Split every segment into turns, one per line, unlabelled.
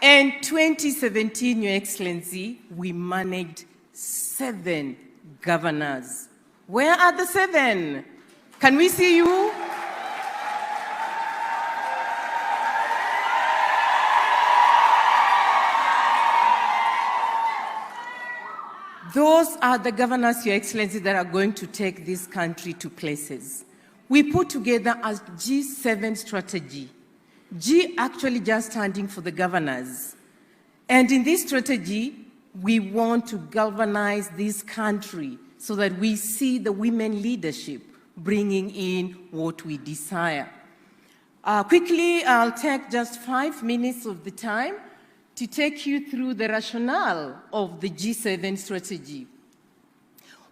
And 2017, Your Excellency, we managed 7 governors. Where are the 7? Can we see you? Those are the governors, Your Excellency, that are going to take this country to places. We put together a G7 strategy. G actually just standing for the governors. And in this strategy, we want to galvanize this country so that we see the women leadership bringing in what we desire. Quickly, I'll take just 5 minutes of the time to take you through the rationale of the G7 strategy.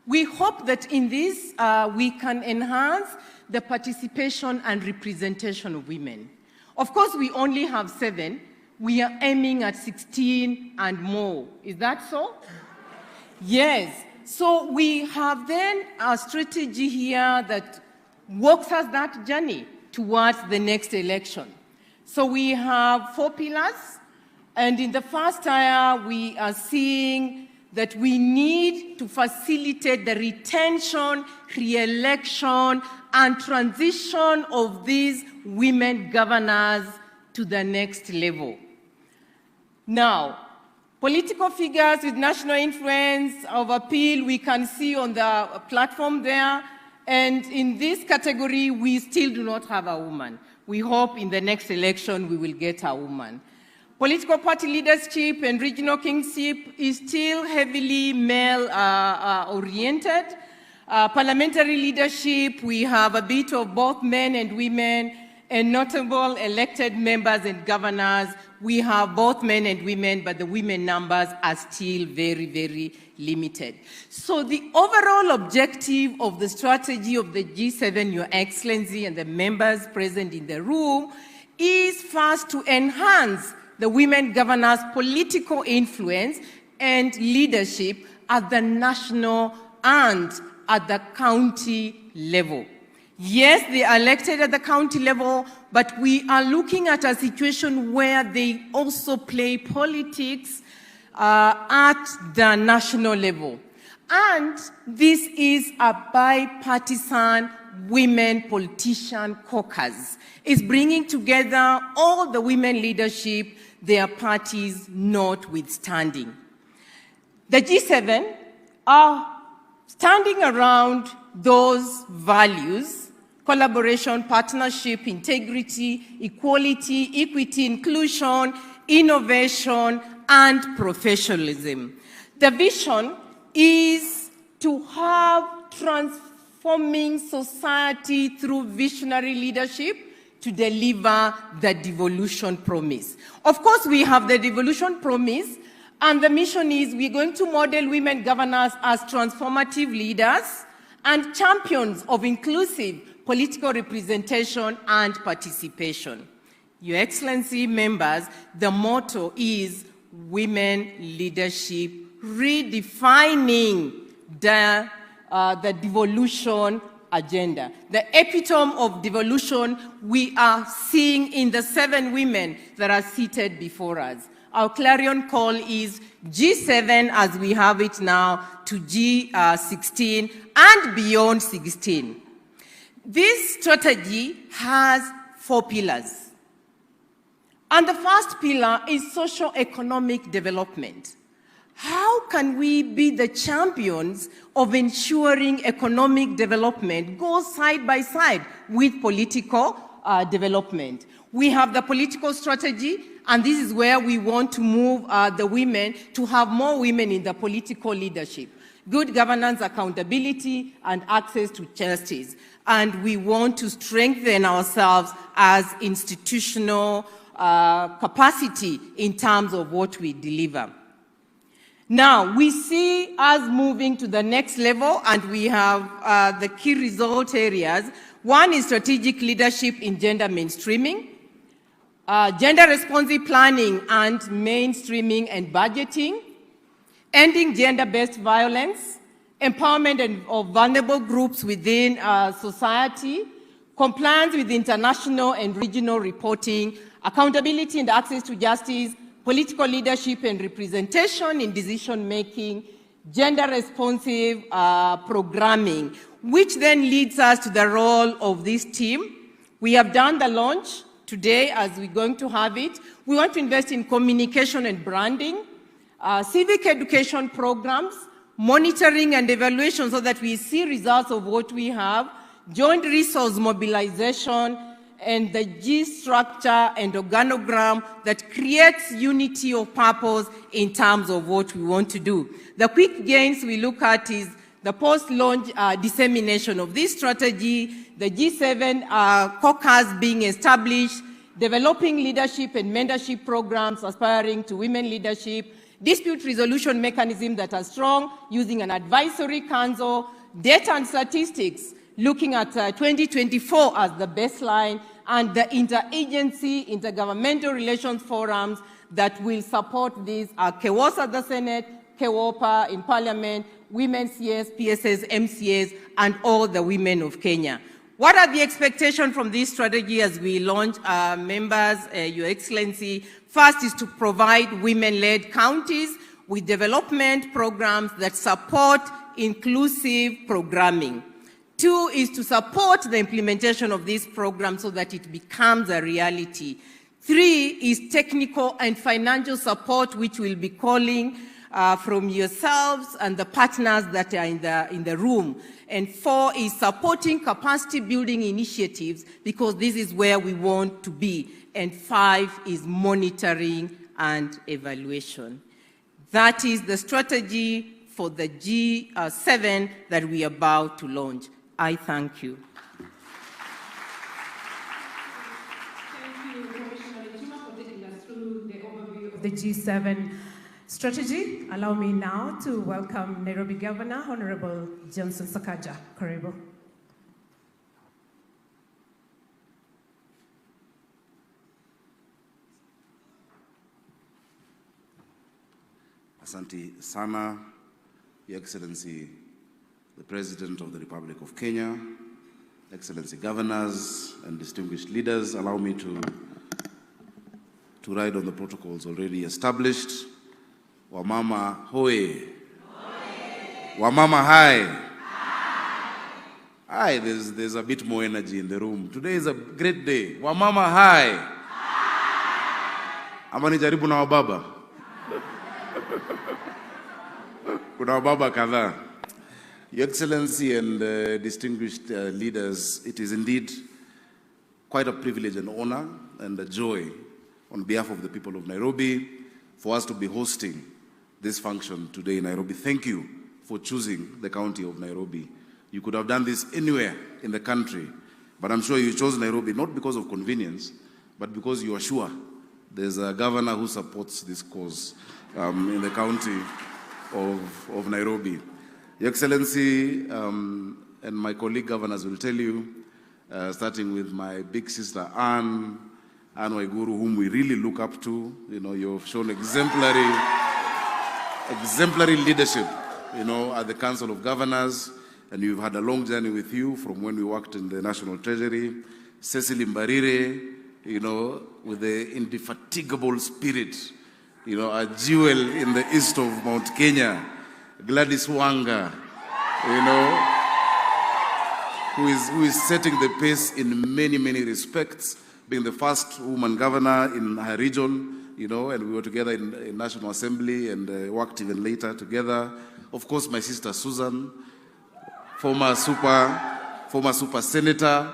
We hope that in this, we can enhance the participation and representation of women. Of course, we only have 7. We are aiming at 16 and more. Is that so? Yes. So we have then a strategy here that walks us that journey towards the next election. So we have 4 pillars. And in the first tier, we are seeing that we need to facilitate the retention, re-election, and transition of these women governors to the next level. Now, political figures with national influence of appeal, we can see on the platform there. And in this category, we still do not have a woman. We hope in the next election we will get a woman. Political party leadership and regional kingship is still heavily male-oriented. Parliamentary leadership, we have a bit of both men and women, and notable elected members and governors, we have both men and women, but the women numbers are still very, very limited. So the overall objective of the strategy of the G7, Your Excellency, and the members present in the room is first to enhance the women governors' political influence and leadership at the national and at the county level. Yes, they are elected at the county level, but we are looking at a situation where they also play politics at the national level. And this is a bipartisan women politician caucus. It's bringing together all the women leadership, their parties notwithstanding. The G7 are standing around those values: collaboration, partnership, integrity, equality, equity, inclusion, innovation, and professionalism. The vision is to have transforming society through visionary leadership to deliver the devolution promise. Of course, we have the devolution promise, and the mission is we're going to model women governors as transformative leaders and champions of inclusive political representation and participation. Your Excellency, members, the motto is women leadership, redefining the devolution agenda. The epitome of devolution we are seeing in the 7 women that are seated before us. Our clarion call is G7 as we have it now to G16 and beyond 16. This strategy has 4 pillars. And the first pillar is socio-economic development. How can we be the champions of ensuring economic development goes side by side with political development? We have the political strategy, and this is where we want to move the women to have more women in the political leadership. Good governance, accountability, and access to justice. And we want to strengthen ourselves as institutional capacity in terms of what we deliver. Now, we see us moving to the next level, and we have the key result areas. One is strategic leadership in gender mainstreaming, gender-responsive planning and mainstreaming and budgeting, ending gender-based violence, empowerment of vulnerable groups within society, compliance with international and regional reporting, accountability and access to justice, political leadership and representation in decision-making, gender-responsive programming, which then leads us to the role of this team. We have done the launch today as we're going to have it. We want to invest in communication and branding, civic education programs, monitoring and evaluation so that we see results of what we have, joint resource mobilization, and the G structure and organogram that creates unity of purpose in terms of what we want to do. The quick gains we look at is the post-launch dissemination of this strategy, the G7 Caucus being established, developing leadership and mentorship programs aspiring to women leadership, dispute resolution mechanisms that are strong, using an advisory council, data and statistics, looking at 2024 as the baseline, and the interagency, intergovernmental relations forums that will support these KEWOS at the Senate, KEWOPA in Parliament, Women CS, PSS, MCS, and all the women of Kenya. What are the expectations from this strategy as we launch, members, Your Excellency? First is to provide women-led counties with development programs that support inclusive programming. 2 is to support the implementation of this program so that it becomes a reality. 3 is technical and financial support, which we'll be calling from yourselves and the partners that are in the room. And 4 is supporting capacity building initiatives, because this is where we want to be. And 5 is monitoring and evaluation. That is the strategy for the G7 that we are about to launch. I thank you.
Thank you, Commissioner Lechuma, for taking us through the overview of the G7 strategy. Allow me now to welcome Nairobi Governor, Honorable Johnson Sakaja. Karibu.
Asante sana, Your Excellency, the President of the Republic of Kenya, Excellency Governors and distinguished leaders. Allow me to ride on the protocols already established. Wamama hoye. Wamama hai. Hi, there's a bit more energy in the room. Today is a great day. Wamama hai. Ama nijaribu na wababa. Kuna wababa kadhaa. Your Excellency and distinguished leaders, it is indeed quite a privilege and honor and a joy on behalf of the people of Nairobi for us to be hosting this function today in Nairobi. Thank you for choosing the county of Nairobi. You could have done this anywhere in the country, but I'm sure you chose Nairobi not because of convenience, but because you are sure there's a governor who supports this cause in the county of Nairobi. Your Excellency and my colleague governors will tell you, starting with my big sister Anne Waiguru, whom we really look up to. You know, you've shown exemplary leadership, you know, at the Council of Governors, and you've had a long journey with you from when we worked in the National Treasury. Cecily Mbarire, you know, with the indefatigable spirit, you know, a jewel in the east of Mount Kenya. Gladys Wanga, you know, who is setting the pace in many, many respects, being the first woman governor in her region, you know, and we were together in National Assembly and worked even later together. Of course, my sister Susan, former super senator,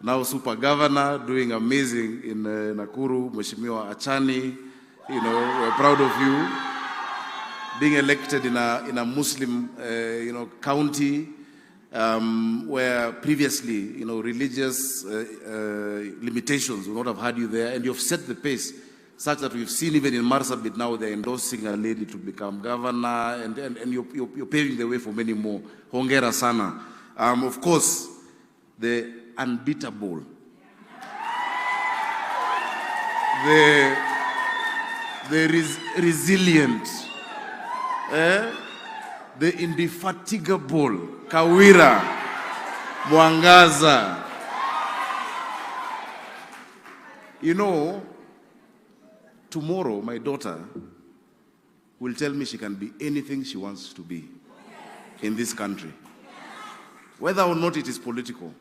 now super governor, doing amazing in Nakuru. Mheshimiwa Achani, you know, we're proud of you. Being elected in a Muslim, you know, county where previously, you know, religious limitations would not have had you there, and you've set the pace such that we've seen even in Marsabit now they're endorsing a lady to become governor, and you're paving the way for many more. Hongera sana. Of course, the unbeatable, the resilient, the indefatigable Kawira Mwangaza. You know, tomorrow my daughter will tell me she can be anything she wants to be in this country, whether or not it is political,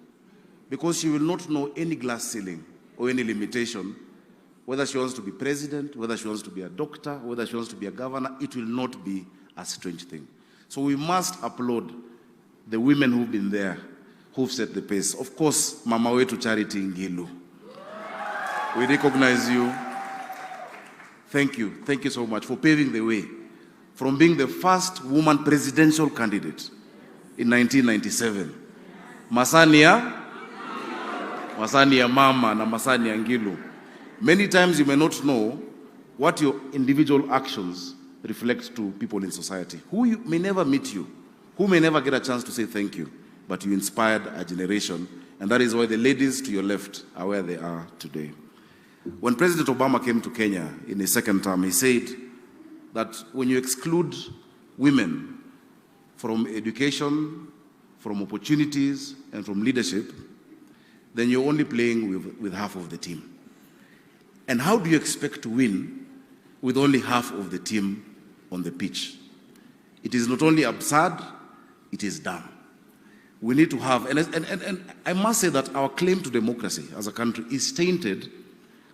because she will not know any glass ceiling or any limitation, whether she wants to be president, whether she wants to be a doctor, whether she wants to be a governor. It will not be a strange thing. So we must applaud the women who've been there, who've set the pace. Of course, Mama Wetu Charity Ngilu, we recognize you. Thank you. Thank you so much for paving the way from being the first woman presidential candidate in 1997. Masania Mama na Masania Ngilu. Many times you may not know what your individual actions reflect to people in society, who may never meet you, who may never get a chance to say thank you, but you inspired a generation, and that is why the ladies to your left are where they are today. When President Obama came to Kenya in his second term, he said that when you exclude women from education, from opportunities, and from leadership, then you're only playing with half of the team. And how do you expect to win with only half of the team on the pitch? It is not only absurd, it is dumb. We need to have, and I must say that our claim to democracy as a country is tainted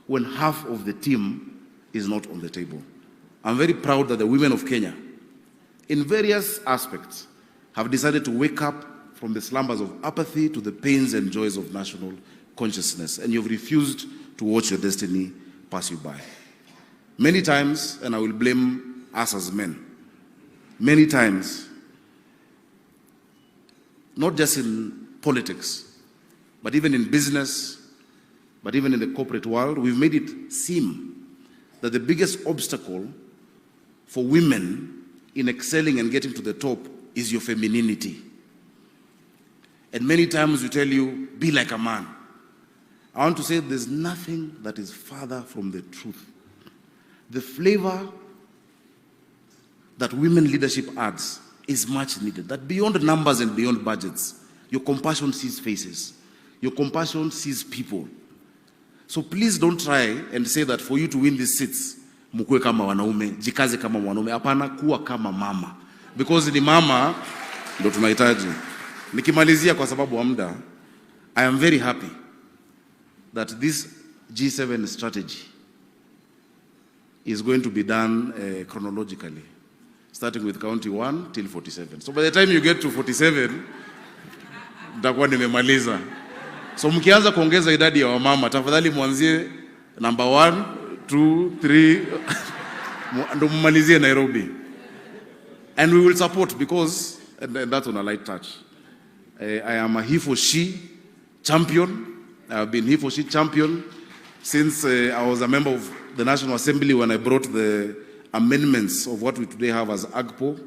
when half of the team is not on the table. I'm very proud that the women of Kenya, in various aspects, have decided to wake up from the slumbers of apathy to the pains and joys of national consciousness, and you've refused to watch your destiny pass you by. Many times, and I will blame us as men, many times, not just in politics, but even in business, but even in the corporate world, we've made it seem that the biggest obstacle for women in excelling and getting to the top is your femininity. And many times we tell you, be like a man. I want to say there's nothing that is farther from the truth. The flavor that women leadership adds is much needed. That beyond numbers and beyond budgets, your compassion sees faces. Your compassion sees people. So please don't try and say that for you to win these seats, mukue kama wanaume, jikaze kama wanaume, hapana, kuwa kama mama. Because ni mama ndo tunahitaji. Nikimalizia kwa sababu wa muda, I am very happy that this G7 strategy is going to be done chronologically, starting with county 1 till 47. So by the time you get to 47, nitakuwa nimemaliza. So mkianza kuongeza idadi ya wamama, tafadhali mwanzie number 1, 2, 3, ndo mmalizie Nairobi. And we will support because, and that's on a light touch, I am a he for she champion. I have been he for she champion since I was a member of the National Assembly when I brought the amendments of what we today have as AGPO,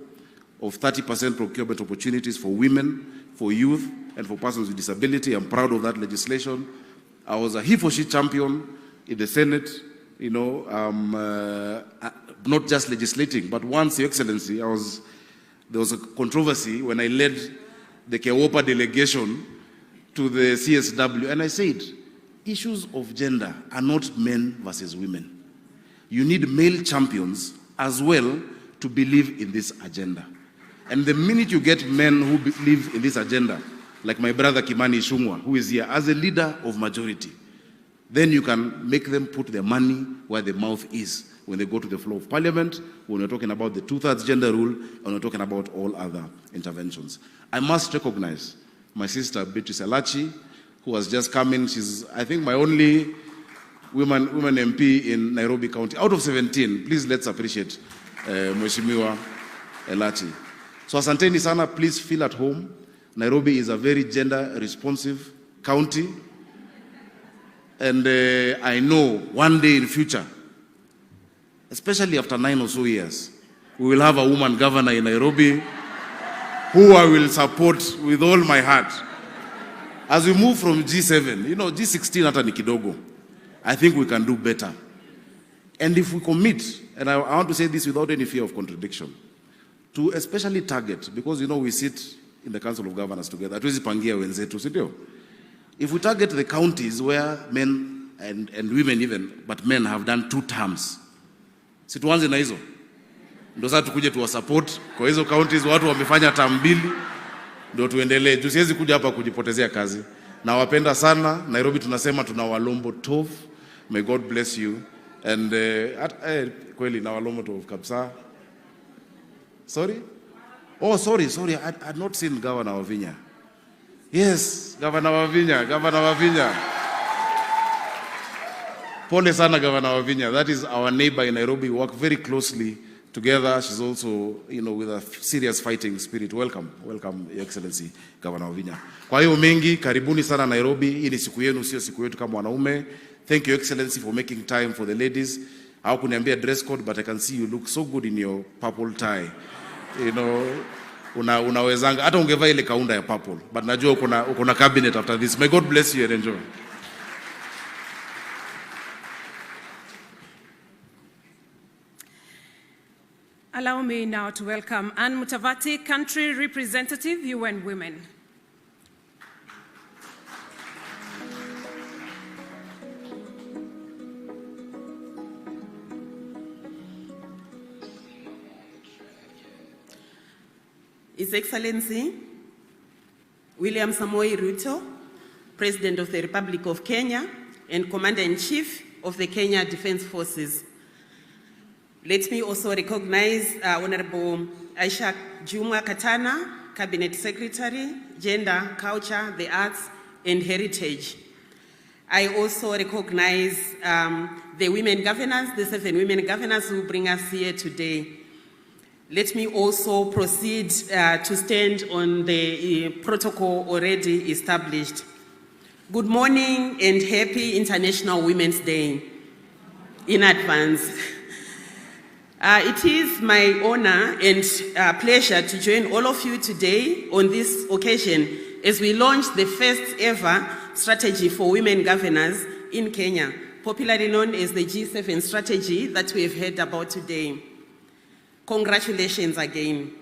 of 30% procurement opportunities for women, for youth, and for persons with disability. I'm proud of that legislation. I was a he for she champion in the Senate, you know, not just legislating, but once, Your Excellency, there was a controversy when I led the Kewopa delegation to the CSW, and I said, issues of gender are not men versus women. You need male champions as well to believe in this agenda. And the minute you get men who believe in this agenda, like my brother Kimani Ichung'wah, who is here as a leader of majority, then you can make them put their money where the mouth is when they go to the floor of parliament, when we're talking about the 2/3 gender rule, and we're talking about all other interventions. I must recognize my sister Beatrice Alachi, who has just come in. She's, I think, my only woman MP in Nairobi County. Out of 17, please let's appreciate Mheshimiwa Elachi. So asanteni sana, please feel at home. Nairobi is a very gender responsive county. And I know one day in future, especially after 9 or so years, we will have a woman governor in Nairobi who I will support with all my heart. As we move from G7, you know, G16 hata ni kidogo, I think we can do better. And if we commit, and I want to say this without any fear of contradiction, to especially target, because you know we sit in the Council of Governors together, hatuwezi pangia wenzetu, si ndio? If we target the counties where men and women even, but men have done 2 terms, Si tuanze na hizo. Ndio sasa tukuje tuwa support kwa hizo counties watu wamefanya term 2 ndio tuendelee. Tusiwezi kuja hapa kujipotezea kazi. Na wapenda sana. Nairobi tunasema tuna walombo tov. May God bless you. And kweli na walombo tov kabisa. Sorry? Oh, sorry. I had not seen Governor Wavinya. Yes, Governor Wavinya. Pole sana Governor Wavinya. That is our neighbor in Nairobi. We work very closely together. She's also, with a serious fighting spirit. Welcome, Your Excellency, Governor Wavinya. Kwa hiyo mengi, karibuni sana Nairobi. Hii ni siku yenu, sio siku yetu kama wanaume. Thank you, Excellency, for making time for the ladies. Hawakuniambia dress code, but I can see you look so good in your purple tie. Unawezanga hata ungevaa ile kaunda ya purple, but najua uko na cabinet after this. May God bless you and enjoy.
Allow me now to welcome Ann Mutavati, Country Representative, UN Women.
His Excellency William Samoei Ruto, President of the Republic of Kenya and Commander-in-Chief of the Kenya Defence Forces. Let me also recognize Honorable Aisha Juma Katana, Cabinet Secretary, Gender, Culture, the Arts and Heritage. I also recognize the women governors, the 7 women governors who bring us here today. Let me also proceed to stand on the protocol already established. Good morning and happy International Women's Day in advance. It is my honor and pleasure to join all of you today on this occasion as we launch the first ever strategy for women governors in Kenya, popularly known as the G7 strategy that we have heard about today. Congratulations again.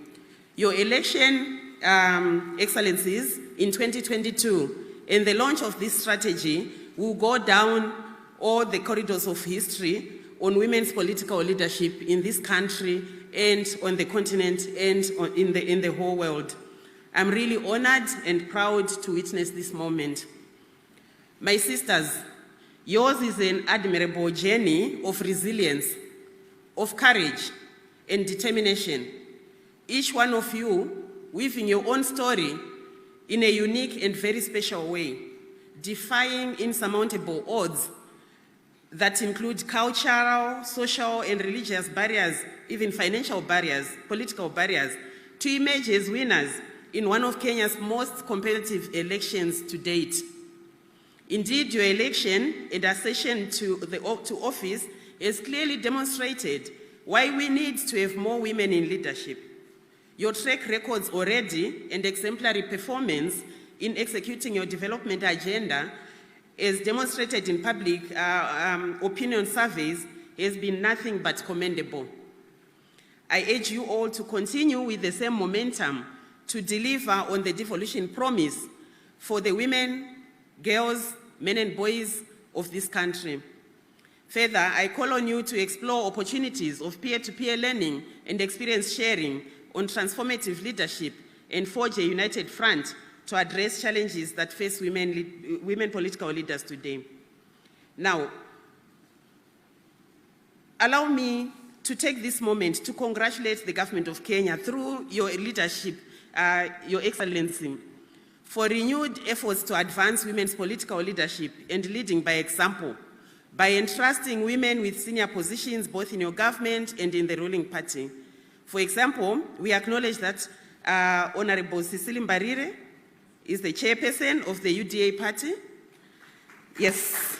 Your election, Excellencies, in 2022 and the launch of this strategy will go down all the corridors of history on women's political leadership in this country and on the continent and in the whole world. I'm really honored and proud to witness this moment. My sisters, yours is an admirable journey of resilience, of courage, and determination. Each one of you weaving your own story in a unique and very special way, defying insurmountable odds that include cultural, social, and religious barriers, even financial barriers, political barriers, to emerge as winners in one of Kenya's most competitive elections to date. Indeed, your election and accession to office has clearly demonstrated why we need to have more women in leadership. Your track records already and exemplary performance in executing your development agenda, as demonstrated in public opinion surveys, has been nothing but commendable. I urge you all to continue with the same momentum to deliver on the devolution promise for the women, girls, men and boys of this country. Further, I call on you to explore opportunities of peer-to-peer learning and experience sharing on transformative leadership and forge a united front to address challenges that face women political leaders today. Now, allow me to take this moment to congratulate the government of Kenya through your leadership, Your Excellency, for renewed efforts to advance women's political leadership and leading by example, by entrusting women with senior positions both in your government and in the ruling party. For example, we acknowledge that Honorable Cecily Mbarire is the chairperson of the UDA party. Yes.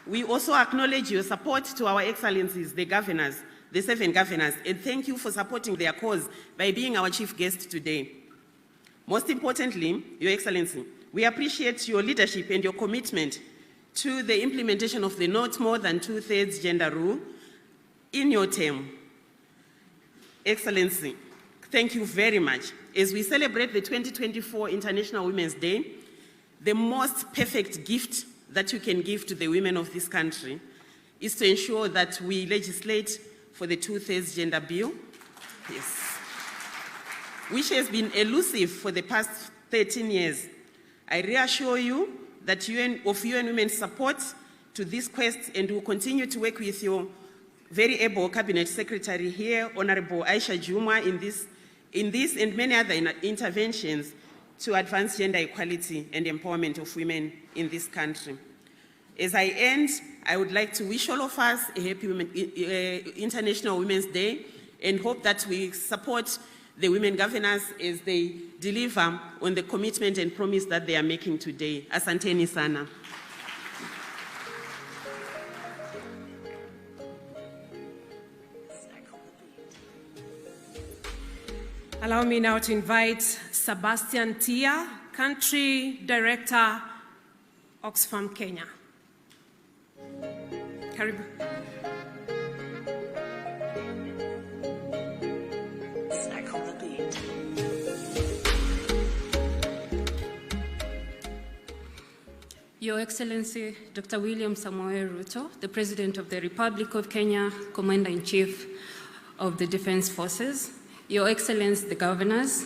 We also acknowledge your support to our excellencies, the governors, the 7 governors, and thank you for supporting their cause by being our chief guest today. Most importantly, Your Excellency, we appreciate your leadership and your commitment to the implementation of the not more than 2/3 gender rule in your term. Excellency, thank you very much. As we celebrate the 2024 International Women's Day, the most perfect gift that you can give to the women of this country is to ensure that we legislate for the 2/3 gender bill, yes, which has been elusive for the past 13 years. I reassure you that UN Women's support to this quest, and will continue to work with your very able Cabinet Secretary here, Honorable Aisha Juma, in this and many other interventions to advance gender equality and empowerment of women in this country. As I end, I would like to wish all of us a happy International Women's Day, and hope that we support the women governors as they deliver on the commitment and promise that they are making today. Asanteni sana.
Allow me now to invite Sebastian Tia, Country Director, Oxfam, Kenya. Karibu.
Your Excellency, Dr. William Samoei Ruto, the President of the Republic of Kenya, Commander-in-Chief of the Defense Forces, Your Excellency, the Governors,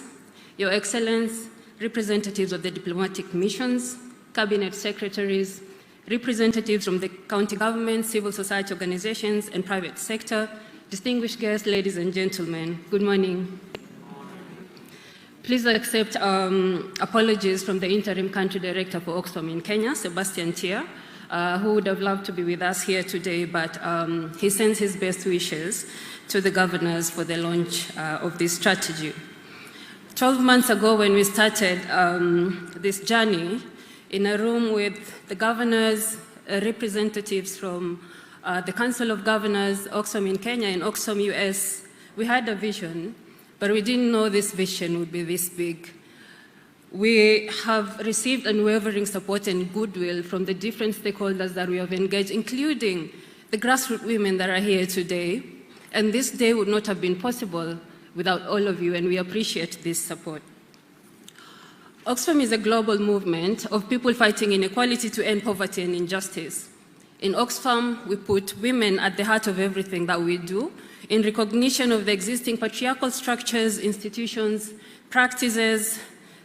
Your Excellency, representatives of the diplomatic missions, Cabinet Secretaries, representatives from the county government, civil society organizations, and private sector, distinguished guests, ladies and gentlemen, good morning. Please accept apologies from the Interim Country Director for Oxfam in Kenya, Sebastian Tia, who would have loved to be with us here today, but he sends his best wishes to the governors for the launch of this strategy. 12 months ago, when we started this journey, in a room with the governors, representatives from the Council of Governors, Oxfam in Kenya and Oxfam US, we had a vision, but we didn't know this vision would be this big. We have received unwavering support and goodwill from the different stakeholders that we have engaged, including the grassroots women that are here today. And this day would not have been possible without all of you, and we appreciate this support. Oxfam is a global movement of people fighting inequality to end poverty and injustice. In Oxfam, we put women at the heart of everything that we do, in recognition of the existing patriarchal structures, institutions, practices,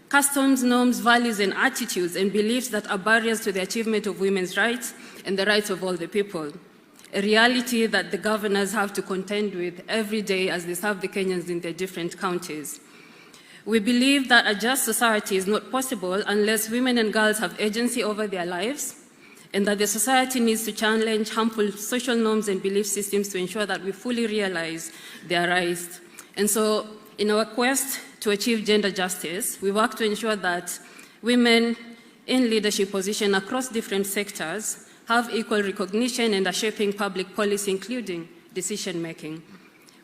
customs, norms, values, and attitudes and beliefs that are barriers to the achievement of women's rights and the rights of all the people. A reality that the governors have to contend with every day as they serve the Kenyans in their different counties. We believe that a just society is not possible unless women and girls have agency over their lives, and that the society needs to challenge harmful social norms and belief systems to ensure that we fully realize their rights. And so, in our quest to achieve gender justice, we work to ensure that women in leadership positions across different sectors have equal recognition and are shaping public policy, including decision-making.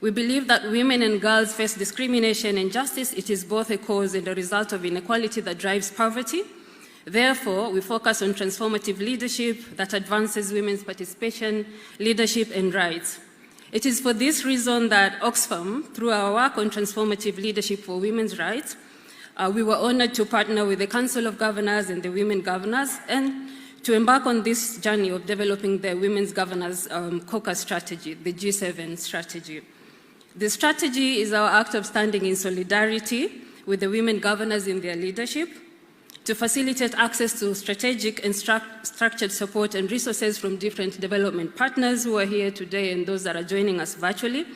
We believe that women and girls face discrimination and injustice. It is both a cause and a result of inequality that drives poverty. Therefore, we focus on transformative leadership that advances women's participation, leadership, and rights. It is for this reason that Oxfam, through our work on transformative leadership for women's rights, we were honored to partner with the Council of Governors and the Women Governors, and to embark on this journey of developing the Women's Governors Caucus strategy, the G7 strategy. The strategy is our act of standing in solidarity with the women governors in their leadership to facilitate access to strategic and structured support and resources from different development partners who are here today and those that are joining us virtually,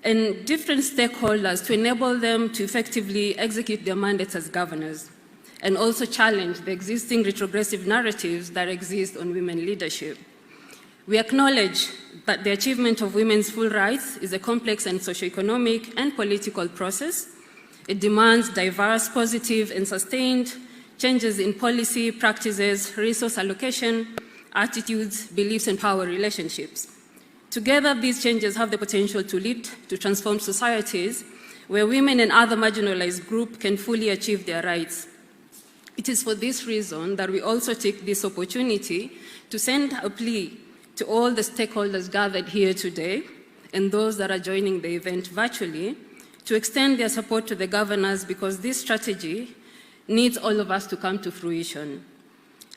and different stakeholders to enable them to effectively execute their mandates as governors, and also challenge the existing retrogressive narratives that exist on women leadership. We acknowledge that the achievement of women's full rights is a complex and socioeconomic and political process. It demands diverse, positive, and sustained changes in policy, practices, resource allocation, attitudes, beliefs, and power relationships. Together, these changes have the potential to lead to transformed societies where women and other marginalized groups can fully achieve their rights. It is for this reason that we also take this opportunity to send a plea to all the stakeholders gathered here today and those that are joining the event virtually to extend their support to the governors, because this strategy needs all of us to come to fruition.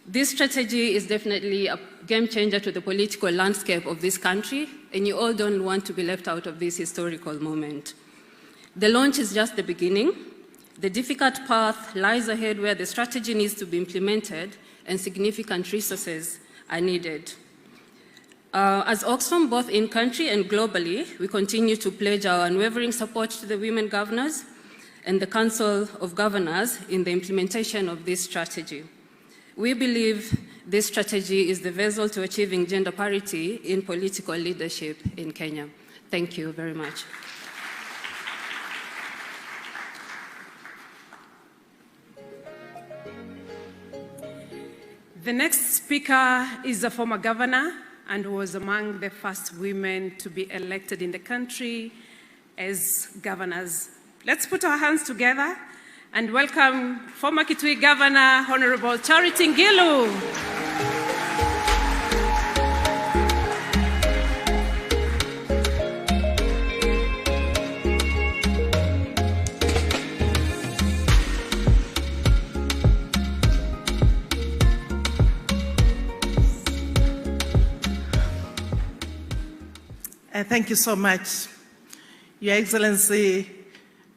This strategy is definitely a game changer to the political landscape of this country, and you all don't want to be left out of this historical moment. The launch is just the beginning. The difficult path lies ahead where the strategy needs to be implemented and significant resources are needed. As Oxfam, both in country and globally, we continue to pledge our unwavering support to the women governors and the Council of Governors in the implementation of this strategy. We believe this strategy is the vessel to achieving gender parity in political leadership in Kenya. Thank you very much.
The next speaker is a former governor and was among the first women to be elected in the country as governors. Let's put our hands together and welcome former Kitui Governor, Honorable Charity Ngilu.
Thank you so much, Your Excellency,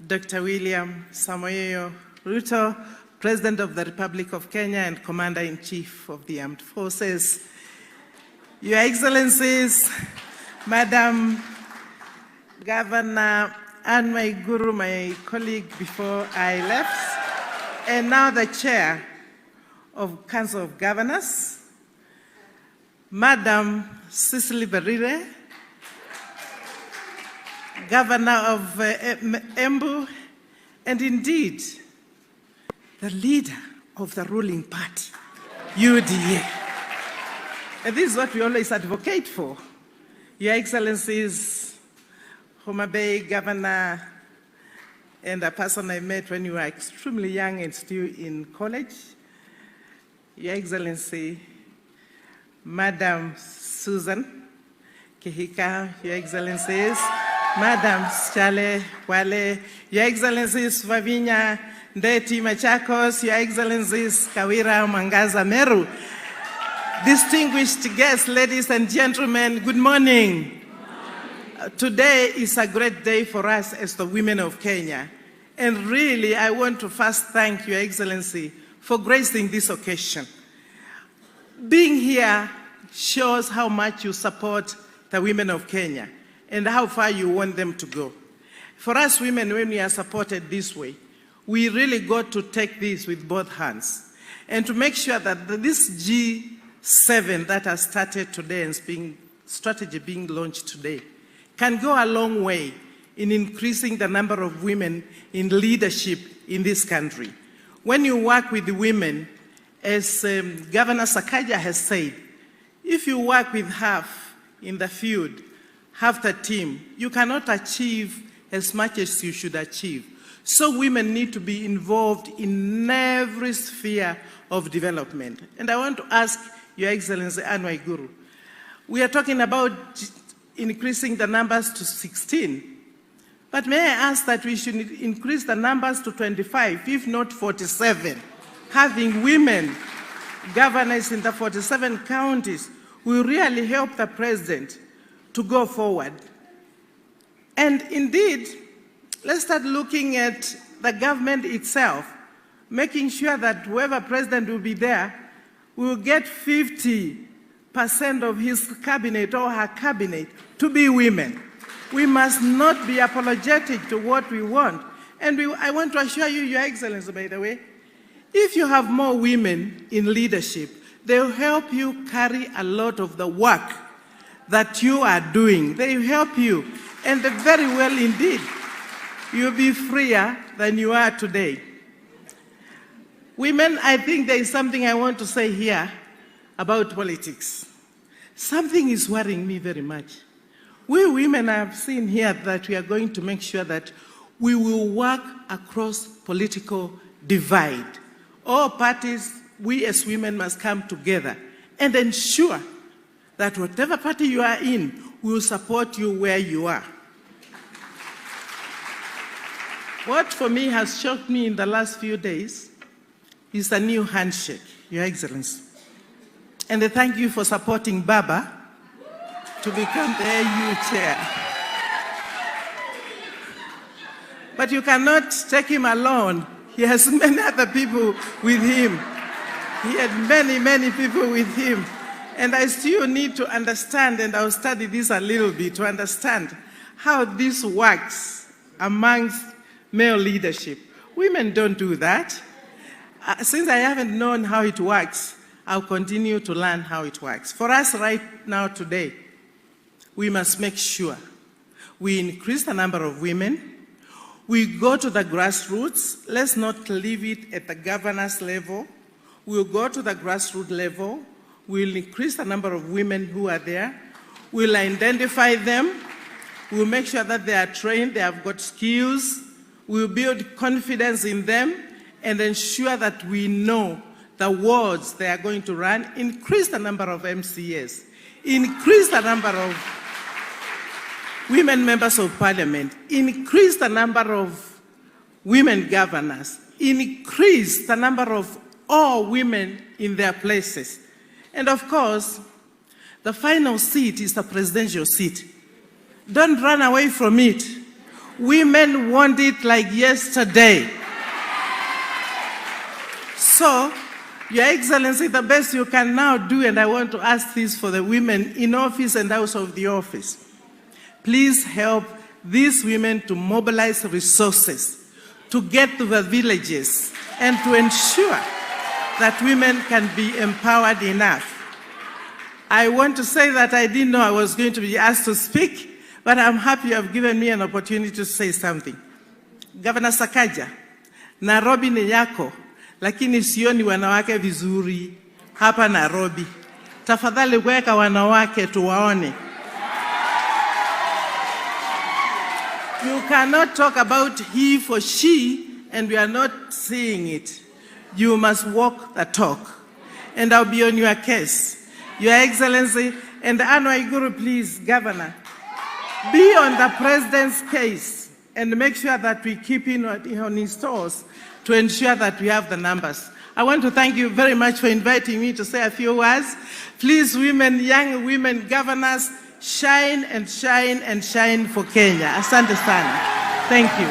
Dr. William Samoei Ruto, President of the Republic of Kenya and Commander-in-Chief of the Armed Forces. Your Excellencies, Madam Governor Anne Waiguru, my colleague before I left, and now the Chair of Council of Governors, Madam Cicely Berire, Governor of Embu, and indeed, the leader of the ruling party, UDA. And this is what we always advocate for. Your Excellencies, Homa Bay Governor, and a person I met when you were extremely young and still in college, Your Excellency, Madam Susan Kihika, Your Excellencies, Madam Chale Wale, Your Excellencies Vavinya Ndeti Machakos, Your Excellencies Kawira Mangaza Meru, distinguished guests, ladies and gentlemen, good morning. Today is a great day for us as the women of Kenya. And really, I want to first thank Your Excellency for gracing this occasion. Being here shows how much you support the women of Kenya and how far you want them to go. For us women, when we are supported this way, we really got to take this with both hands and to make sure that this G7 that has started today and strategy being launched today can go a long way in increasing the number of women in leadership in this country. When you work with the women, as Governor Sakaja has said, if you work with half in the field, half the team, you cannot achieve as much as you should achieve. So women need to be involved in every sphere of development. And I want to ask Your Excellency Anne Waiguru, we are talking about increasing the numbers to 16, but may I ask that we should increase the numbers to 25, if not 47, having women governors in the 47 counties will really help the president to go forward. And indeed, let's start looking at the government itself, making sure that whoever president will be there will get 50% of his cabinet or her cabinet to be women. We must not be apologetic to what we want. And I want to assure you, Your Excellency, by the way, if you have more women in leadership, they'll help you carry a lot of the work that you are doing. They help you, and very well indeed. You'll be freer than you are today. Women, I think there is something I want to say here about politics. Something is worrying me very much. We women have seen here that we are going to make sure that we will work across political divide. All parties, we as women must come together and ensure that whatever party you are in, we will support you where you are. What for me has shocked me in the last few days is a new handshake, Your Excellency. And thank you for supporting Baba to become the AU chair. But you cannot take him alone. He has many other people with him. He had many, many people with him. And I still need to understand, and I'll study this a little bit to understand how this works amongst male leadership. Women don't do that. Since I haven't known how it works, I'll continue to learn how it works. For us right now today, we must make sure we increase the number of women. We go to the grassroots. Let's not leave it at the governor's level. We'll go to the grassroots level. We'll increase the number of women who are there. We'll identify them. We'll make sure that they are trained, they have got skills. We'll build confidence in them and ensure that we know the wards they are going to run. Increase the number of MCAs. Increase the number of women members of parliament. Increase the number of women governors. Increase the number of all women in their places. And of course, the final seat is the presidential seat. Don't run away from it. Women want it like yesterday. So, Your Excellency, the best you can now do, and I want to ask this for the women in office and out of the office, please help these women to mobilize resources, to get to the villages, and to ensure that women can be empowered enough. I want to say that I didn't know I was going to be asked to speak, but I'm happy you have given me an opportunity to say something. Governor Sakaja, Nairobi ni yako, lakini sioni wanawake vizuri hapa Nairobi. Tafadhali weka wanawake tuwaone. You cannot talk about he for she and we are not seeing it. You must walk the talk. And I'll be on your case. Your Excellency, and Anwar Guru, please, Governor, be on the President's case and make sure that we keep in on his toes to ensure that we have the numbers. I want to thank you very much for inviting me to say a few words. Please, women, young women governors, shine and shine and shine for Kenya. Asante sana. Thank you.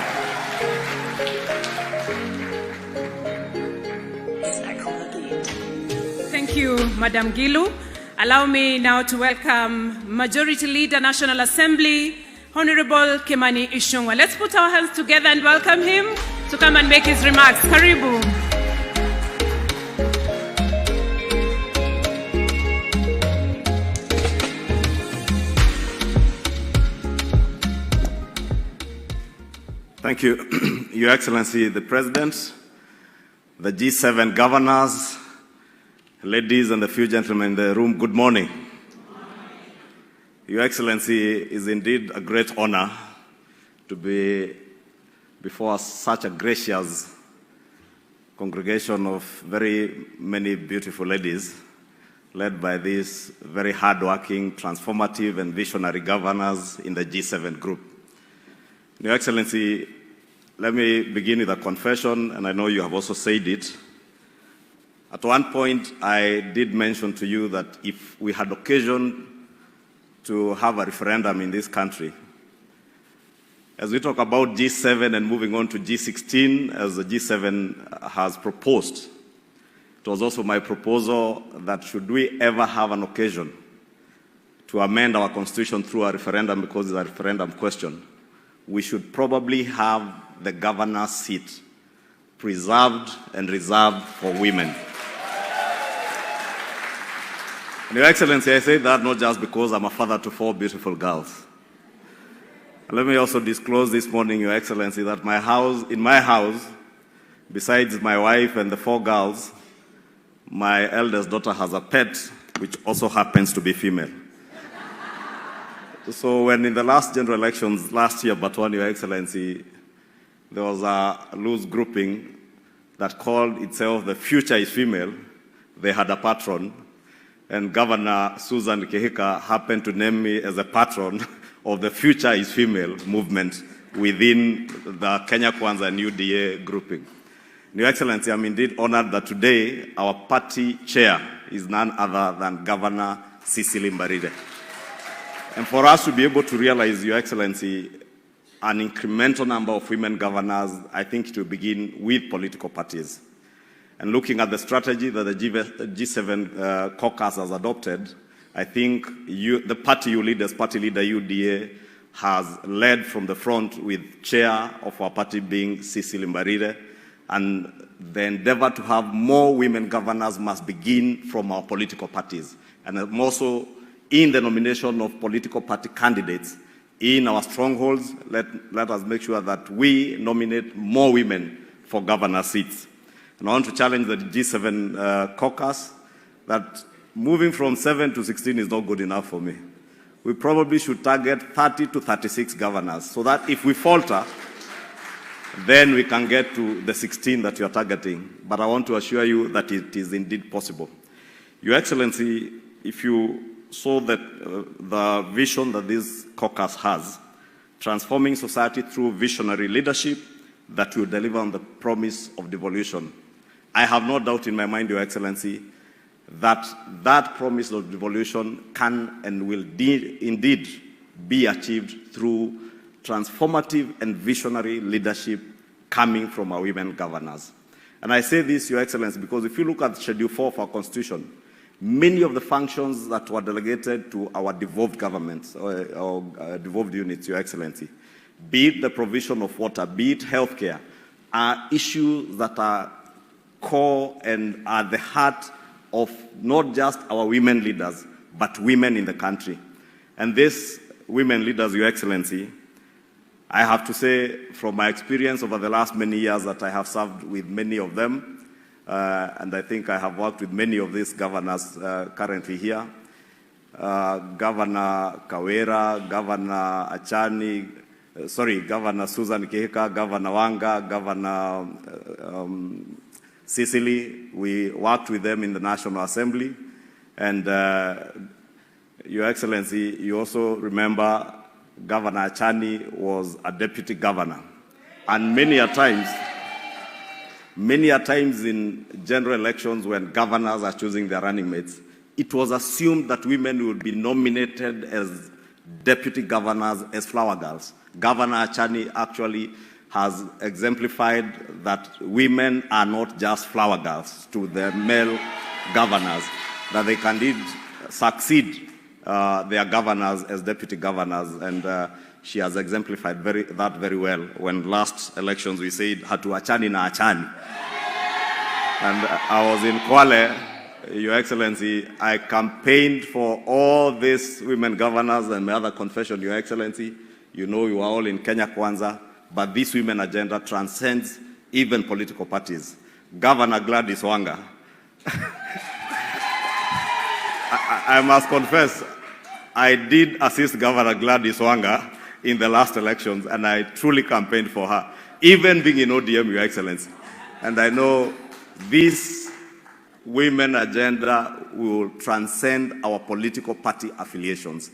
Thank you, Madam Gilu. Allow me now to welcome Majority Leader, National Assembly, Honorable Kimani Ichung'wah. Let's put our hands together and welcome him to come and make his remarks. Karibu.
Thank you, Your Excellency, the President, the G7 governors, ladies and the few gentlemen in the room, good morning. Good morning. Your Excellency, it is indeed a great honor to be before such a gracious congregation of very many beautiful ladies, led by these very hardworking, transformative, and visionary governors in the G7 group. Your Excellency, let me begin with a confession, and I know you have also said it. At one point, I did mention to you that if we had occasion to have a referendum in this country, as we talk about G7 and moving on to G16, as the G7 has proposed, it was also my proposal that should we ever have an occasion to amend our constitution through a referendum, because it's a referendum question, we should probably have the governor's seat preserved and reserved for women. And Your Excellency, I say that not just because I'm a father to 4 beautiful girls. And let me also disclose this morning, Your Excellency, that in my house, besides my wife and the 4 girls, my eldest daughter has a pet, which also happens to be female. So when in the last general elections last year, but one, Your Excellency, there was a loose grouping that called itself the Future is Female. They had a patron, and Governor Susan Kihika happened to name me as a patron of the Future is Female movement within the Kenya Kwanza and UDA grouping. Your Excellency, I'm indeed honored that today our party chair is none other than Governor Cecily Mbarire. And for us to be able to realize, Your Excellency, an incremental number of women governors, I think it will begin with political parties. And looking at the strategy that the G7 Caucus has adopted, I think the party you lead as party leader, UDA, has led from the front with chair of our party being Cecily Mbarire. And the endeavor to have more women governors must begin from our political parties. And more so in the nomination of political party candidates in our strongholds, let us make sure that we nominate more women for governor seats. And I want to challenge the G7 Caucus that moving from 7 to 16 is not good enough for me. We probably should target 30 to 36 governors so that if we falter, then we can get to the 16 that you're targeting. But I want to assure you that it is indeed possible. Your Excellency, if you saw that the vision that this caucus has, transforming society through visionary leadership that will deliver on the promise of devolution. I have no doubt in my mind, Your Excellency, that that promise of devolution can and will indeed be achieved through transformative and visionary leadership coming from our women governors. And I say this, Your Excellency, because if you look at Schedule 4 of our Constitution, many of the functions that were delegated to our devolved governments or devolved units, Your Excellency, be it the provision of water, be it healthcare, are issues that are core and are the heart of not just our women leaders, but women in the country. And these women leaders, Your Excellency, I have to say from my experience over the last many years that I have served with many of them, and I think I have worked with many of these governors currently here, Governor Kawera, Governor Achani, Governor Susan Kihika, Governor Wanga, Governor Cecily. We worked with them in the National Assembly. And Your Excellency, you also remember Governor Achani was a deputy governor. And many a times in general elections when governors are choosing their running mates, it was assumed that women would be nominated as deputy governors as flower girls. Governor Achani actually has exemplified that women are not just flower girls to the male governors, that they can indeed succeed their governors as deputy governors, and she has exemplified that very well. When last elections we said, hatu achani na achani. And I was in Kwale, Your Excellency, I campaigned for all these women governors and my other confession, Your Excellency. You know you are all in Kenya Kwanza, but this women agenda transcends even political parties. Governor Gladys Wanga. I must confess, I did assist Governor Gladys Wanga in the last elections, and I truly campaigned for her, even being in ODM, Your Excellency. And I know this women agenda will transcend our political party affiliations.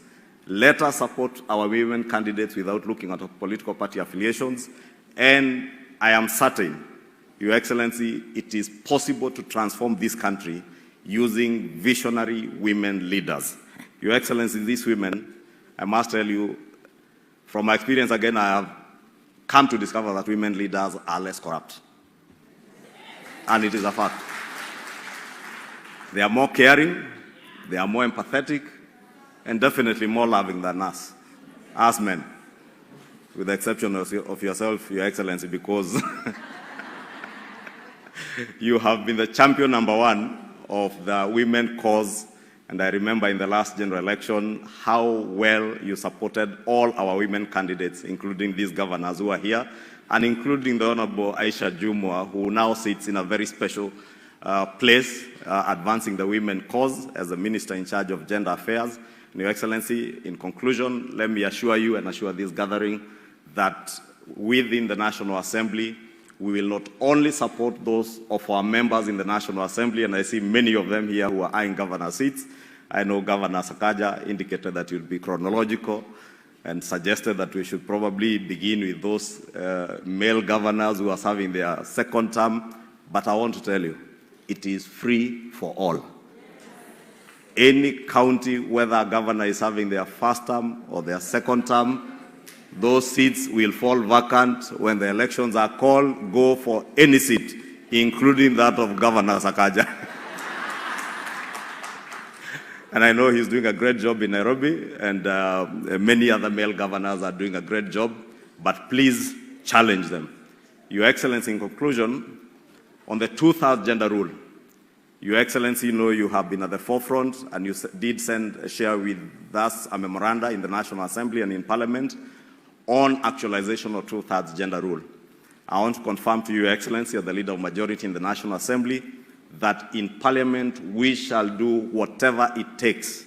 Let us support our women candidates without looking at our political party affiliations. And I am certain, Your Excellency, it is possible to transform this country using visionary women leaders. Your Excellency, these women, I must tell you, from my experience again, I have come to discover that women leaders are less corrupt. And it is a fact. They are more caring, they are more empathetic, and definitely more loving than us, as men, with the exception of yourself, Your Excellency, because you have been the champion #1 of the women cause. And I remember in the last general election how well you supported all our women candidates, including these governors who are here, and including the Honorable Aisha Jumwa, who now sits in a very special place, advancing the women cause as the Minister in charge of gender affairs. And Your Excellency, in conclusion, let me assure you and assure this gathering that within the National Assembly, we will not only support those of our members in the National Assembly, and I see many of them here who are eyeing governor seats. I know Governor Sakaja indicated that it would be chronological and suggested that we should probably begin with those male governors who are serving their second term but I want to tell you, it is free for all. Any county, whether a governor is having their first term or their second term, those seats will fall vacant when the elections are called. Go for any seat, including that of Governor Sakaja. And I know he's doing a great job in Nairobi, and many other male governors are doing a great job, but please challenge them. Your Excellency, in conclusion, on the 2/3 gender rule, Your Excellency, you have been at the forefront, and you did share with us a memoranda in the National Assembly and in Parliament on actualization of 2/3 gender rule. I want to confirm to Your Excellency, as the Leader of Majority in the National Assembly, that in Parliament we shall do whatever it takes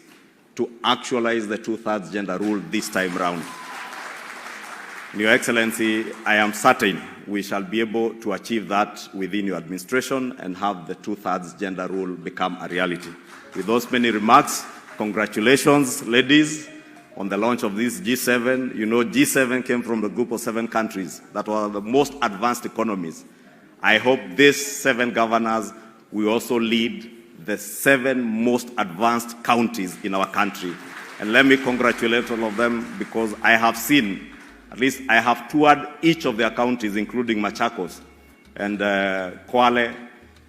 to actualize the 2/3 gender rule this time round. Your Excellency, I am certain we shall be able to achieve that within your administration and have the 2/3 gender rule become a reality. With those many remarks, congratulations, ladies, on the launch of this G7. G7 came from the group of 7 countries that were the most advanced economies. I hope these 7 governors will also lead the 7 most advanced counties in our country. And let me congratulate all of them, because I have seen, at least I have toured each of their counties, including Machakos, and Kwale,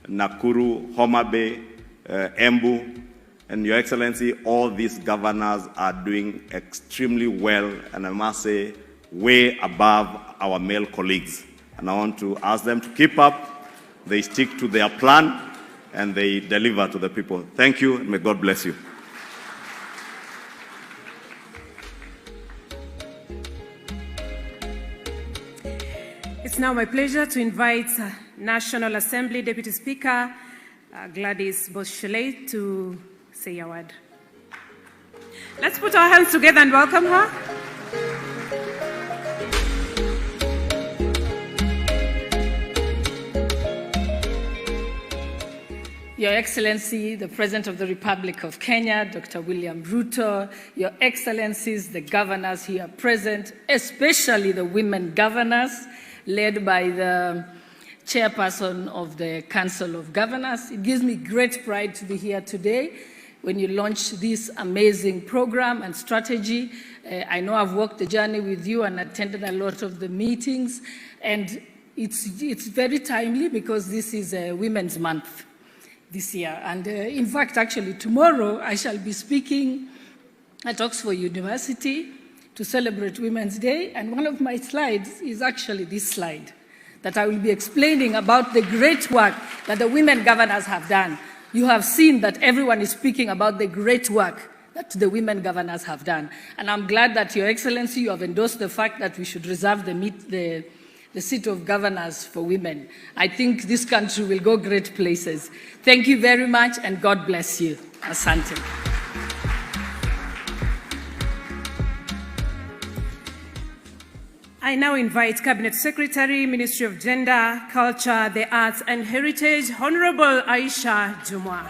Nakuru, Homa Bay, Embu, and Your Excellency, all these governors are doing extremely well, and I must say, way above our male colleagues. And I want to ask them to keep up, they stick to their plan, and they deliver to the people. Thank you, and may God bless you.
It's now my pleasure to invite National Assembly Deputy Speaker Gladys Boschele to say a word. Let's put our hands together and welcome her.
Your Excellency, the President of the Republic of Kenya, Dr. William Ruto, Your Excellencies, the governors here present, especially the women governors, led by the chairperson of the Council of Governors. It gives me great pride to be here today when you launch this amazing program and strategy. I know I've walked the journey with you and attended a lot of the meetings, and it's very timely because this is a Women's Month this year. And in fact, actually, tomorrow I shall be speaking at Oxford University to celebrate Women's Day, and one of my slides is actually this slide, that I will be explaining about the great work that the women governors have done. You have seen that everyone is speaking about the great work that the women governors have done. And I'm glad that, Your Excellency, you have endorsed the fact that we should reserve the seat of governors for women. I think this country will go great places. Thank you very much, and God bless you. Asante.
I now invite Cabinet Secretary, Ministry of Gender, Culture, the Arts and Heritage, Honorable Aisha Jumwa.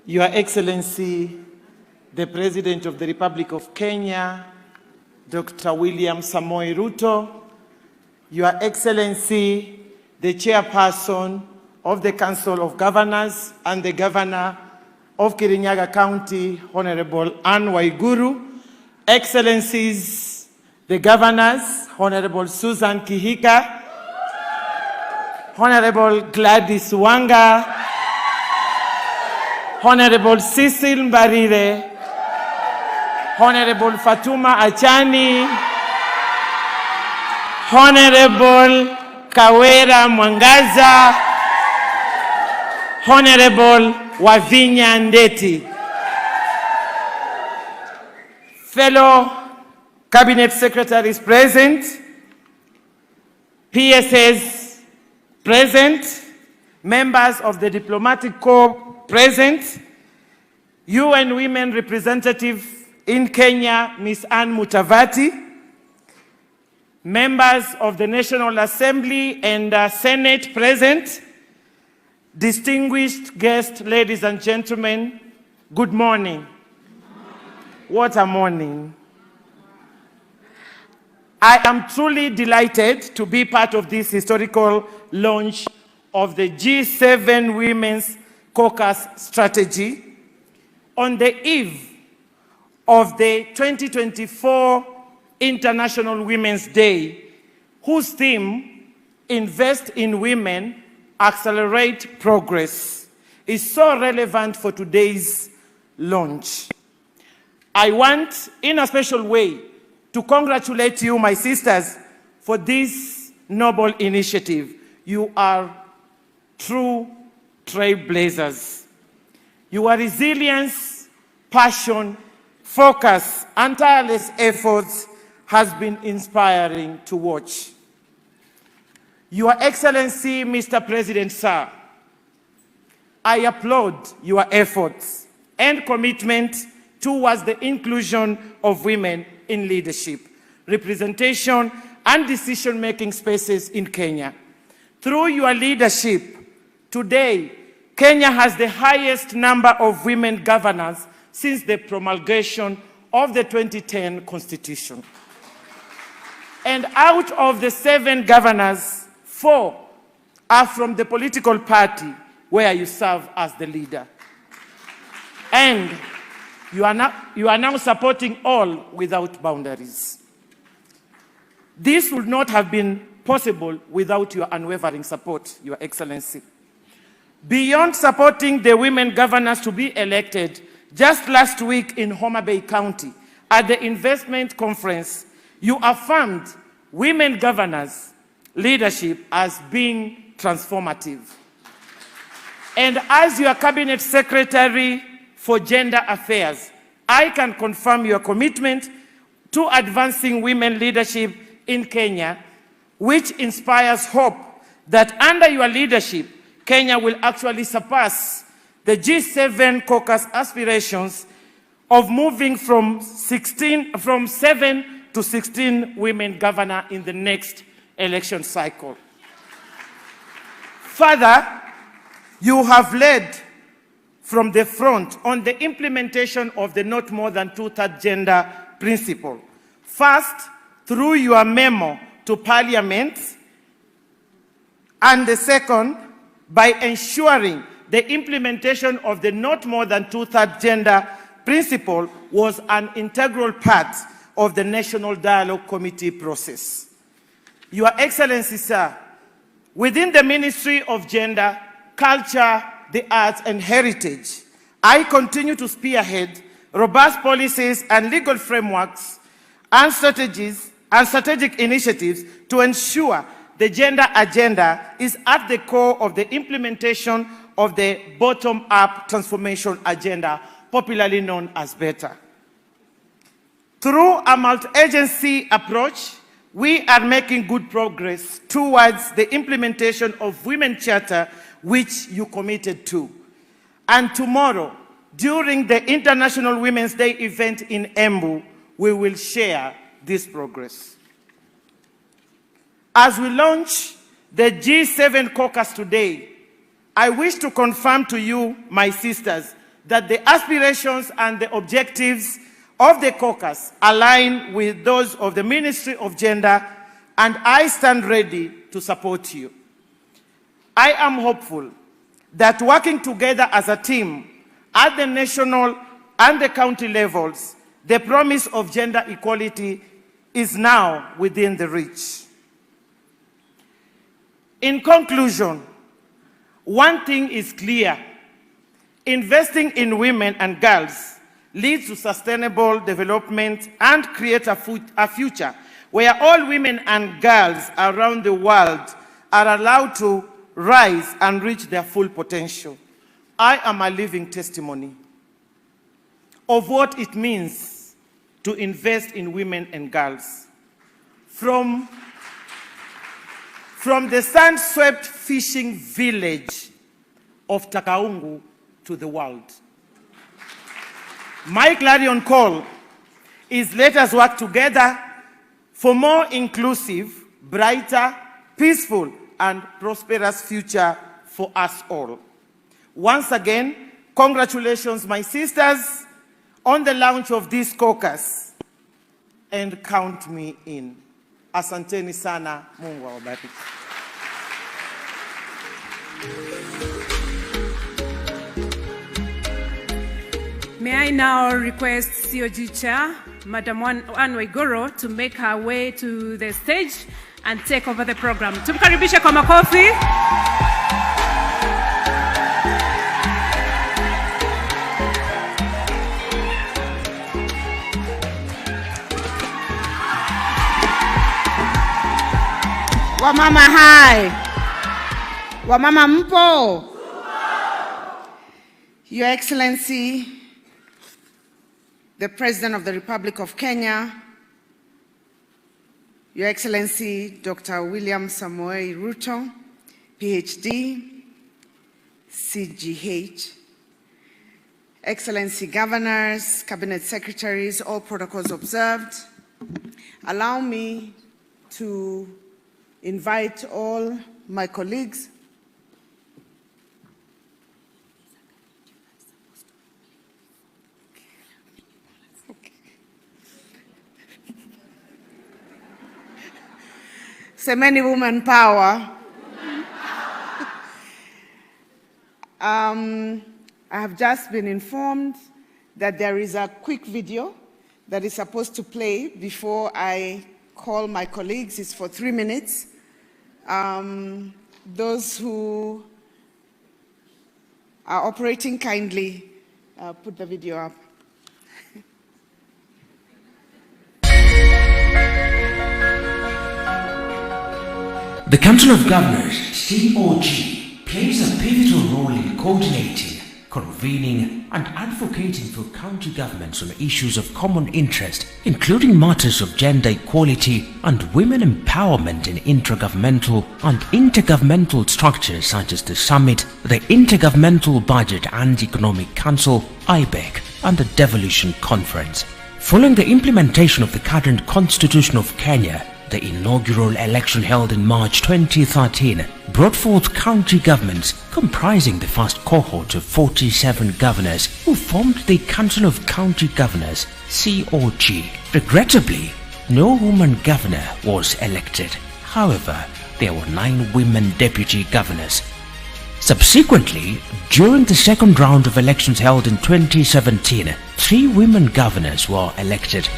Your Excellency, the President of the Republic of Kenya, Dr. William Samoei Ruto, Your Excellency, the Chairperson of the Council of Governors and the Governor of Kirinyaga County, Honorable Anne Waiguru, Excellencies, the Governors, Honorable Susan Kihika, Honorable Gladys Wanga, Honorable Cecil Mbarire, Honorable Fatuma Achani, Honorable Kawera Mwangaza, Honorable Wavinya Ndeti. Fellow Cabinet Secretaries present, PSS present, members of the Diplomatic Corps present, UN Women Representative in Kenya, Ms. Anne Mutavati, members of the National Assembly and Senate present, distinguished guests, ladies and gentlemen, Good morning. What a morning. I am truly delighted to be part of this historical launch of the G7 Women's Caucus strategy on the eve of the 2024 International Women's Day, whose theme, Invest in Women, Accelerate Progress, is so relevant for today's launch. I want, in a special way, to congratulate you, my sisters, for this noble initiative. You are true trailblazers. Your resilience, passion, focus, and tireless efforts has been inspiring to watch. Your Excellency, Mr. President, sir, I applaud your efforts and commitment towards the inclusion of women in leadership, representation, and decision-making spaces in Kenya. Through your leadership, today, Kenya has the highest number of women governors since the promulgation of the 2010 Constitution. And out of the 7 governors, 4 are from the political party where you serve as the leader. And you are now supporting all without boundaries. This would not have been possible without your unwavering support, Your Excellency. Beyond supporting the women governors to be elected, just last week in Homa Bay County, at the investment conference, you affirmed women governors' leadership as being transformative. And as your Cabinet Secretary for Gender Affairs, I can confirm your commitment to advancing women leadership in Kenya, which inspires hope that under your leadership, Kenya will actually surpass the G7 Caucus aspirations of moving from 7 to 16 women governor in the next election cycle. Further, you have led from the front on the implementation of the not more than 2/3 gender principle. First, through your memo to Parliament, and the second, by ensuring the implementation of the not more than 2/3 gender principle was an integral part of the National Dialogue Committee process. Your Excellency, sir, within the Ministry of Gender, Culture, the Arts and Heritage, I continue to spearhead robust policies and legal frameworks and strategic initiatives to ensure the gender agenda is at the core of the implementation of the bottom-up transformation agenda, popularly known as BETTER. Through a multi-agency approach, we are making good progress towards the implementation of Women's Charter, which you committed to. And tomorrow, during the International Women's Day event in Embu, we will share this progress. As we launch the G7 Caucus today, I wish to confirm to you, my sisters, that the aspirations and the objectives of the caucus align with those of the Ministry of Gender, and I stand ready to support you. I am hopeful that working together as a team at the national and the county levels, the promise of gender equality is now within the reach. In conclusion, one thing is clear: investing in women and girls leads to sustainable development and create a future where all women and girls around the world are allowed to rise and reach their full potential. I am a living testimony of what it means to invest in women and girls. From the sun-swept fishing village of Takaungu to the world. My clarion call is, let us work together for more inclusive, brighter, peaceful, and prosperous future for us all. Once again, Congratulations, my sisters, on the launch of this caucus. And count me in. Asanteni sana, Mungu awabariki.
May I now request COG Chair, Madam Anne Waiguru, to make her way to the stage and take over the program. Tumkaribishe kwa makofi.
Wamama hai. Wamama mpo. Your Excellency, the President of the Republic of Kenya, Your Excellency, Dr. William Samoei Ruto, PhD, CGH, Excellency Governors, Cabinet Secretaries, all protocols observed. Allow me to invite all my colleagues Semeni woman power. I have just been informed that there is a quick video that is supposed to play before I call my colleagues. It's for 3 minutes. Those who are operating, kindly put the video up.
The Council of Governors, COG, plays a pivotal role in coordinating, convening and advocating for county governments on issues of common interest, including matters of gender equality and women empowerment in intragovernmental and intergovernmental structures such as the Summit, the Intergovernmental Budget and Economic Council, IBEC, and the Devolution Conference. Following the implementation of the current Constitution of Kenya, the inaugural election held in March 2013 brought forth county governments comprising the first cohort of 47 governors who formed the Council of County Governors, COG. Regrettably, no woman governor was elected. However, there were 9 women deputy governors. Subsequently, during the second round of elections held in 2017, 3 women governors were elected.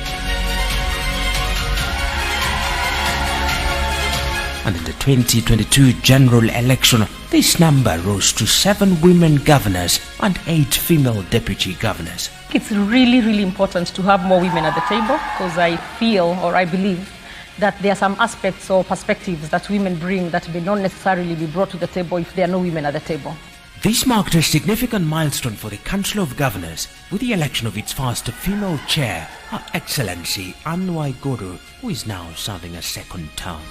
And in the 2022 general election, this number rose to 7 women governors and 8 female deputy governors.
It's really important to have more women at the table, because I feel, or I believe, that there are some aspects or perspectives that women bring that may not necessarily be brought to the table if there are no women at the table.
This marked a significant milestone for the Council of Governors with the election of its first female chair, Her Excellency Anne Waiguru, who is now serving a second term.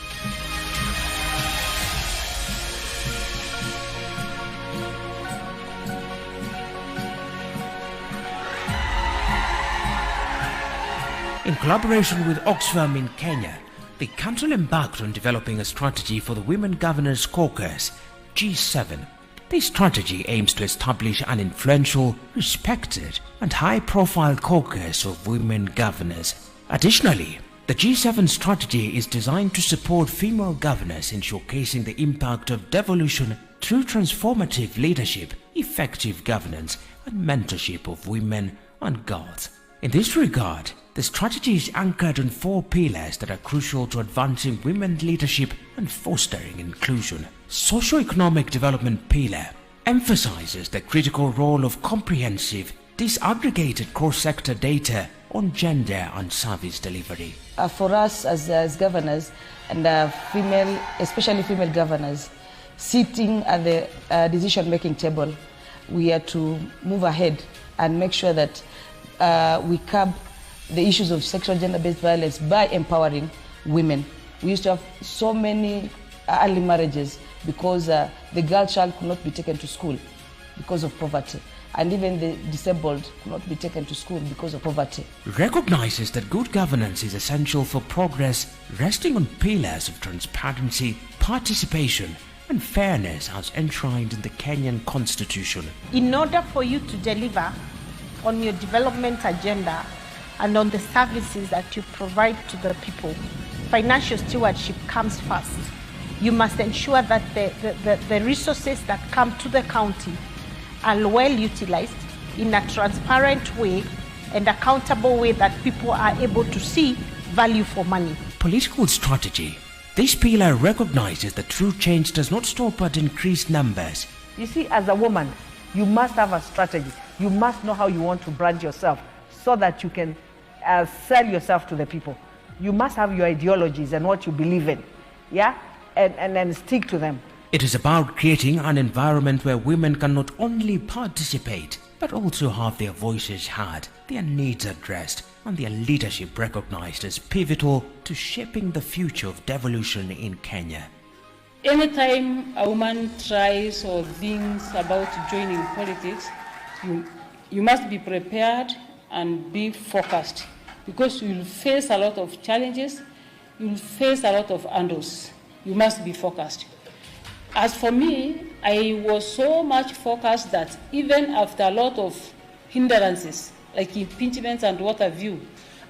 In collaboration with Oxfam in Kenya, the Council embarked on developing a strategy for the Women Governors Caucus, G7. This strategy aims to establish an influential, respected, and high-profile caucus of women governors. Additionally, the G7 strategy is designed to support female governors in showcasing the impact of devolution through transformative leadership, effective governance, and mentorship of women and girls. In this regard, the strategy is anchored on 4 pillars that are crucial to advancing women's leadership and fostering inclusion. Socio-economic development pillar emphasizes the critical role of comprehensive, disaggregated cross-sector data on gender and service delivery.
For us as governors and especially female governors, sitting at the decision-making table, we are to move ahead and make sure that we curb the issues of sexual gender-based violence by empowering women. We used to have so many early marriages because the girl child could not be taken to school because of poverty, and even the disabled could not be taken to school because of poverty.
Recognizes that good governance is essential for progress, resting on pillars of transparency, participation, and fairness as enshrined in the Kenyan Constitution.
In order for you to deliver on your development agenda and on the services that you provide to the people, financial stewardship comes first. You must ensure that the resources that come to the county are well utilized in a transparent way and accountable way that people are able to see value for money.
Political strategy. This pillar recognizes that true change does not stop at increased numbers.
You see, as a woman, you must have a strategy. You must know how you want to brand yourself so that you can sell yourself to the people. You must have your ideologies and what you believe in, yeah? And then stick to them.
It is about creating an environment where women can not only participate, but also have their voices heard, their needs addressed, and their leadership recognized as pivotal to shaping the future of devolution in Kenya.
Anytime a woman tries or thinks about joining politics, you must be prepared and be focused, because you will face a lot of challenges, you will face a lot of hurdles. You must be focused. As for me, I was so much focused that even after a lot of hindrances, like impeachments and what have you,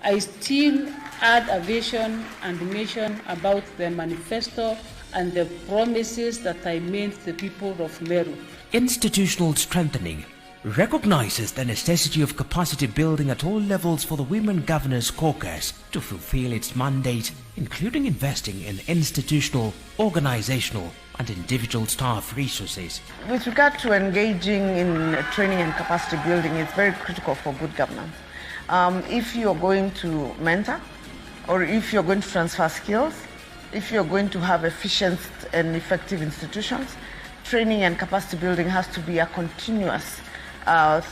I still had a vision and mission about the manifesto and the promises that I made the people of Meru.
Institutional strengthening recognizes the necessity of capacity building at all levels for the Women Governors Caucus to fulfill its mandate, including investing in institutional, organizational, and individual staff resources.
With regard to engaging in training and capacity building, it's very critical for good governance. If you're going to mentor, or if you're going to transfer skills, if you're going to have efficient and effective institutions, training and capacity building has to be a continuous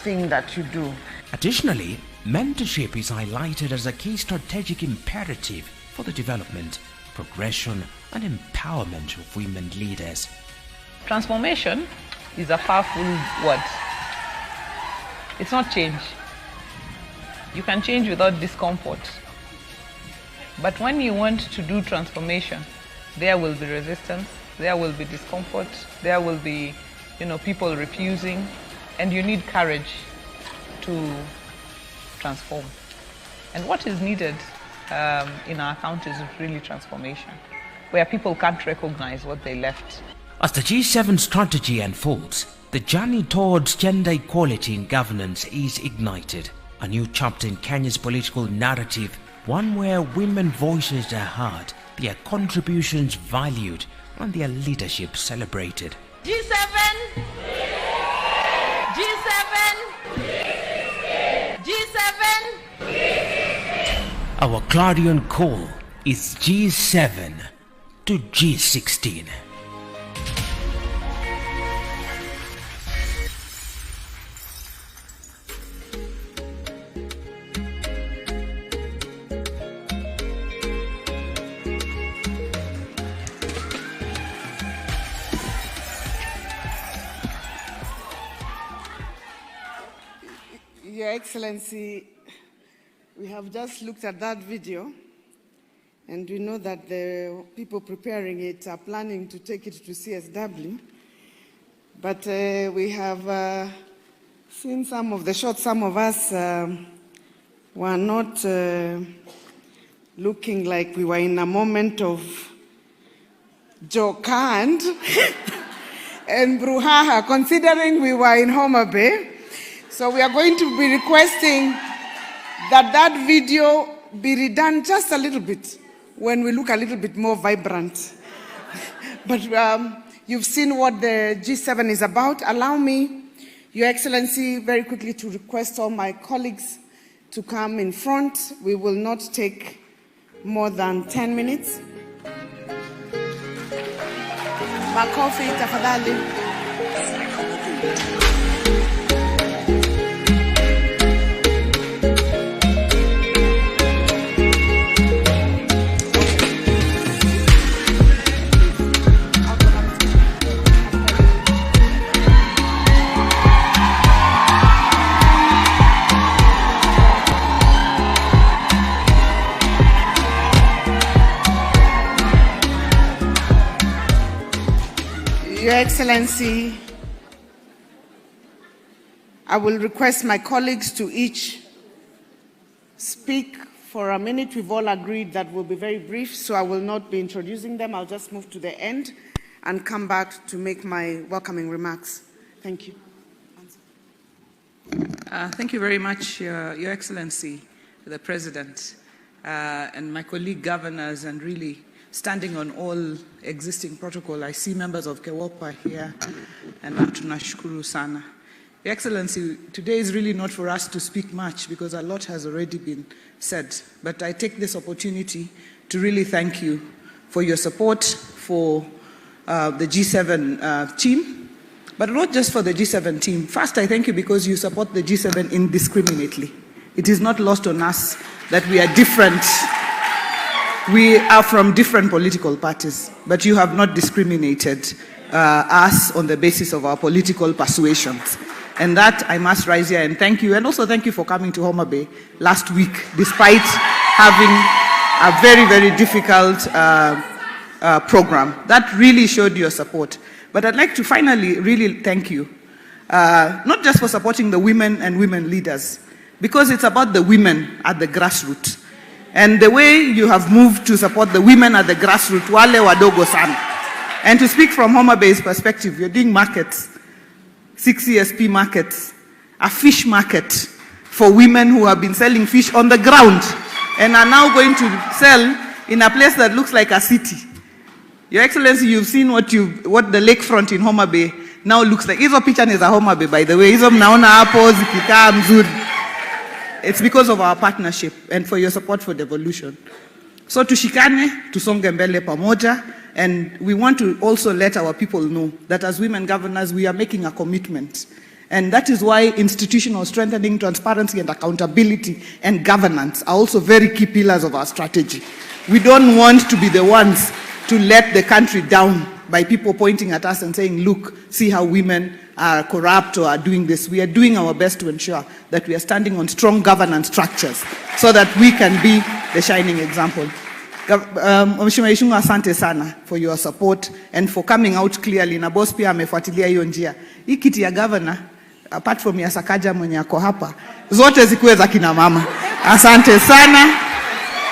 thing that you do.
Additionally, mentorship is highlighted as a key strategic imperative for the development, progression, and empowerment of women leaders.
Transformation is a powerful word. It's not change. You can change without discomfort. But when you want to do transformation, there will be resistance, there will be discomfort, there will be, people refusing, and you need courage to transform. And what is needed in our country is really transformation, where people can't recognize what they left.
As the G7 strategy unfolds, the journey towards gender equality in governance is ignited. A new chapter in Kenya's political narrative, one where women's voices are heard, their contributions valued, and their leadership celebrated.
G7!
Our clarion call is G7 to G16.
Your Excellency, we have just looked at that video, and we know that the people preparing it are planning to take it to CSW. But we have seen some of the shots. Some of us were not looking like we were in a moment of jokand and brouhaha, considering we were in Homa Bay. So we are going to be requesting that video be redone just a little bit when we look a little bit more vibrant. But you've seen what the G7 is about. Allow me, Your Excellency, very quickly to request all my colleagues to come in front. We will not take more than 10 minutes. Makofi, tafadhali. Your Excellency, I will request my colleagues to each speak for a minute. We've all agreed that we'll be very brief, so I will not be introducing them. I'll just move to the end and come back to make my welcoming remarks. Thank you.
Thank you very much, Your Excellency, the President, and my colleague governors, and really standing on all existing protocol. I see members of Kewopa here, and tunashukuru sana. Your Excellency, today is really not for us to speak much because a lot has already been said, but I take this opportunity to really thank you for your support for the G7 team, but not just for the G7 team. First, I thank you because you support the G7 indiscriminately. It is not lost on us that we are different. We are from different political parties, but you have not discriminated us on the basis of our political persuasions. And that I must rise here and thank you. And also thank you for coming to Homa Bay last week, despite having a very, very difficult program. That really showed your support. But I'd like to finally really thank you, not just for supporting the women and women leaders, because it's about the women at the grassroots. And the way you have moved to support the women at the grassroots, wale wadogo sana. And to speak from Homa Bay's perspective, you're doing markets, 6 ESP markets, a fish market for women who have been selling fish on the ground and are now going to sell in a place that looks like a city. Your Excellency, you've seen what the lakefront in Homa Bay now looks like. Hizo picha ni za Homa Bay, by the way. Hizo mnaona hapo zikikaa mzuri. It's because of our partnership and for your support for devolution. So tushikane, tusonge mbele pamoja, and we want to also let our people know that as women governors, we are making a commitment. And that is why institutional strengthening, transparency and accountability and governance are also very key pillars of our strategy. We don't want to be the ones to let the country down by people pointing at us and saying, look, see how women are corrupt or are doing this. We are doing our best to ensure that we are standing on strong governance structures so that we can be the shining example. Mheshimiwa Ishungu, asante sana for your support and for coming out clearly. Na boss pia amefuatilia hiyo njia. Hii kiti ya governor, apart from ya Sakaja mwenye ako hapa, zote zikuwe za kina mama. Asante sana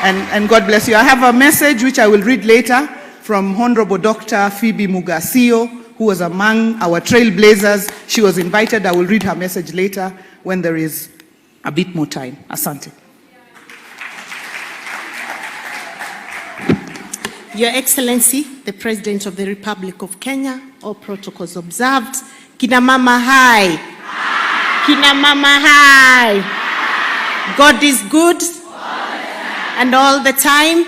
and God bless you. I have a message which I will read later from Honorable Dr. Phoebe Mugasio, who was among our trailblazers. She was invited. I will read her message later when there is a bit more time. Asante.
Your Excellency, the President of the Republic of Kenya, all protocols observed. Kina mama hai. Kina mama hai. God is good and all the time.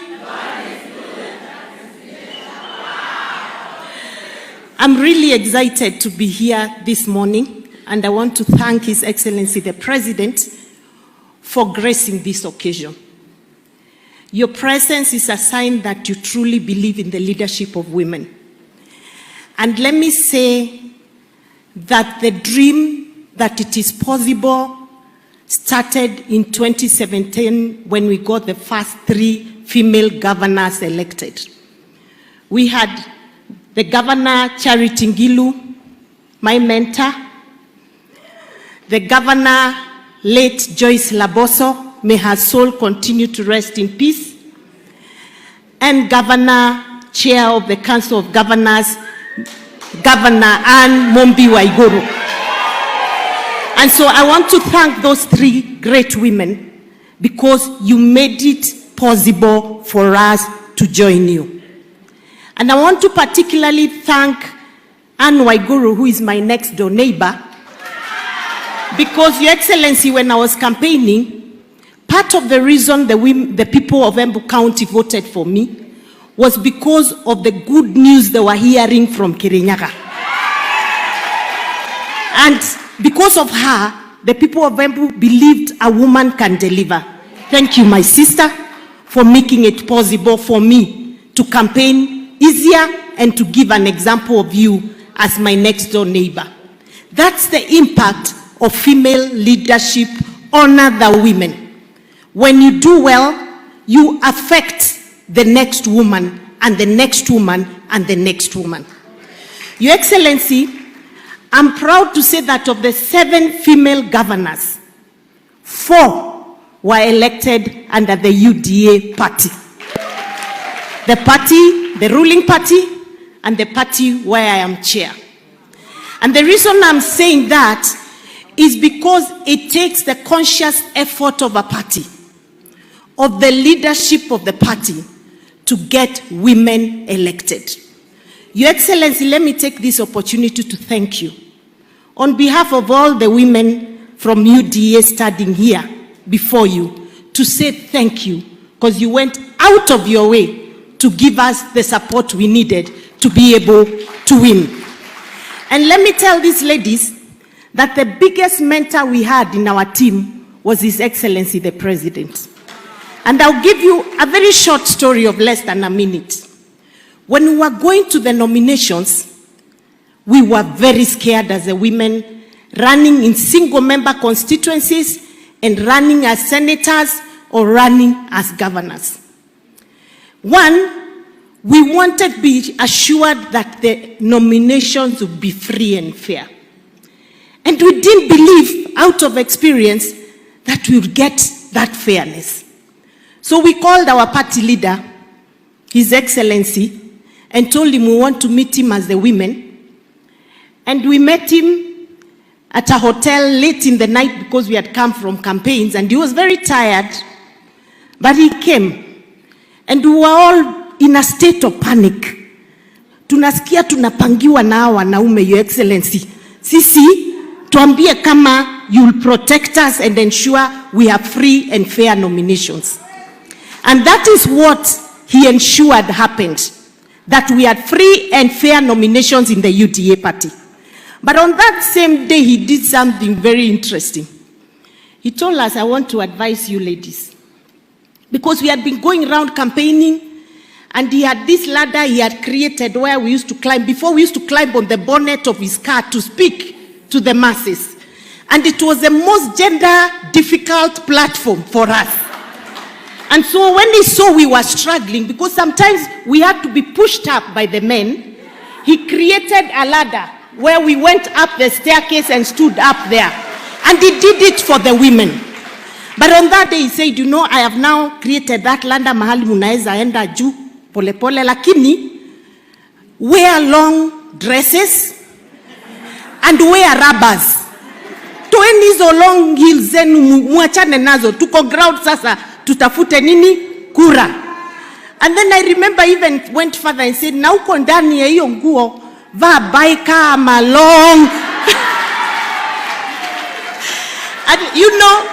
I'm really excited to be here this morning, and I want to thank His Excellency the President for gracing this occasion. Your presence is a sign that you truly believe in the leadership of women. And let me say that the dream that it is possible started in 2017 when we got the first 3 female governors elected. We had the Governor Charity Ngilu, my mentor, the Governor late Joyce Laboso, may her soul continue to rest in peace, and Governor, Chair of the Council of Governors, Governor Anne Mombi Waiguru. And so I want to thank those 3 great women because you made it possible for us to join you. And I want to particularly thank Anne Waiguru, who is my next door neighbor, because, Your Excellency, when I was campaigning, part of the reason the people of Embu County voted for me was because of the good news they were hearing from Kirinyaga. And because of her, the people of Embu believed a woman can deliver. Thank you, my sister, for making it possible for me to campaign easier and to give an example of you as my next door neighbor. That's the impact of female leadership. Honor the women. When you do well, you affect the next woman and the next woman and the next woman. Your Excellency, I'm proud to say that of the 7 female governors, 4 were elected under the UDA party. The party, the ruling party, and the party where I am chair. And the reason I'm saying that is because it takes the conscious effort of a party, of the leadership of the party, to get women elected. Your Excellency, let me take this opportunity to thank you. On behalf of all the women from UDA standing here before you, to say thank you, because you went out of your way to give us the support we needed to be able to win. And let me tell these ladies that the biggest mentor we had in our team was His Excellency the President. And I'll give you a very short story of less than a minute. When we were going to the nominations, we were very scared as a women, running in single-member constituencies and running as senators or running as governors. One, we wanted to be assured that the nominations would be free and fair. And we didn't believe, out of experience, that we would get that fairness. So we called our party leader, His Excellency, and told him we want to meet him as the women. And we met him at a hotel late in the night because we had come from campaigns, and he was very tired, but he came. And we were all in a state of panic. Tunasikia tunapangiwa na hawa wanaume, Your Excellency. Sisi, tuambie kama you'll protect us and ensure we have free and fair nominations. And that is what he ensured happened, that we had free and fair nominations in the UDA party. But on that same day, he did something very interesting. He told us, I want to advise you ladies, because we had been going around campaigning, and he had this ladder he had created where we used to climb. Before, we used to climb on the bonnet of his car to speak to the masses. And it was the most gender difficult platform for us. And so when he saw we were struggling, because sometimes we had to be pushed up by the men, he created a ladder where we went up the staircase and stood up there. And he did it for the women. But on that day he said, you know, I have now created that ladder mahali munaeza enda juu pole pole, lakini wear long dresses and wear rubbers. Toeni hizo long heels zenu muachane nazo, tuko ground sasa, tutafute nini? Kura. And then I remember even went further and said, na uko ndani ya hiyo nguo, vaa baika ama long. And you know,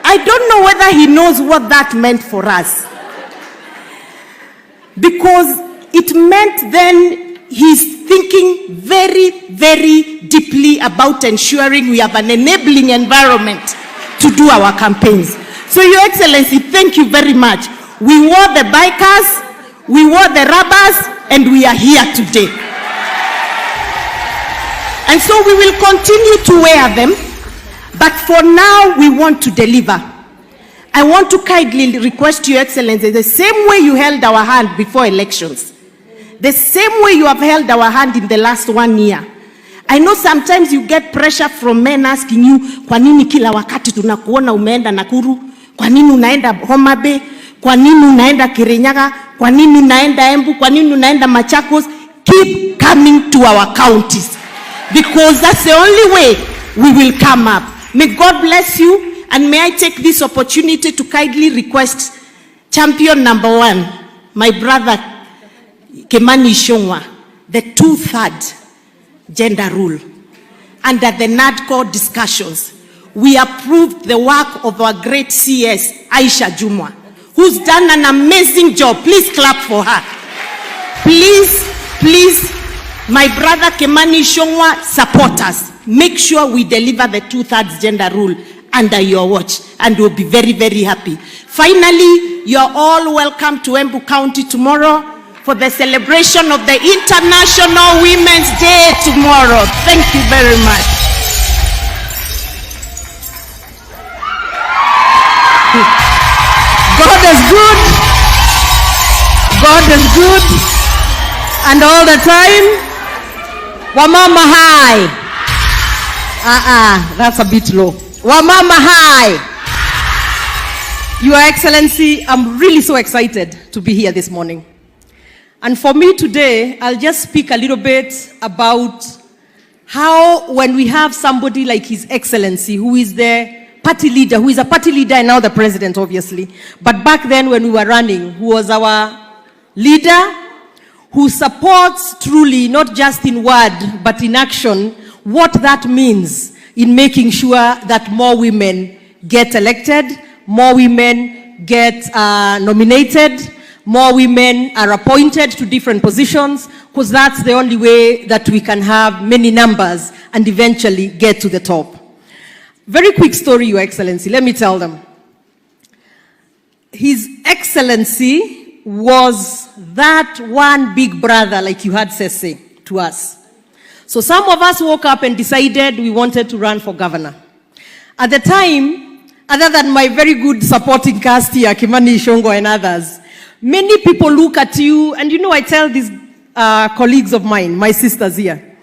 I don't know whether he knows what that meant for us. Because it meant then he's thinking very, very deeply about ensuring we have an enabling environment to do our campaigns. So Your Excellency, thank you very much. We wore the bikers, we wore the rubbers, and we are here today. And so we will continue to wear them, but for now we want to deliver. I want to kindly request Your Excellency, the same way you held our hand before elections, the same way you have held our hand in the last 1 year. I know sometimes you get pressure from men asking you, kwa nini kila wakati tunakuona umeenda Nakuru? Kwa nini unaenda Homa Bay? Kwa nini unaenda Kirinyaga? Kwa nini unaenda Embu? Kwa nini unaenda Machakos? Keep coming to our counties, because that's the only way we will come up. May God bless you, and may I take this opportunity to kindly request champion number 1, my brother Kimani Ichung'wah, the 2/3 gender rule. Under the NADCO discussions, we approved the work of our great CS, Aisha Jumwa, who's done an amazing job. Please clap for her. Please, please, my brother Kimani Ichung'wah, support us. Make sure we deliver the 2/3 gender rule under your watch, and we'll be very, very happy. Finally, you're all welcome to Embu County tomorrow for the celebration of the International Women's Day tomorrow. Thank you very much.
God is good. God is good. And all the time. Wamama high. That's a bit low. Wamama high. Your Excellency, I'm really so excited to be here this morning. And for me today, I'll just speak a little bit about how when we have somebody like His Excellency, who is the party leader, who is a party leader and now the president, obviously, but back then when we were running, who was our leader, who supports truly, not just in word, but in action, what that means in making sure that more women get elected, more women get nominated, more women are appointed to different positions, because that's the only way that we can have many numbers and eventually get to the top. Very quick story, Your Excellency, let me tell them. His Excellency was that one big brother, like you had say to us. So some of us woke up and decided we wanted to run for governor. At the time, other than my very good supporting cast here, Kimani Ishongo and others, many people look at you, and you know, I tell these colleagues of mine, my sisters here,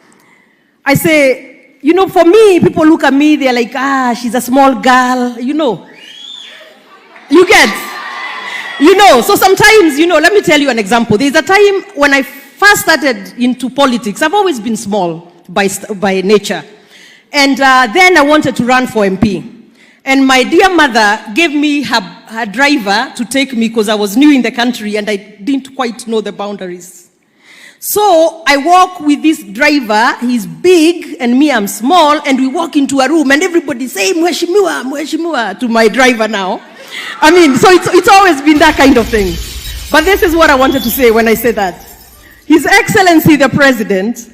I say, you know, for me, people look at me, they're like, she's a small girl, you know. You get, you know, so sometimes, you know, let me tell you an example. There's a time when I first started into politics, I've always been small by nature. And then I wanted to run for MP. And my dear mother gave me her driver to take me because I was new in the country and I didn't quite know the boundaries. So I walk with this driver, he's big and me, I'm small, and we walk into a room and everybody say, Mheshimiwa, Mheshimiwa, to my driver now. I mean, so it's always been that kind of thing. But this is what I wanted to say when I say that. His Excellency the President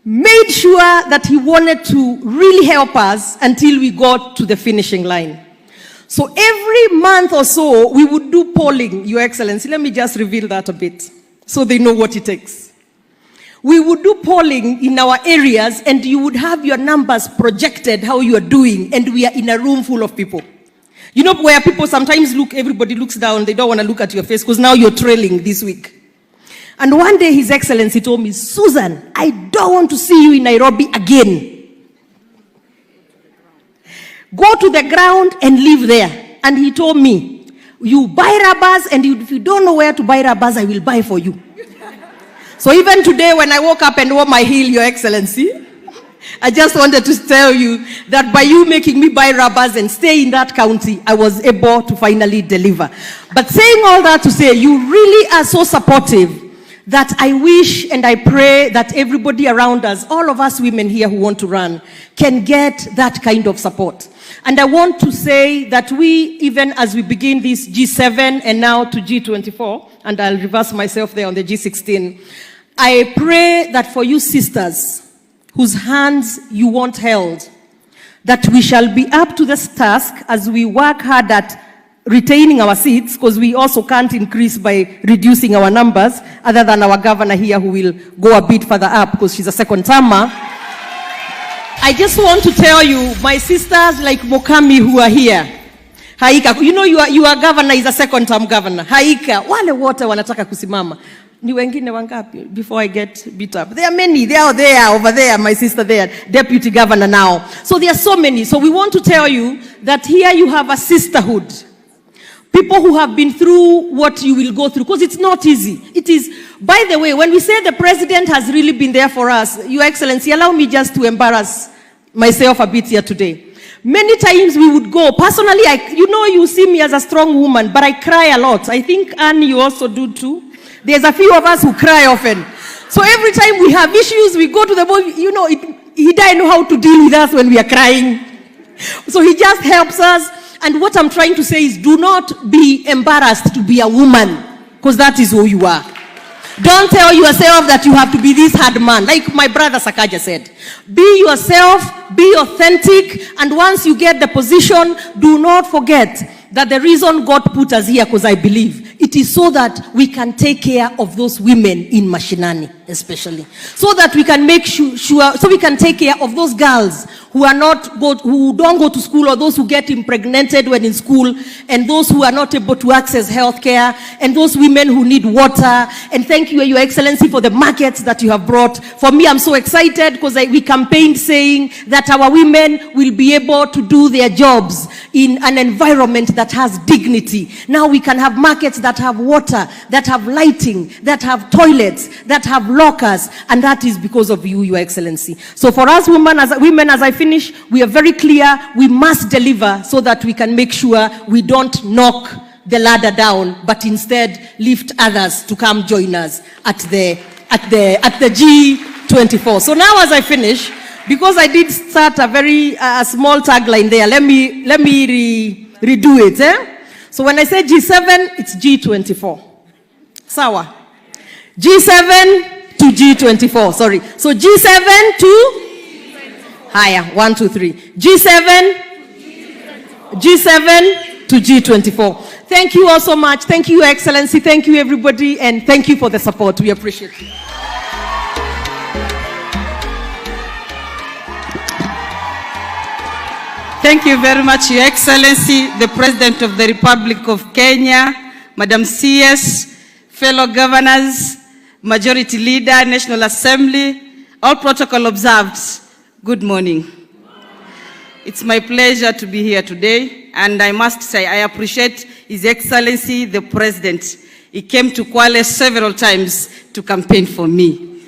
made sure that he wanted to really help us until we got to the finishing line. So every month or so, we would do polling, Your Excellency. Let me just reveal that a bit, so they know what it takes. We would do polling in our areas, and you would have your numbers projected, how you are doing, and we are in a room full of people. You know, where people sometimes look, everybody looks down, they don't want to look at your face, because now you're trailing this week. And one day, His Excellency told me, Susan, I don't want to see you in Nairobi again. Go to the ground and live there. And he told me, you buy rubbers, and if you don't know where to buy rubbers, I will buy for you. So even today, when I woke up and wore my heel, Your Excellency, I just wanted to tell you that by you making me buy rubbers and stay in that county, I was able to finally deliver. But saying all that to say, you really are so supportive that I wish and I pray that everybody around us, all of us women here who want to run, can get that kind of support. And I want to say that we, even as we begin this G7 and now to G24, and I'll reverse myself there on the G16, I pray that for you sisters, whose hands you want held, that we shall be up to this task as we work hard at retaining our seats, because we also can't increase by reducing our numbers, other than our governor here who will go a bit further up because she's a second termer. I just want to tell you, my sisters like Mokami who are here, Haika, you know your governor is a second term governor. Haika, wale wote wanataka kusimama. Ni wengine wangapi before I get beat up? There are many, they are there, over there, my sister there, deputy governor now. So there are so many. So we want to tell you that here you have a sisterhood. People who have been through what you will go through, because it's not easy. It is, by the way, when we say the president has really been there for us, Your Excellency, allow me just to embarrass myself a bit here today. Many times we would go, personally, you know, you see me as a strong woman, but I cry a lot. I think, Anne, you also do too. There's a few of us who cry often. So every time we have issues, we go to the boy, you know, he doesn't know how to deal with us when we are crying. So he just helps us. And what I'm trying to say is, do not be embarrassed to be a woman, because that is who you are. Don't tell yourself that you have to be this hard man. Like my brother Sakaja said, be yourself, be authentic, and once you get the position, do not forget that the reason God put us here, because I believe, it is so that we can take care of those women in Mashinani. especially, so that we can make sure, so we can take care of those girls who don't go to school, or those who get impregnated when in school, and those who are not able to access health care, and those women who need water. And thank you, Your Excellency, for the markets that you have brought. For me, I'm so excited because we campaigned saying that our women will be able to do their jobs in an environment that has dignity. Now we can have markets that have water, that have lighting, that have toilets, that have lockers, and that is because of you, Your Excellency. So for us women, as I finish, we are very clear, we must deliver so that we can make sure we don't knock the ladder down, but instead lift others to come join us at the G24. So now as I finish, because I did start a very small tagline there, let me redo it. So when I say G7, it's G24. Sawa. G7 to G24, sorry. So G7 to higher, 1, 2, 3. G7 to G24. Thank you all so much. Thank you, Your Excellency. Thank you, everybody. And thank you for the support. We appreciate it.
Thank you very much, Your Excellency, the President of the Republic of Kenya, Madam CS, fellow governors, Majority Leader, National Assembly, all protocol observed. Good morning. It's my pleasure to be here today, and I must say I appreciate His Excellency the President. He came to Kwale several times to campaign for me.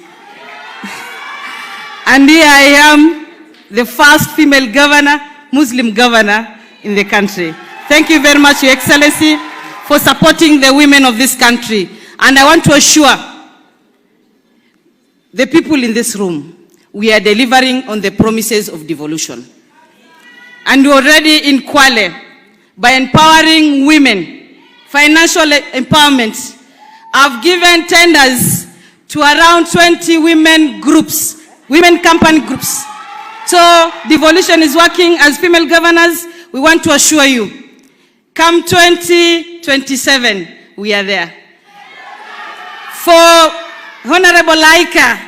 And here I am, the first female governor, Muslim governor in the country. Thank you very much, Your Excellency, for supporting the women of this country. And I want to assure the people in this room, we are delivering on the promises of devolution. And we're already in Kwale, by empowering women, financial empowerment. I've given tenders to around 20 women groups, women company groups. So devolution is working. As female governors, we want to assure you, come 2027, we are there. For Honorable Laika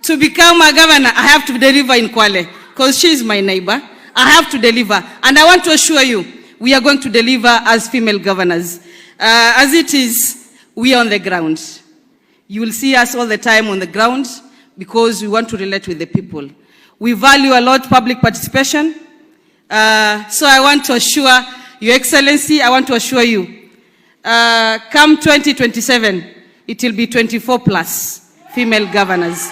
to become a governor, I have to deliver in Kwale, because she's my neighbor. I have to deliver. And I want to assure you, we are going to deliver as female governors. As it is, we are on the ground. You will see us all the time on the ground, because we want to relate with the people. We value a lot public participation. So I want to assure Your Excellency, I want to assure you, come 2027, it will be 24 plus female governors.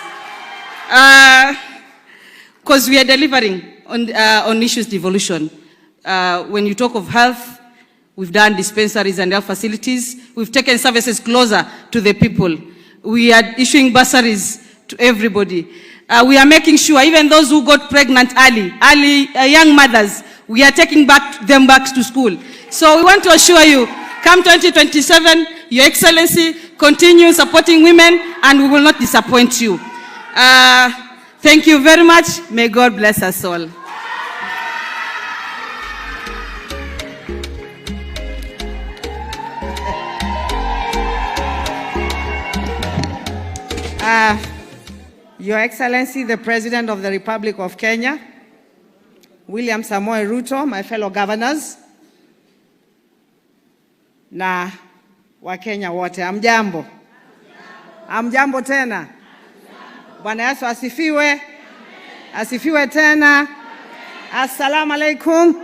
Because we are delivering on issues devolution. When you talk of health, we've done dispensaries and health facilities. We've taken services closer to the people. We are issuing bursaries to everybody. We are making sure even those who got pregnant early young mothers, we are taking them back to school. So we want to assure you, come 2027, Your Excellency, continue supporting women, and we will not disappoint you. Thank you very much. May God bless us all.
Your Excellency, the President of the Republic of Kenya, William Samoei Ruto, my fellow governors, na Wakenya wote, amjambo. Amjambo tena. Bwana Yesu asifiwe. Asifiwe tena. Assalamu alaikum.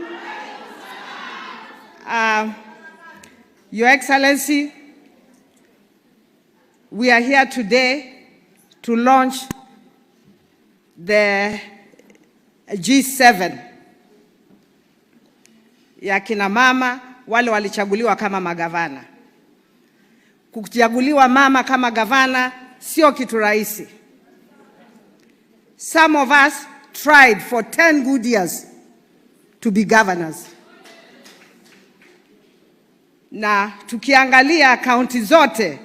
Your Excellency, we are here today to launch the G7 ya kina mama wale walichaguliwa kama magavana. Kuchaguliwa mama kama gavana sio kitu rahisi. Some of us tried for 10 good years to be governors. Na tukiangalia kaunti zote,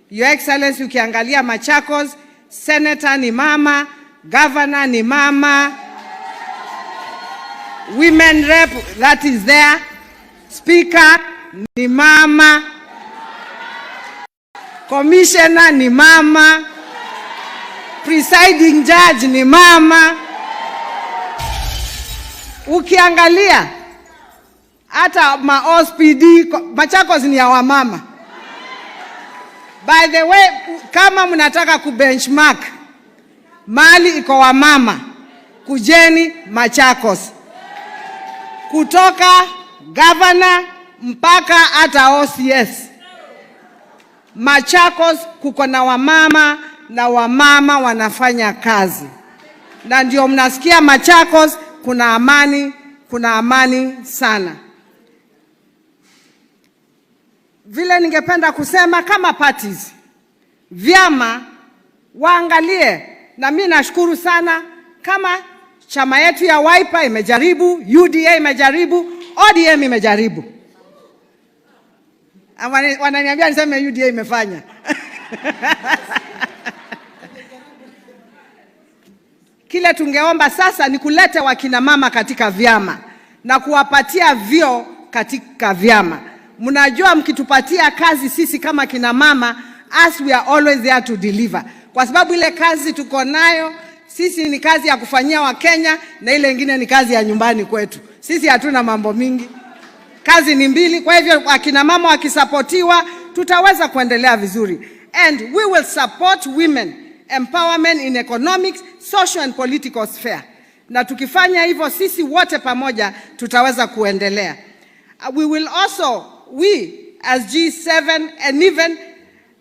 Your Excellency, ukiangalia Machakos, senator ni mama, governor ni mama, women rep that is there, speaker ni mama, commissioner ni mama, presiding judge ni mama. Ukiangalia hata ma-OSPD, Machakos ni ya wamama. By the way, kama mnataka kubenchmark mali iko wamama, kujeni Machakos. Kutoka governor mpaka hata OCS. Machakos kuko na wamama, na wamama wanafanya kazi. Na ndio mnasikia Machakos kuna amani sana. Vile ningependa kusema kama parties, vyama waangalie, na mimi nashukuru sana kama chama yetu ya Wiper imejaribu, UDA imejaribu, ODM imejaribu. Wananiambia niseme UDA imefanya. Kile tungeomba sasa ni kuleta wakina mama katika vyama na kuwapatia vyo katika vyama. Mnajua mkitupatia kazi sisi kama kina mama, as we are always there to deliver. Kwa sababu ile kazi tuko nayo, sisi ni kazi ya kufanyia wa Kenya na ile ingine ni kazi ya nyumbani kwetu. Sisi hatuna mambo mingi. Kazi ni mbili, kwa hivyo wakina mama wakisapotiwa tutaweza kuendelea vizuri. And we will support women empowerment in economics, social and political sphere. Na tukifanya hivyo sisi wote pamoja tutaweza kuendelea. We will also, we as G7 and even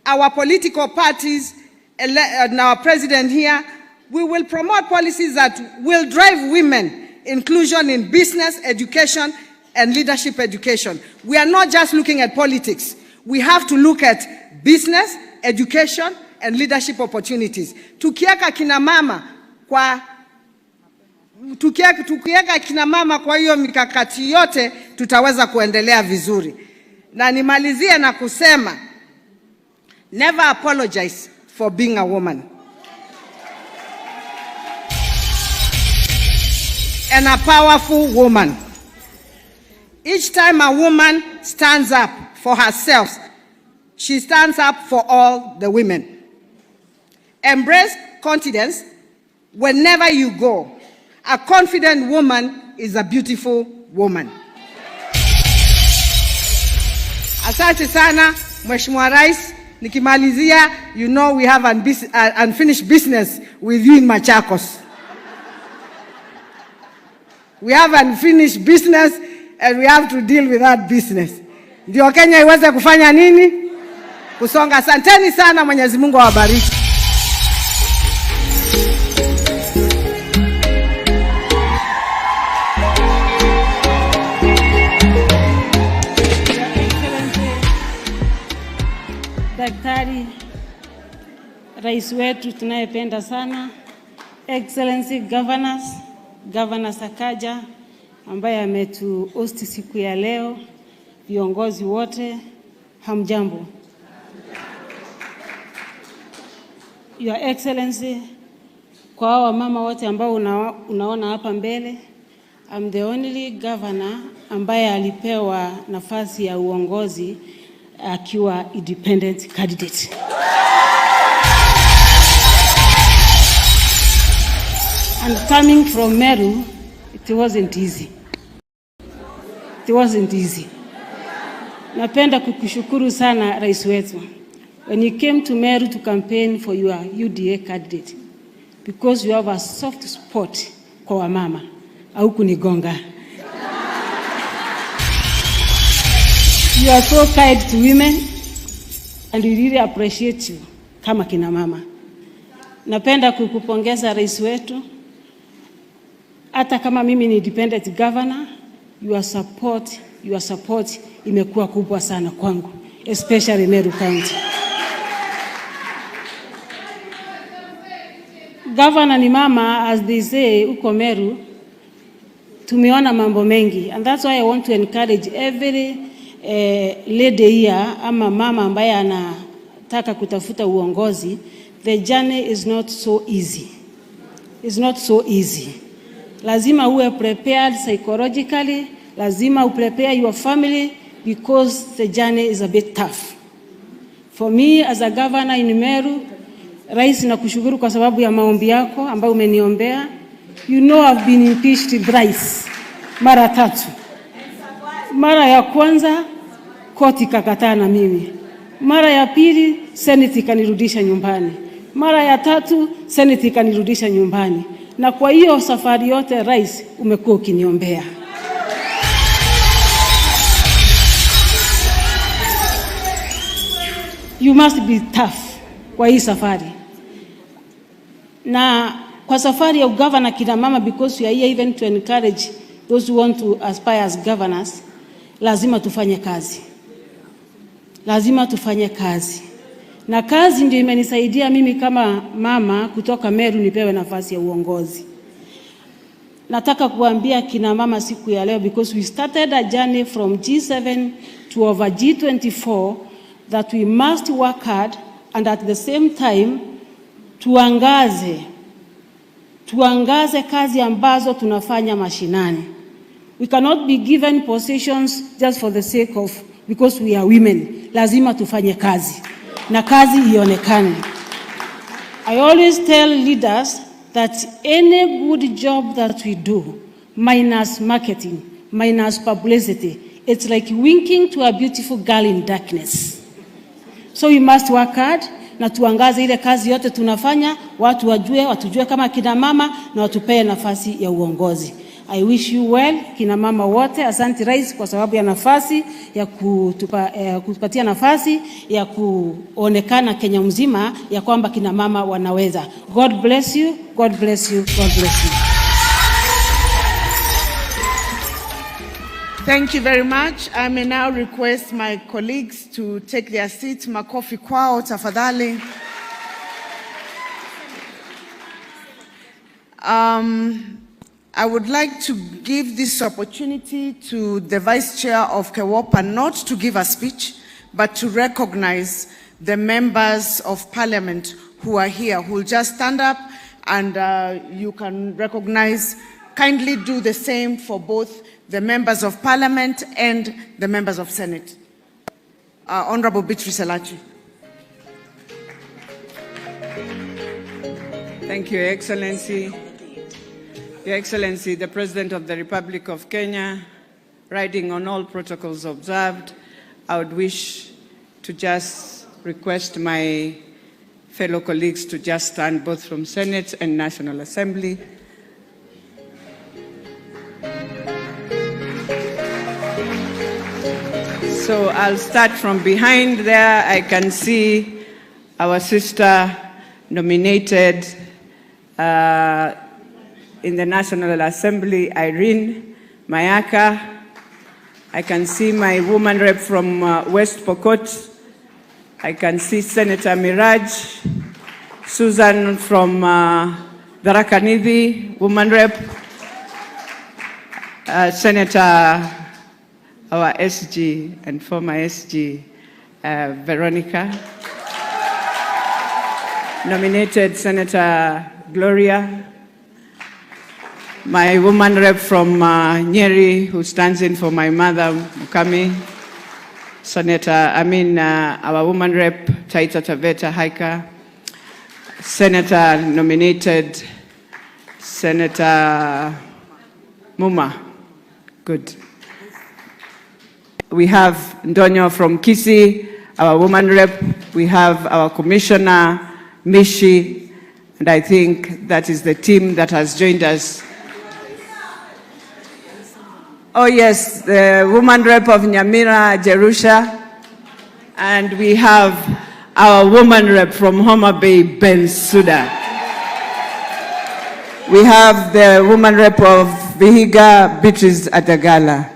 our political parties and our president here, we will promote policies that will drive women inclusion in business, education, and leadership education. We are not just looking at politics. We have to look at business, education, and leadership opportunities. Tukiweka kina mama kwa hiyo mikakati yote tutaweza kuendelea vizuri. Na nimalizie na kusema, never apologize for being a woman. And a powerful woman. Each time a woman stands up for herself, she stands up for all the women. Embrace confidence whenever you go. A confident woman is a beautiful woman. Asante sana, Mheshimiwa Rais. Nikimalizia, you know we have unfinished business with you in Machakos. We have unfinished business and we have to deal with that business. Ndio Kenya iweze kufanya nini? Kusonga. Asanteni sana, Mwenyezi Mungu awabariki.
Daktari, rais wetu tunayependa sana, Excellency Governor Sakaja ambaye ametuhost siku ya leo, viongozi wote, hamjambo. Your Excellency, kwa hawa mama wote ambao unaona hapa mbele, I'm the only governor ambaye alipewa nafasi ya uongozi akiwa independent candidate. And coming from Meru, it wasn't easy. It wasn't easy. Napenda kukushukuru sana rais wetu. When you came to Meru to campaign for your UDA candidate, because you have a soft spot kwa wamama, au kunigonga. You are so kind to women and we really appreciate you kama kina mama. Napenda kukupongeza rais wetu. Hata kama mimi ni independent governor, your support imekuwa kubwa sana kwangu, especially Meru County. Governor ni mama, as they say, uko Meru, tumeona mambo mengi. And that's why I want to encourage every lady here, ama mama ambaye anataka kutafuta uongozi, the journey is not so easy. It's not so easy. Lazima uwe prepared psychologically, lazima prepare your family, because the journey is a bit tough. For me as a governor in Meru, Rais, nakushukuru kwa sababu ya maombi yako ambayo umeniombea. You know I've been impeached thrice, mara 3. Mara ya kwanza koti kakataa na mimi. Mara ya pili Senate ikanirudisha nyumbani. Mara ya 3 Senate ikanirudisha nyumbani. Na kwa hiyo safari yote Rais umekuwa ukiniombea. You must be tough kwa hii safari. Na kwa safari ya governor kina mama, because we are here even to encourage those who want to aspire as governors, lazima tufanye kazi. Lazima tufanye kazi. Na kazi ndio imenisaidia mimi kama mama kutoka Meru nipewe nafasi ya uongozi. Nataka kuambia kina mama siku ya leo, because we started a journey from G7 to over G24, that we must work hard and at the same time tuangaze kazi ambazo tunafanya mashinani. We cannot be given positions just for the sake of, because we are women. Lazima tufanye kazi na kazi ionekane. I always tell leaders that any good job that we do, minus marketing, minus publicity, it's like winking to a beautiful girl in darkness. So we must work hard na tuangaze ile kazi yote tunafanya, watu watujue kama kina mama na watupee nafasi ya uongozi. I wish you well kina mama wote. Asante Rais kwa sababu ya nafasi ya kutupatia nafasi ya kuonekana Kenya mzima ya kwamba kina mama wanaweza. God bless you, God bless you, God bless you.
Thank you very much. I may now request my colleagues to take their seats. Makofi kwao tafadhali. I would like to give this opportunity to the Vice Chair of KEWOPA not to give a speech, but to recognize the members of Parliament who are here, who will just stand up and you can recognize. Kindly do the same for both the members of Parliament and the members of Senate. Honorable Beatrice Elachi.
Thank you, Your Excellency. Your Excellency, the President of the Republic of Kenya, riding on all protocols observed, I would wish to just request my fellow colleagues to just stand both from Senate and National Assembly. So I'll start from behind there. I can see our sister nominated in the National Assembly, Irene Mayaka. I can see my woman rep from West Pokot. I can see Senator Miraj. Susan from Tharaka Nithi, woman rep. Senator, our SG and former SG, Veronica. Nominated Senator Gloria. My woman rep from Nyeri, who stands in for my mother, Mukami. Our woman rep, Taita Taveta Haika. Senator nominated, Senator Muma. Good. We have Ndonyo from Kisii, our woman rep. We have our Commissioner, Mishi, and I think that is the team that has joined us. Oh yes, the woman rep of Nyamira, Jerusha. And we have our woman rep from Homa Bay, Ben Suda. We have the woman rep of Vihiga, Beatrice Atagala.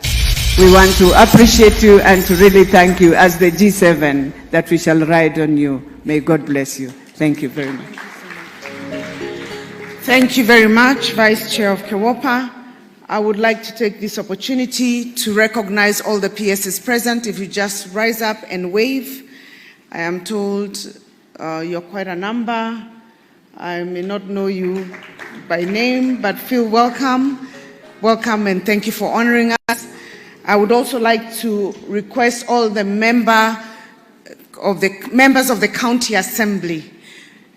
We want to appreciate you and to really thank you as the G7 that we shall ride on you. May God bless you. Thank you very much.
Thank you very much, Vice Chair of KEWOPA. I would like to take this opportunity to recognize all the PSs present. If you just rise up and wave. I am told you're quite a number. I may not know you by name, but feel welcome. Welcome and thank you for honoring us. I would also like to request all the members of the County Assembly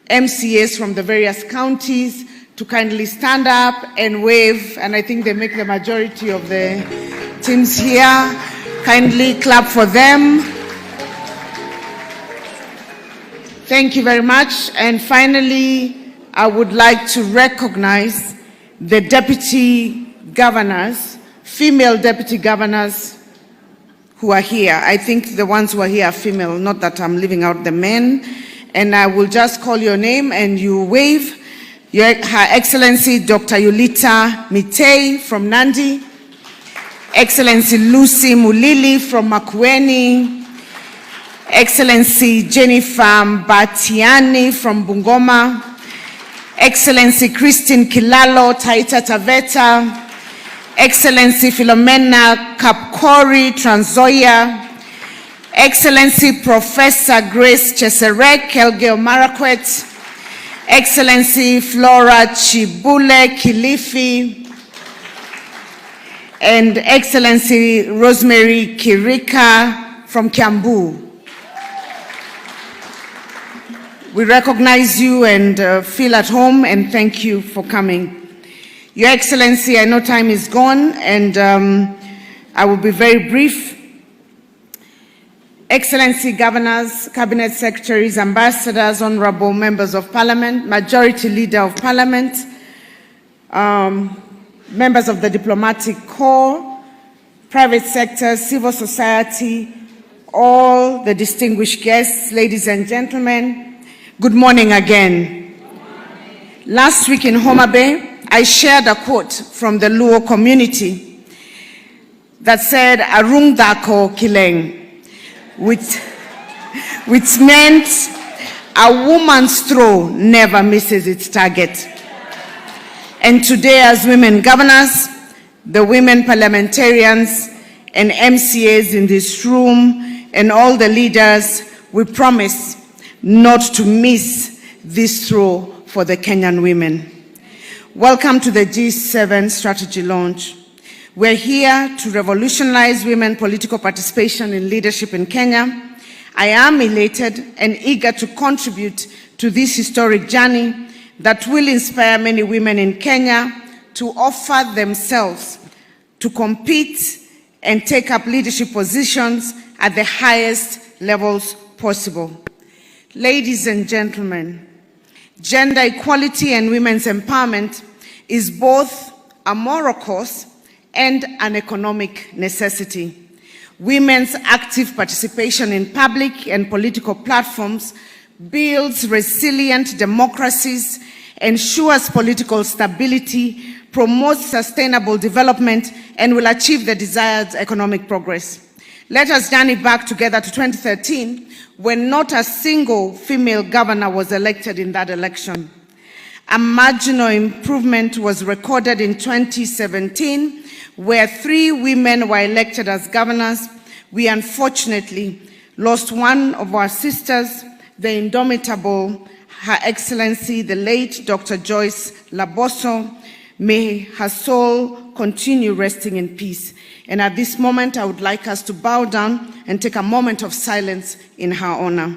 MCAs from the various counties to kindly stand up and wave, and I think they make the majority of the teams here. Kindly clap for them. Thank you very much. And finally, I would like to recognize the deputy governors, female deputy governors who are here. I think the ones who are here are female, not that I'm leaving out the men. And I will just call your name and you wave. Her Excellency Dr. Yulita Mitei from Nandi, Excellency Lucy Mulili from Makueni, Excellency Jennifer Mbatiani from Bungoma, Excellency Christine Kilalo, Taita Taveta, Excellency Philomena Kapkori, Trans Nzoia, Excellency Professor Grace Cheserek, Elgeyo Marakwet, Excellency Flora Chibule, Kilifi, and Excellency Rosemary Kirika from Kiambu. We recognize you and feel at home, and thank you for coming. Your Excellency, I know time is gone, and I will be very brief. Excellency Governors, Cabinet Secretaries, Ambassadors, Honorable Members of Parliament, Majority Leader of Parliament, members of the Diplomatic Corps, private sector, civil society, all the distinguished guests, ladies and gentlemen, good morning again. Good morning. Last week in Homa Bay, I shared a quote from the Luo community that said, "Arung dako kileng," which meant a woman's throw never misses its target. And today, as women governors, the women parliamentarians and MCAs in this room, and all the leaders, we promise not to miss this throw for the Kenyan women. Welcome to the G7 strategy launch. We're here to revolutionize women political participation in leadership in Kenya. I am elated and eager to contribute to this historic journey that will inspire many women in Kenya to offer themselves to compete and take up leadership positions at the highest levels possible. Ladies and gentlemen, gender equality and women's empowerment is both a moral cause and an economic necessity. Women's active participation in public and political platforms builds resilient democracies, ensures political stability, promotes sustainable development, and will achieve the desired economic progress. Let us journey back together to 2013, when not a single female governor was elected in that election. A marginal improvement was recorded in 2017, where 3 women were elected as governors. We unfortunately lost one of our sisters, the indomitable Her Excellency, the late Dr. Joyce Laboso. May her soul continue resting in peace. And at this moment, I would like us to bow down and take a moment of silence in her honor.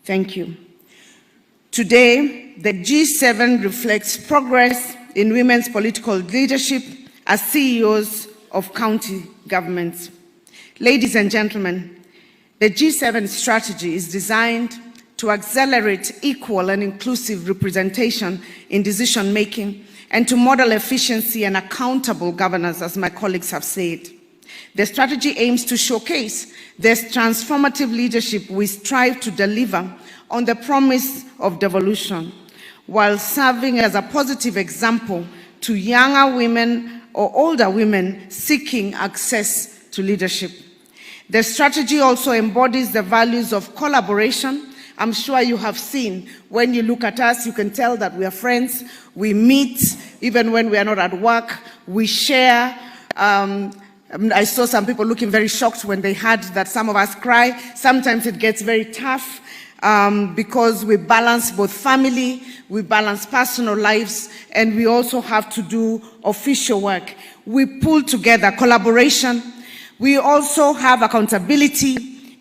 Thank you. Today, the G7 reflects progress in women's political leadership as CEOs of county governments. Ladies and gentlemen, the G7 strategy is designed to accelerate equal and inclusive representation in decision-making and to model efficiency and accountable governance, as my colleagues have said. The strategy aims to showcase the transformative leadership we strive to deliver on the promise of devolution, while serving as a positive example to younger women or older women seeking access to leadership. The strategy also embodies the values of collaboration. I'm sure you have seen, when you look at us, you can tell that we are friends. We meet, even when we are not at work. We share. I saw some people looking very shocked when they heard that some of us cry. Sometimes it gets very tough. because we balance both family, we balance personal lives, and we also have to do official work. We pull together collaboration. We also have accountability,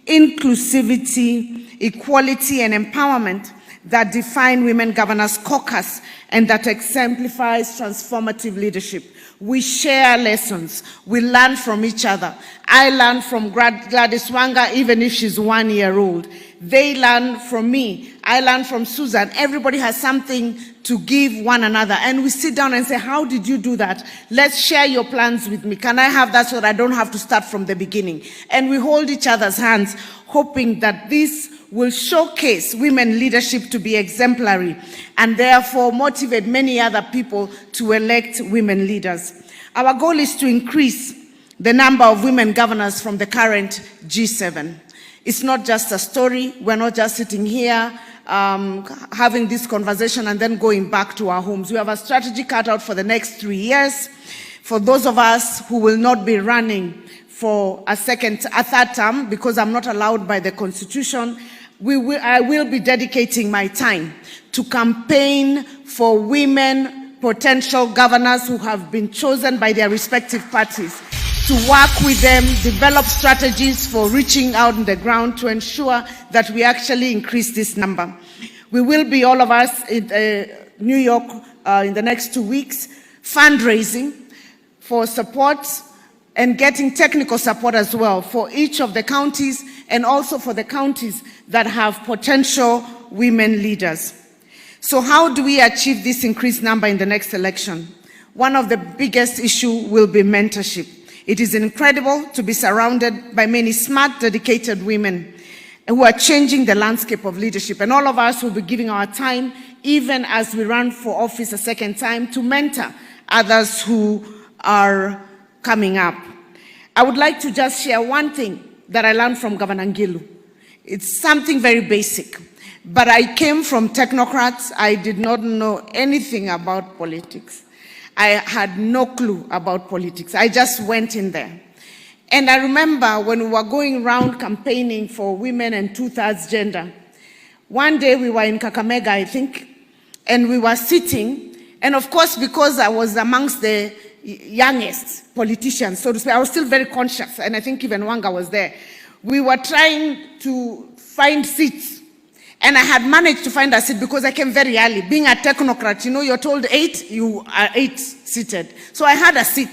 inclusivity, equality, and empowerment that define Women Governors Caucus and that exemplifies transformative leadership. We share lessons. We learn from each other. I learn from Gladys Wanga, even if she's 1 year old. They learn from me. I learn from Susan. Everybody has something to give one another. And we sit down and say, how did you do that? Let's share your plans with me. Can I have that so that I don't have to start from the beginning? And we hold each other's hands, hoping that this will showcase women leadership to be exemplary and therefore motivate many other people to elect women leaders. Our goal is to increase the number of women governors from the current G7. It's not just a story. We're not just sitting here having this conversation and then going back to our homes. We have a strategy cut out for the next 3 years. For those of us who will not be running for a third term, because I'm not allowed by the Constitution, I will be dedicating my time to campaign for women potential governors who have been chosen by their respective parties, to work with them, develop strategies for reaching out on the ground to ensure that we actually increase this number. We will be, all of us, in New York in the next 2 weeks, fundraising for support and getting technical support as well for each of the counties and also for the counties that have potential women leaders. So how do we achieve this increased number in the next election? One of the biggest issues will be mentorship. It is incredible to be surrounded by many smart, dedicated women who are changing the landscape of leadership. And all of us will be giving our time, even as we run for office a second time, to mentor others who are coming up. I would like to just share one thing that I learned from Governor Ngilu. It's something very basic, but I came from technocrats. I did not know anything about politics. I had no clue about politics. I just went in there. And I remember when we were going around campaigning for women and 2/3 gender, one day we were in Kakamega, I think, and we were sitting, and of course, because I was amongst the youngest politicians, so to speak, I was still very conscious, and I think even Wanga was there. We were trying to find seats, and I had managed to find a seat because I came very early. Being a technocrat, you know, you're told 8, you are 8 seated. So I had a seat,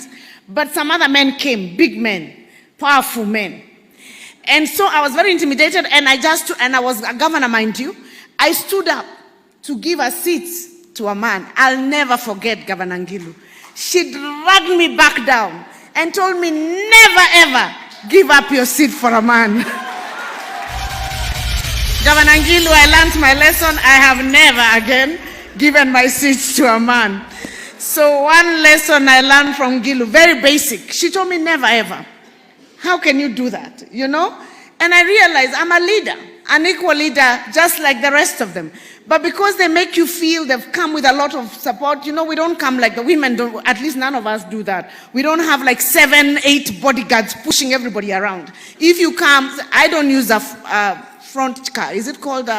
but some other men came, big men, powerful men. And so I was very intimidated, and I was a governor, mind you. I stood up to give a seat to a man. I'll never forget Governor Ngilu. She dragged me back down and told me, never ever give up your seat for a man. Governor Ngilu, I learned my lesson. I have never again given my seat to a man. So one lesson I learned from Ngilu, very basic. She told me, never ever. How can you do that, you know? And I realized I'm a leader, an equal leader, just like the rest of them. But because they make you feel they've come with a lot of support, you know, we don't come like the women don't, at least none of us do that. We don't have like 7, 8 bodyguards pushing everybody around. If you come, I don't use a front car. Is it called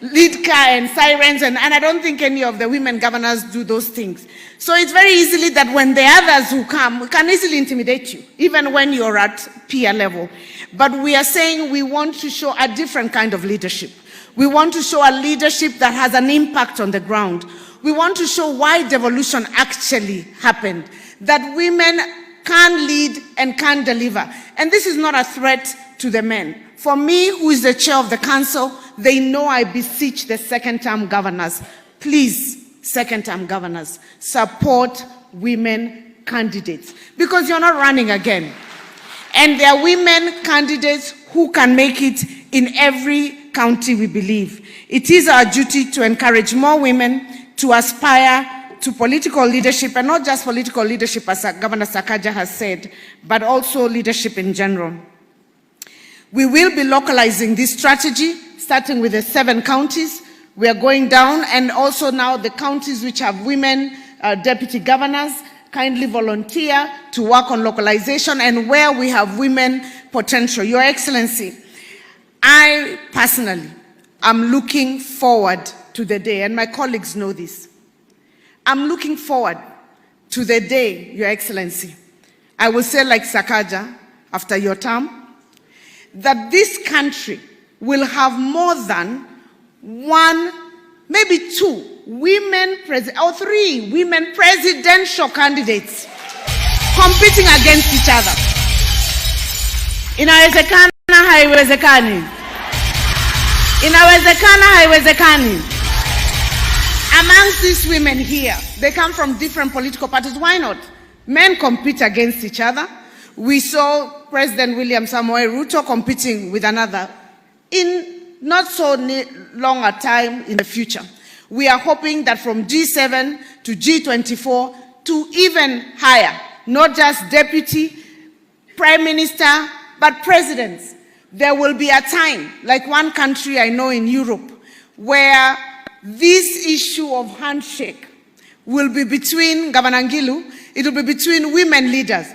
lead car and sirens? And I don't think any of the women governors do those things. So it's very easily that when the others who come can easily intimidate you, even when you're at peer level. But we are saying we want to show a different kind of leadership. We want to show a leadership that has an impact on the ground. We want to show why devolution actually happened, that women can lead and can deliver. And this is not a threat to the men. For me, who is the chair of the council, they know I beseech the second-term governors, please, second-term governors, support women candidates, because you're not running again. And there are women candidates who can make it in every county, we believe. It is our duty to encourage more women to aspire to political leadership, and not just political leadership, as Governor Sakaja has said, but also leadership in general. We will be localizing this strategy, starting with the 7 counties. We are going down, and also now the counties which have women deputy governors kindly volunteer to work on localization, and where we have women potential. Your Excellency, I personally am looking forward to the day, and my colleagues know this. I'm looking forward to the day, Your Excellency, I will say like Sakaja after your term, that this country will have more than one, maybe two women or three women presidential candidates competing against each other. Inawezekana, haiwezekani. Inawezekana, haiwezekani. Amongst these women here, they come from different political parties. Why not? Men compete against each other. We saw President William Samoei Ruto competing with another in not so long a time in the future. We are hoping that from G7 to G24 to even higher, not just deputy, prime minister, but presidents, there will be a time, like one country I know in Europe, where this issue of handshake will be between Governor Ngilu, it will be between women leaders.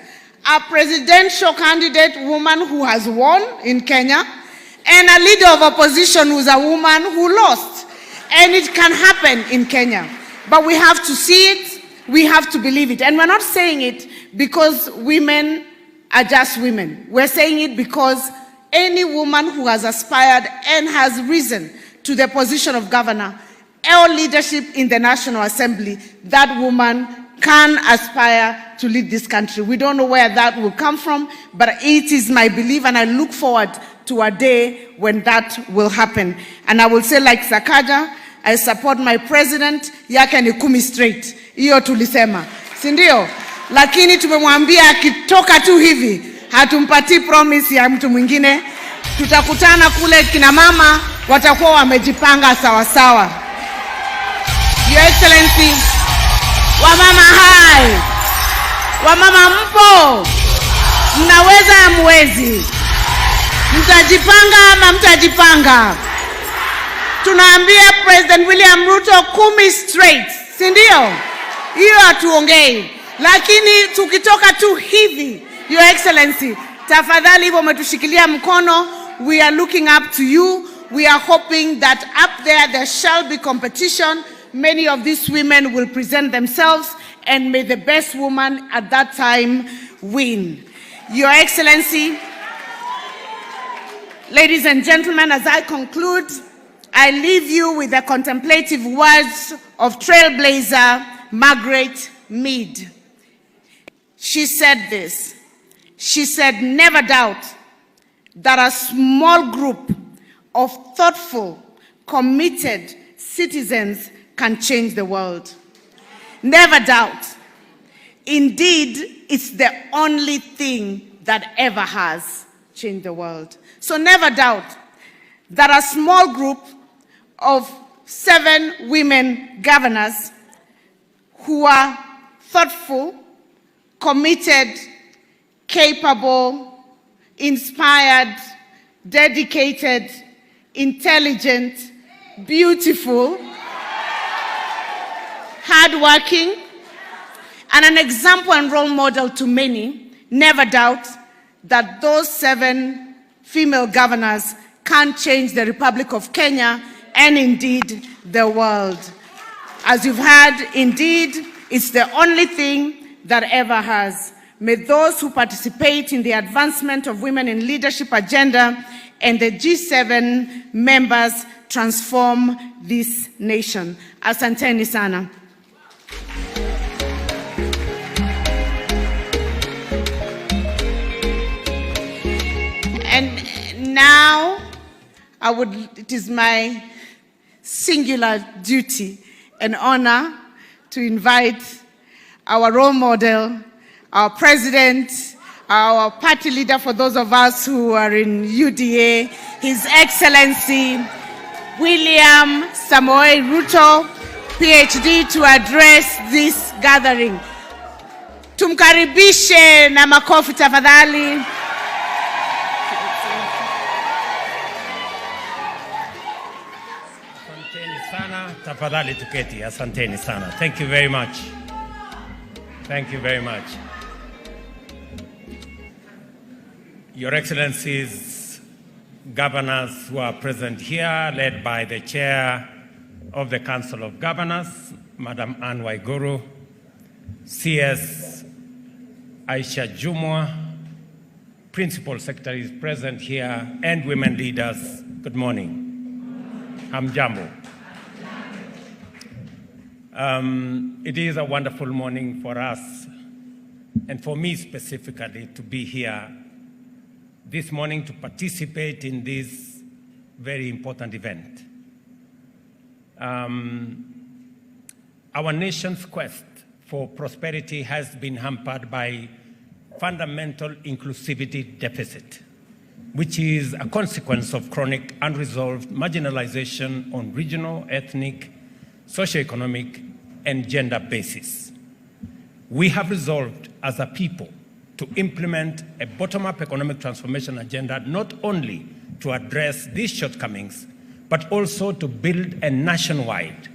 A presidential candidate woman who has won in Kenya, and a leader of opposition who's a woman who lost. And it can happen in Kenya. But we have to see it, we have to believe it. And we're not saying it because women are just women. We're saying it because any woman who has aspired and has risen to the position of governor or leadership in the National Assembly, that woman can aspire to lead this country. We don't know where that will come from, but it is my belief, and I look forward to a day when that will happen. And I will say like Sakaja, I support my president, yake ni 10 straight. Iyo tulisema. Sindio? Lakini tumemwambia akitoka tu hivi, hatumpati promise ya mtu mwingine. Tutakutana kule, kina mama watakuwa wamejipanga sawa sawa. Your Excellency, wamama hai, wamama mpo, mnaweza amwezi, mtajipanga ama mtajipanga? Tunaambia President William Ruto 10 straight, sindio? Hiyo hatuongei. Lakini tukitoka tu hivi, Your Excellency, tafadhali hivyo umetushikilia mkono, we are looking up to you. We are hoping that up there shall be competition. Many of these women will present themselves, and may the best woman at that time win. Your Excellency, ladies and gentlemen, as I conclude, I leave you with the contemplative words of trailblazer Margaret Mead. She said this. She said, "Never doubt that a small group of thoughtful, committed citizens can change the world. Never doubt. Indeed, it's the only thing that ever has changed the world." So never doubt that a small group of 7 women governors who are thoughtful, committed, capable, inspired, dedicated, intelligent, beautiful, hardworking, and an example and role model to many, never doubt that those 7 female governors can change the Republic of Kenya and indeed the world. As you've heard, indeed, it's the only thing that ever has. May those who participate in the advancement of women in leadership agenda and the G7 members transform this nation. Asanteni sana. And now, it is my singular duty and honor to invite our role model, our president, our party leader for those of us who are in UDA, His Excellency William Samoei Ruto, PhD, to address this gathering. Tumkaribishe na makofi tafadhali.
Tafadhali tuketi. Asanteni sana. Thank you very much. Thank you very much. Your Excellencies, governors who are present here, led by the Chair of the Council of Governors, Madam Anne Waiguru, CS Aisha Jumwa, Principal Secretaries present here, and women leaders, good morning. Hamjambo. It is a wonderful morning for us, and for me specifically, to be here this morning to participate in this very important event. Our nation's quest for prosperity has been hampered by fundamental inclusivity deficit, which is a consequence of chronic unresolved marginalization on regional, ethnic, socioeconomic, and gender basis. We have resolved as a people to implement a bottom-up economic transformation agenda, not only to address these shortcomings, but also to build a nationwide,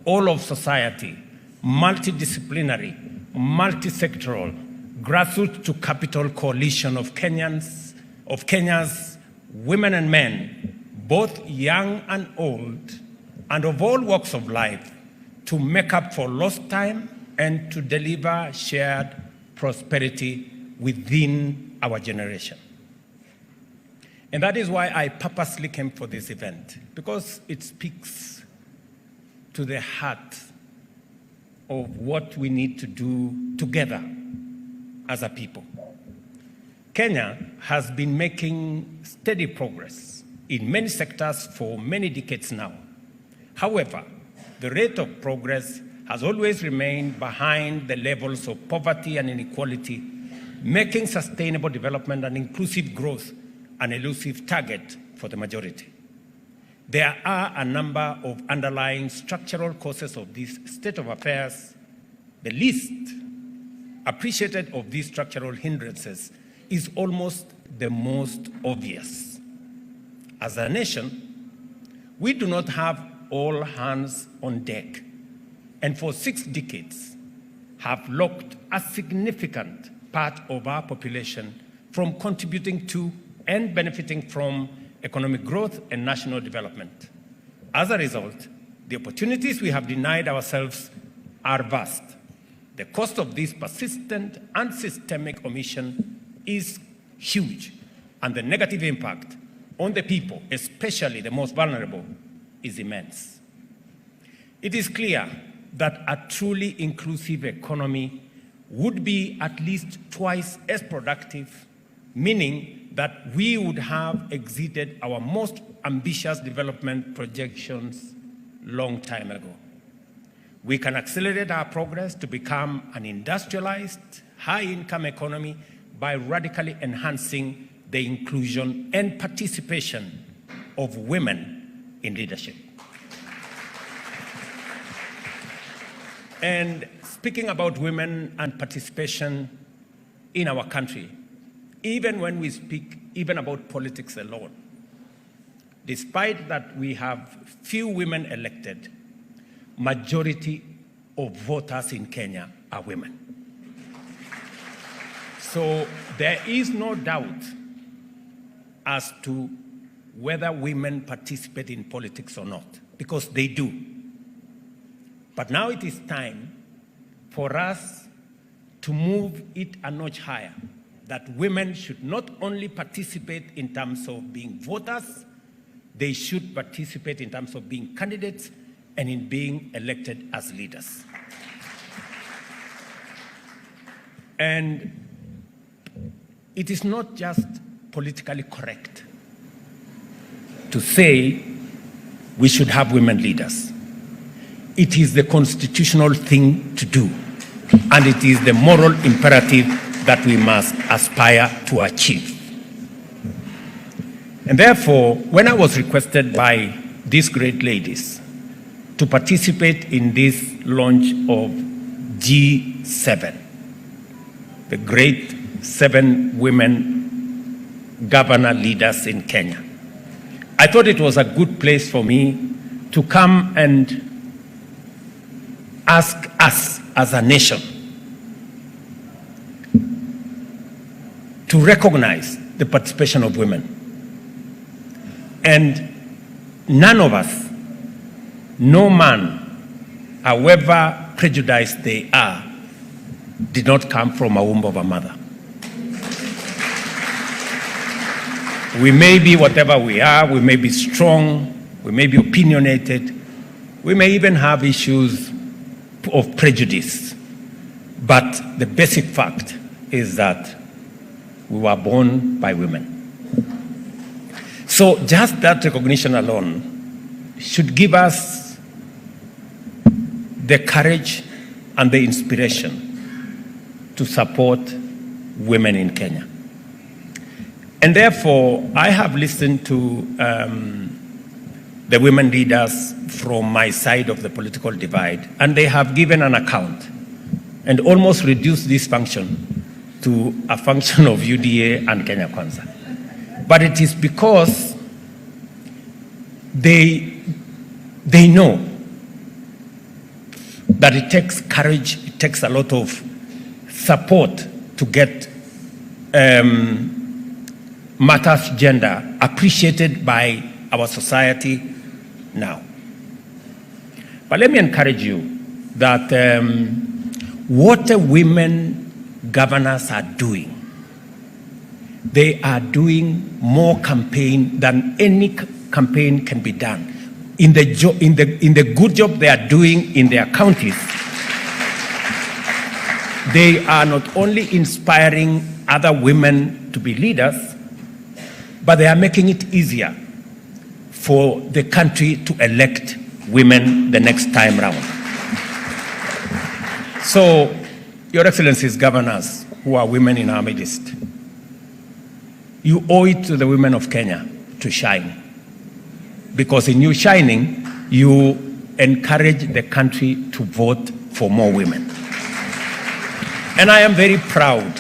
all of society, multidisciplinary, multi-sectoral, grassroots to capital coalition of Kenya's women and men, both young and old, and of all walks of life, to make up for lost time and to deliver shared prosperity within our generation. And that is why I purposely came for this event, because it speaks to the heart of what we need to do together as a people. Kenya has been making steady progress in many sectors for many decades now. However, the rate of progress has always remained behind the levels of poverty and inequality, making sustainable development and inclusive growth an elusive target for the majority. There are a number of underlying structural causes of this state of affairs. The least appreciated of these structural hindrances is almost the most obvious. As a nation, we do not have all hands on deck, and for 6 decades have locked a significant part of our population from contributing to and benefiting from economic growth and national development. As a result, the opportunities we have denied ourselves are vast. The cost of this persistent and systemic omission is huge, and the negative impact on the people, especially the most vulnerable, is immense. It is clear that a truly inclusive economy would be at least twice as productive, meaning that we would have exceeded our most ambitious development projections long time ago. We can accelerate our progress to become an industrialized, high-income economy by radically enhancing the inclusion and participation of women in leadership. And speaking about women and participation in our country, even when we speak even about politics alone, despite that we have few women elected, majority of voters in Kenya are women. So there is no doubt as to whether women participate in politics or not, because they do. But now it is time for us to move it a notch higher, that women should not only participate in terms of being voters, they should participate in terms of being candidates and in being elected as leaders. And it is not just politically correct to say we should have women leaders. It is the constitutional thing to do, and it is the moral imperative that we must aspire to achieve. And therefore, when I was requested by these great ladies to participate in this launch of G7, the great 7 women governor leaders in Kenya, I thought it was a good place for me to come and ask us as a nation to recognize the participation of women. And none of us, no man, however prejudiced they are, did not come from a womb of a mother. We may be whatever we are, we may be strong, we may be opinionated, we may even have issues of prejudice. But the basic fact is that we were born by women. So just that recognition alone should give us the courage and the inspiration to support women in Kenya. And therefore, I have listened to the women leaders from my side of the political divide, and they have given an account and almost reduced this function to a function of UDA and Kenya Kwanza. But it is because they know that it takes courage, it takes a lot of support to get matters gender appreciated by our society now. But let me encourage you that what the women governors are doing, they are doing more campaign than any campaign can be done. In the good job they are doing in their counties, they are not only inspiring other women to be leaders, but they are making it easier for the country to elect women the next time round. So, Your Excellencies, governors who are women in our midst, you owe it to the women of Kenya to shine. Because in you shining, you encourage the country to vote for more women. And I am very proud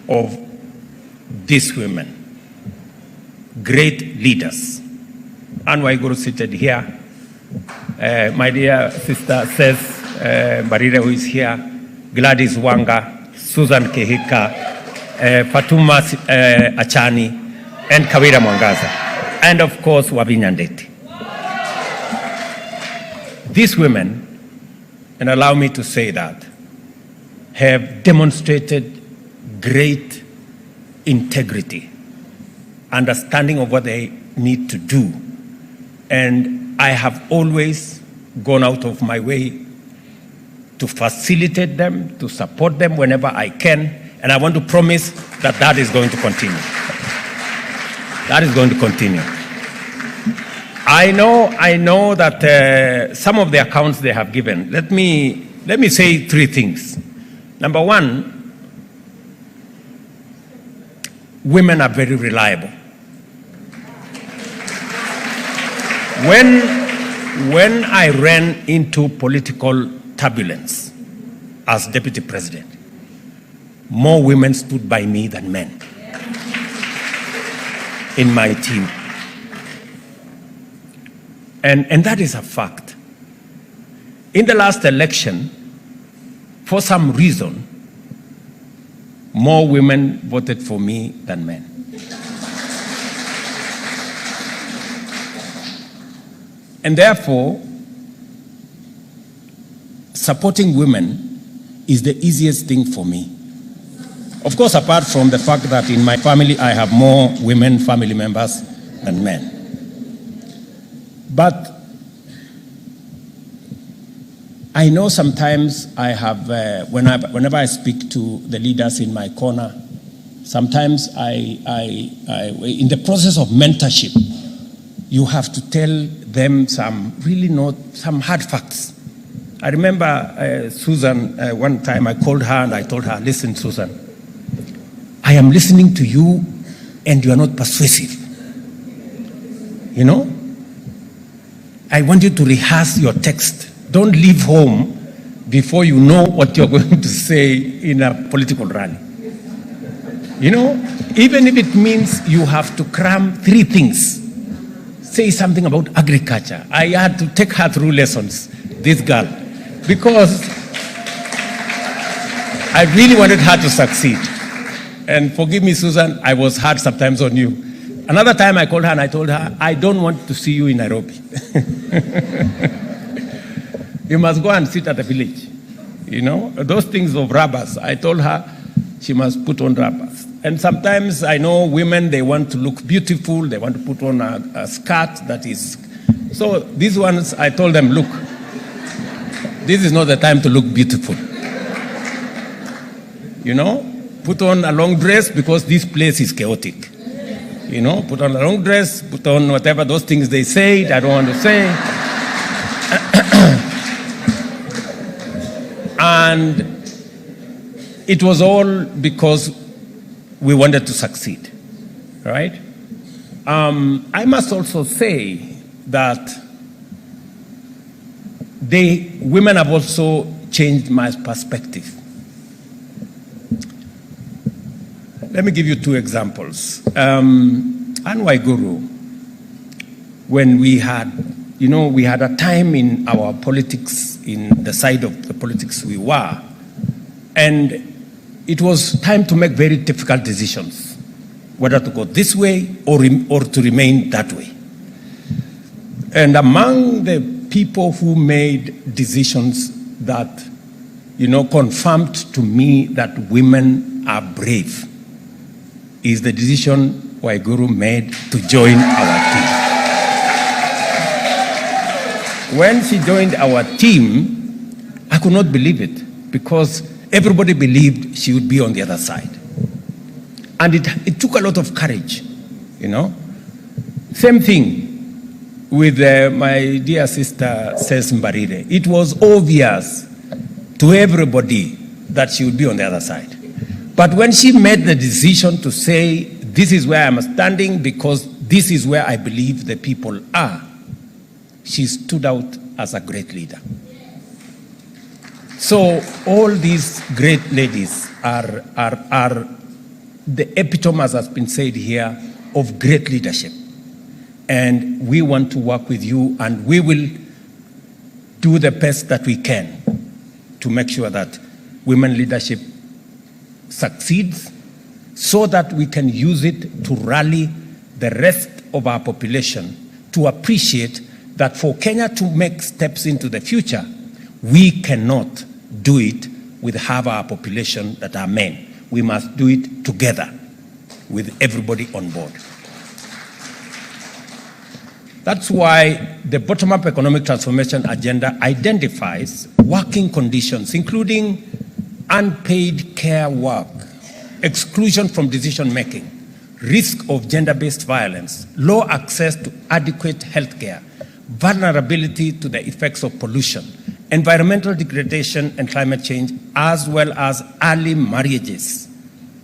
of these women, great leaders. Anne Waiguru seated here. My dear sister says, Barira, who is here, Gladys Wanga, Susan Kehika, Fatuma Achani, and Kawira Mwangaza, and of course, Wavinya Ndeti. These women, and allow me to say that, have demonstrated great integrity, understanding of what they need to do. And I have always gone out of my way to facilitate them, to support them whenever I can. And I want to promise that that is going to continue. That is going to continue. I know that some of the accounts they have given, let me say three things. Number one, women are very reliable. When I ran into political turbulence as deputy president, more women stood by me than men in my team. And that is a fact. In the last election, for some reason, more women voted for me than men. And therefore, supporting women is the easiest thing for me. Of course, apart from the fact that in my family I have more women family members than men. But I know sometimes I have, whenever I speak to the leaders in my corner, sometimes in the process of mentorship, you have to tell them some hard facts. I remember Susan, one time I called her and I told her, listen, Susan, I am listening to you and you are not persuasive. You know? I want you to rehearse your text. Don't leave home before you know what you're going to say in a political rally. You know, even if it means you have to cram 3 things. Say something about agriculture. I had to take her through lessons, this girl, because I really wanted her to succeed. And forgive me, Susan, I was hard sometimes on you, Another time I called her and I told her, I don't want to see you in Nairobi. You must go and sit at the village. You know, those things of rubbers. I told her she must put on rubbers. And sometimes I know women, they want to look beautiful. They want to put on a skirt that is... So these ones, I told them, look, this is not the time to look beautiful. You know, put on a long dress because this place is chaotic. You know, put on a long dress, put on whatever those things they say, I don't want to say. And it was all because we wanted to succeed, right? I must also say that women have also changed my perspective. Let me give you two examples. Anne Waiguru, when we had a time in our politics, in the side of the politics we were, and it was time to make very difficult decisions, whether to go this way or to remain that way. And among the people who made decisions that, confirmed to me that women are brave is the decision Waiguru made to join our team. When she joined our team, I could not believe it because everybody believed she would be on the other side. And it took a lot of courage, Same thing with my dear sister, Ses Mbarire. It was obvious to everybody that she would be on the other side. But when she made the decision to say, this is where I'm standing because this is where I believe the people are, she stood out as a great leader. So all these great ladies are the epitome, as has been said here, of great leadership. And we want to work with you, and we will do the best that we can to make sure that women leadership succeeds so that we can use it to rally the rest of our population to appreciate that for Kenya to make steps into the future, we cannot do it with half our population that are men. We must do it together with everybody on board. That's why the bottom-up economic transformation agenda identifies working conditions, including unpaid care work, exclusion from decision-making, risk of gender-based violence, low access to adequate health care, vulnerability to the effects of pollution, environmental degradation and climate change, as well as early marriages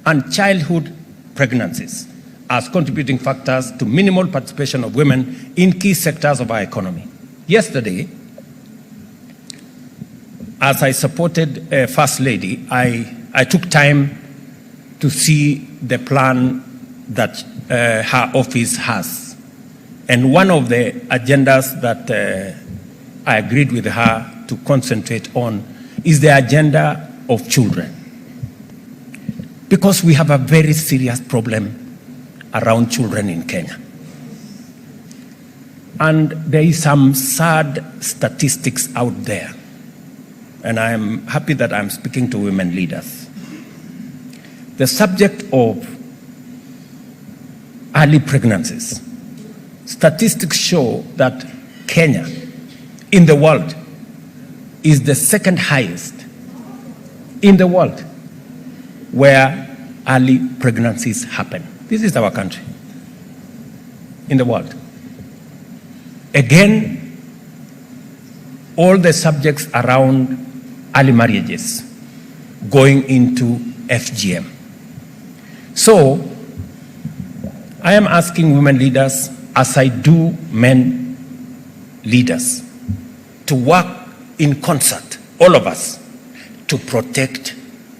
and childhood pregnancies as contributing factors to minimal participation of women in key sectors of our economy. Yesterday, as I supported First Lady, I took time to see the plan that her office has. And one of the agendas that I agreed with her to concentrate on is the agenda of children. Because we have a very serious problem around children in Kenya. And there is some sad statistics out there. And I am happy that I'm speaking to women leaders. The subject of early pregnancies. Statistics show that Kenya, in the world, is the second highest in the world where early pregnancies happen. This is our country in the world. Again, all the subjects around early marriages going into FGM. So, I am asking women leaders, as I do men leaders, to work in concert, all of us, to protect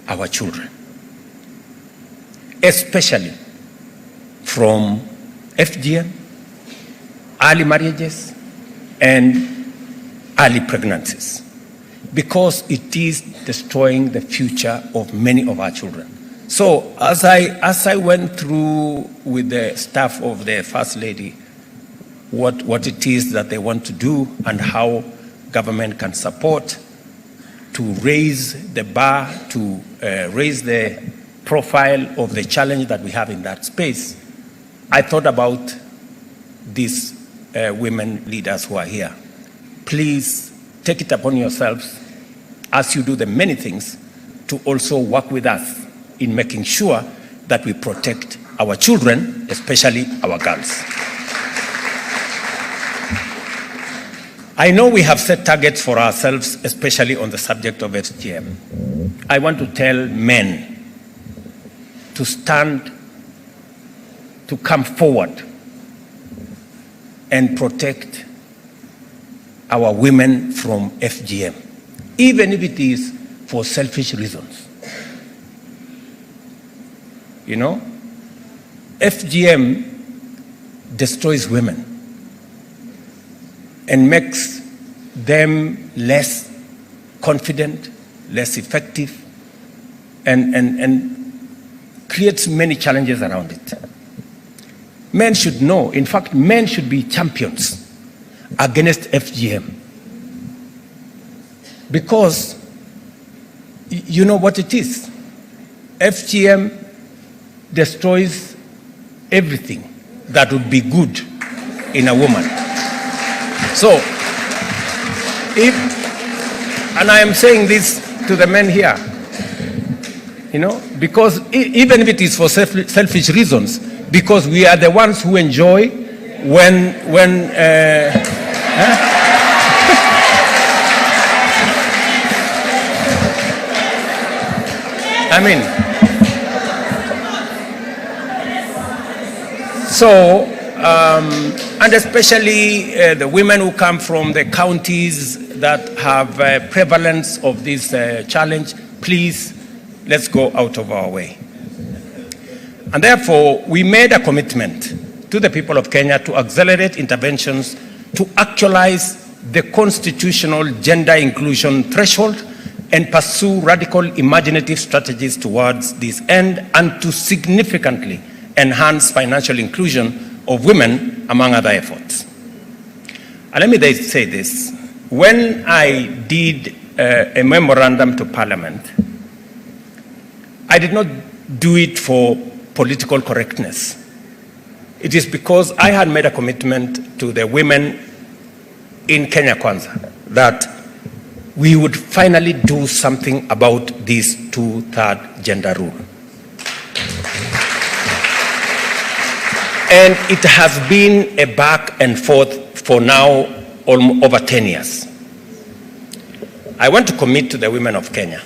our children, especially from FGM, early marriages, and early pregnancies, because it is destroying the future of many of our children. So as I went through with the staff of the First Lady what it is that they want to do and how government can support to raise the bar, to raise the profile of the challenge that we have in that space, I thought about these women leaders who are here. Please take it upon yourselves, as you do the many things, to also work with us in making sure that we protect our children, especially our girls. I know we have set targets for ourselves, especially on the subject of FGM. I want to tell men to stand, to come forward and protect our women from FGM, even if it is for selfish reasons. You know, FGM destroys women and makes them less confident, less effective, and creates many challenges around it. Men should know, in fact, men should be champions against FGM. Because you know what it is. FGM destroys everything that would be good in a woman. So, and I am saying this to the men here, you know, because even if it is for selfish reasons, because we are the ones who enjoy when I mean, so, and especially the women who come from the counties that have prevalence of this challenge, please, let's go out of our way. And therefore, we made a commitment to the people of Kenya to accelerate interventions to actualize the constitutional gender inclusion threshold and pursue radical imaginative strategies towards this end, and to significantly enhance financial inclusion of women, among other efforts. And let me say this. When I did a memorandum to Parliament, I did not do it for political correctness. It is because I had made a commitment to the women in Kenya Kwanza that we would finally do something about this 2/3 gender rule. And it has been a back and forth for now over 10 years. I want to commit to the women of Kenya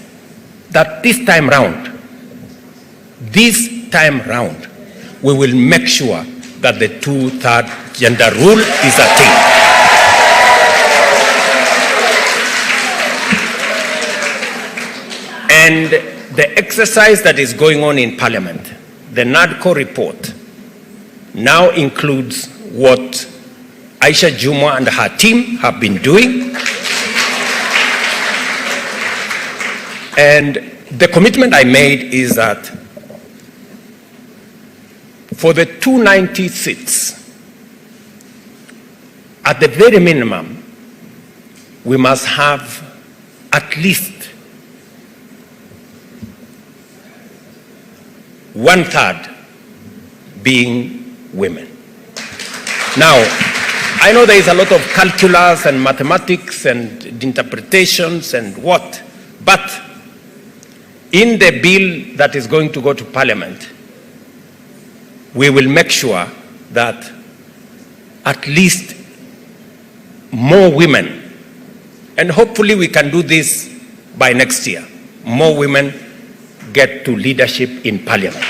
that this time round, we will make sure that the 2/3 gender rule is a thing. And the exercise that is going on in Parliament, the NADCO report, now includes what Aisha Juma and her team have been doing. And the commitment I made is that for the 290 seats, at the very minimum, we must have at least 1/3 being women. Now, I know there is a lot of calculus and mathematics and interpretations and what, but in the bill that is going to go to Parliament, we will make sure that at least more women, and hopefully we can do this by next year, more women get to leadership in Parliament.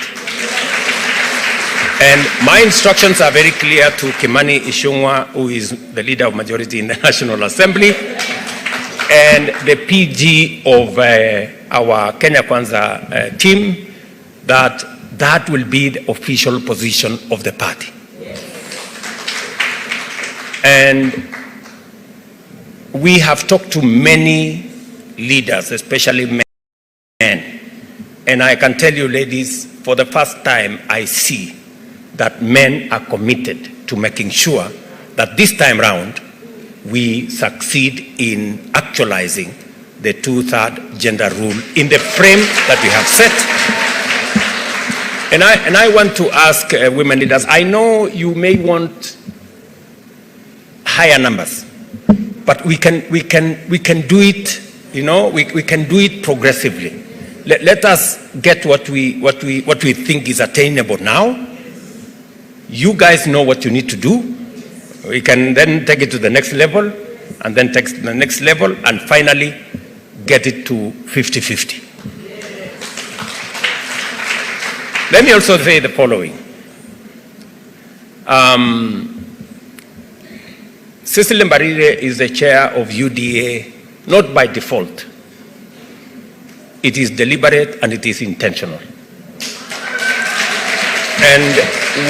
And my instructions are very clear to Kimani Ichung'wah, who is the leader of majority in the National Assembly, and the PG of our Kenya Kwanza team, that will be the official position of the party. And we have talked to many leaders, especially men, And I can tell you, ladies, for the first time, I see that men are committed to making sure that this time round, we succeed in actualizing the 2/3 gender rule in the frame that we have set. And I want to ask women leaders, I know you may want higher numbers, but we can do it, you know, we can do it progressively. Let us get what we think is attainable now. You guys know what you need to do. We can then take it to the next level, and then take it to the next level, and finally get it to 50-50. Let me also say the following. Cecily Mbarire is the chair of UDA, not by default. It is deliberate and it is intentional. And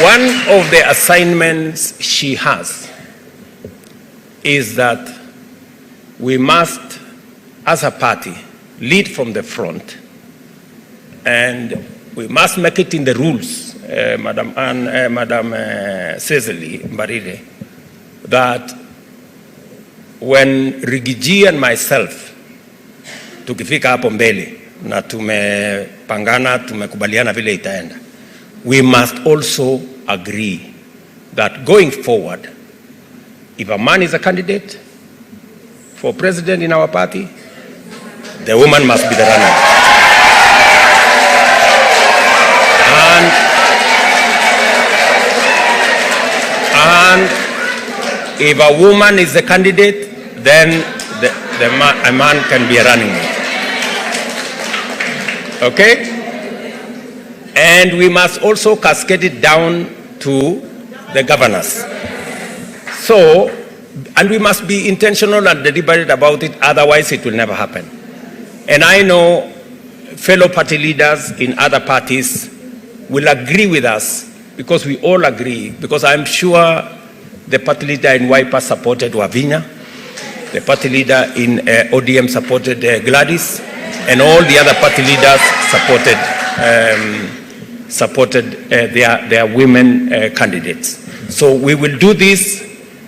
one of the assignments she has is that we must, as a party, lead from the front, and we must make it in the rules, Madam Cecily Mbarire, that when Rigiji and myself tukifika hapo mbele na tumepangana, tumekubaliana vile itaenda, we must also agree that going forward, if a man is a candidate for president in our party, the woman must be the runner. And if a woman is the candidate, then a man can be a running mate. Okay? And we must also cascade it down to the governors. So, and we must be intentional and deliberate about it, otherwise it will never happen. And I know fellow party leaders in other parties will agree with us, because we all agree, because I'm sure the party leader in Wiper supported Wavinya, the party leader in ODM supported Gladys, and all the other party leaders supported their women candidates. So we will do this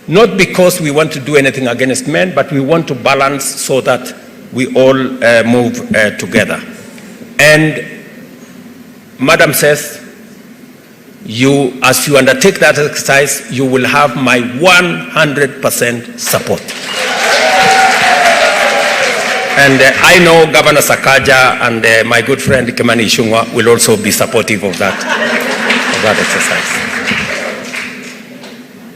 not because we want to do anything against men, but we want to balance so that we all move together. And Madam says, as you undertake that exercise, you will have my 100% support. And I know Governor Sakaja and my good friend Kimani Ichung'wah will also be supportive of that exercise.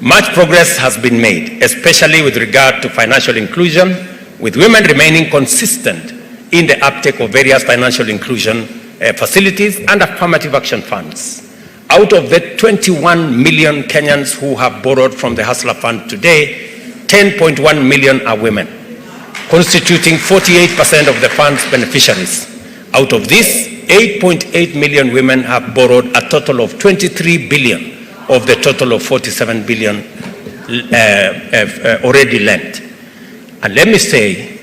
Much progress has been made, especially with regard to financial inclusion, with women remaining consistent in the uptake of various financial inclusion facilities and affirmative action funds. Out of the 21 million Kenyans who have borrowed from the Hustler Fund today, 10.1 million are women, constituting 48% of the fund's beneficiaries. Out of this, 8.8 million women have borrowed a total of 23 billion of the total of 47 billion already lent. And let me say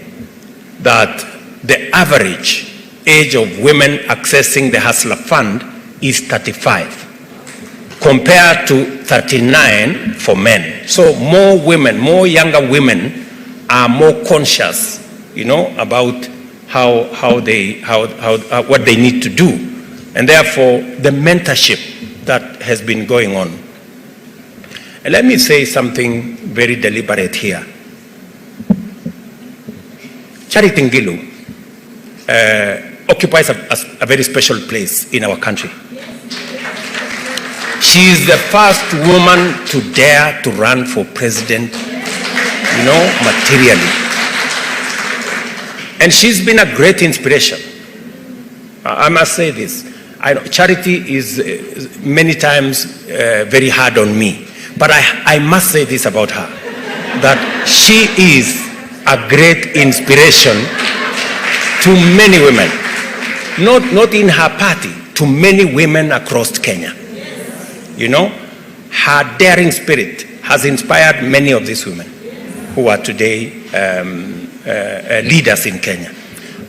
that the average age of women accessing the Hustler Fund is 35, compared to 39 for men. So more women, more younger women are more conscious, you know, about what they need to do. And therefore, the mentorship that has been going on. And let me say something very deliberate here. Charity Ngilu occupies a very special place in our country. She is the first woman to dare to run for president, you know, materially. And she's been a great inspiration. I must say this. Charity is many times very hard on me. But I must say this about her, that she is a great inspiration to many women, not in her party, to many women across Kenya. You know, her daring spirit has inspired many of these women who are today leaders in Kenya.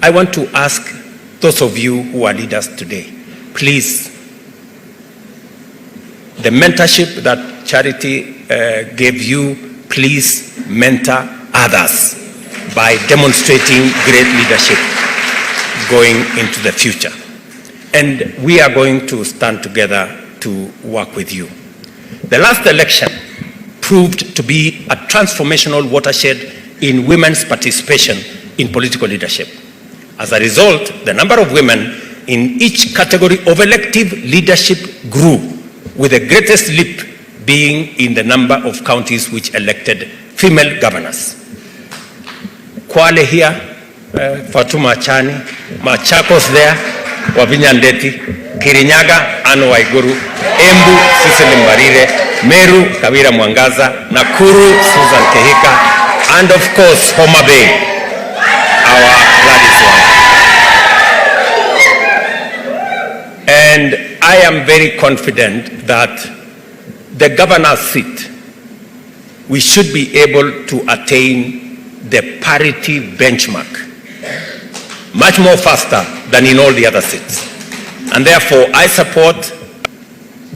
I want to ask those of you who are leaders today, please, the mentorship that Charity gave you, please mentor others by demonstrating great leadership going into the future. And we are going to stand together to work with you. The last election proved to be a transformational watershed in women's participation in political leadership. As a result, the number of women in each category of elective leadership grew, with the greatest leap being in the number of counties which elected female governors. Kwale here, Fatuma Chani, Machakos there, Wavinya Ndeti, Kirinyaga, Anne Waiguru, Embu, Cecily Mbarire, Meru, Kawira Mwangaza, Nakuru, Susan Kehika, and of course, Homa Bay, our Gladys Wanga. And I am very confident that the governor's seat, we should be able to attain the parity benchmark much more faster than in all the other seats. And therefore, I support,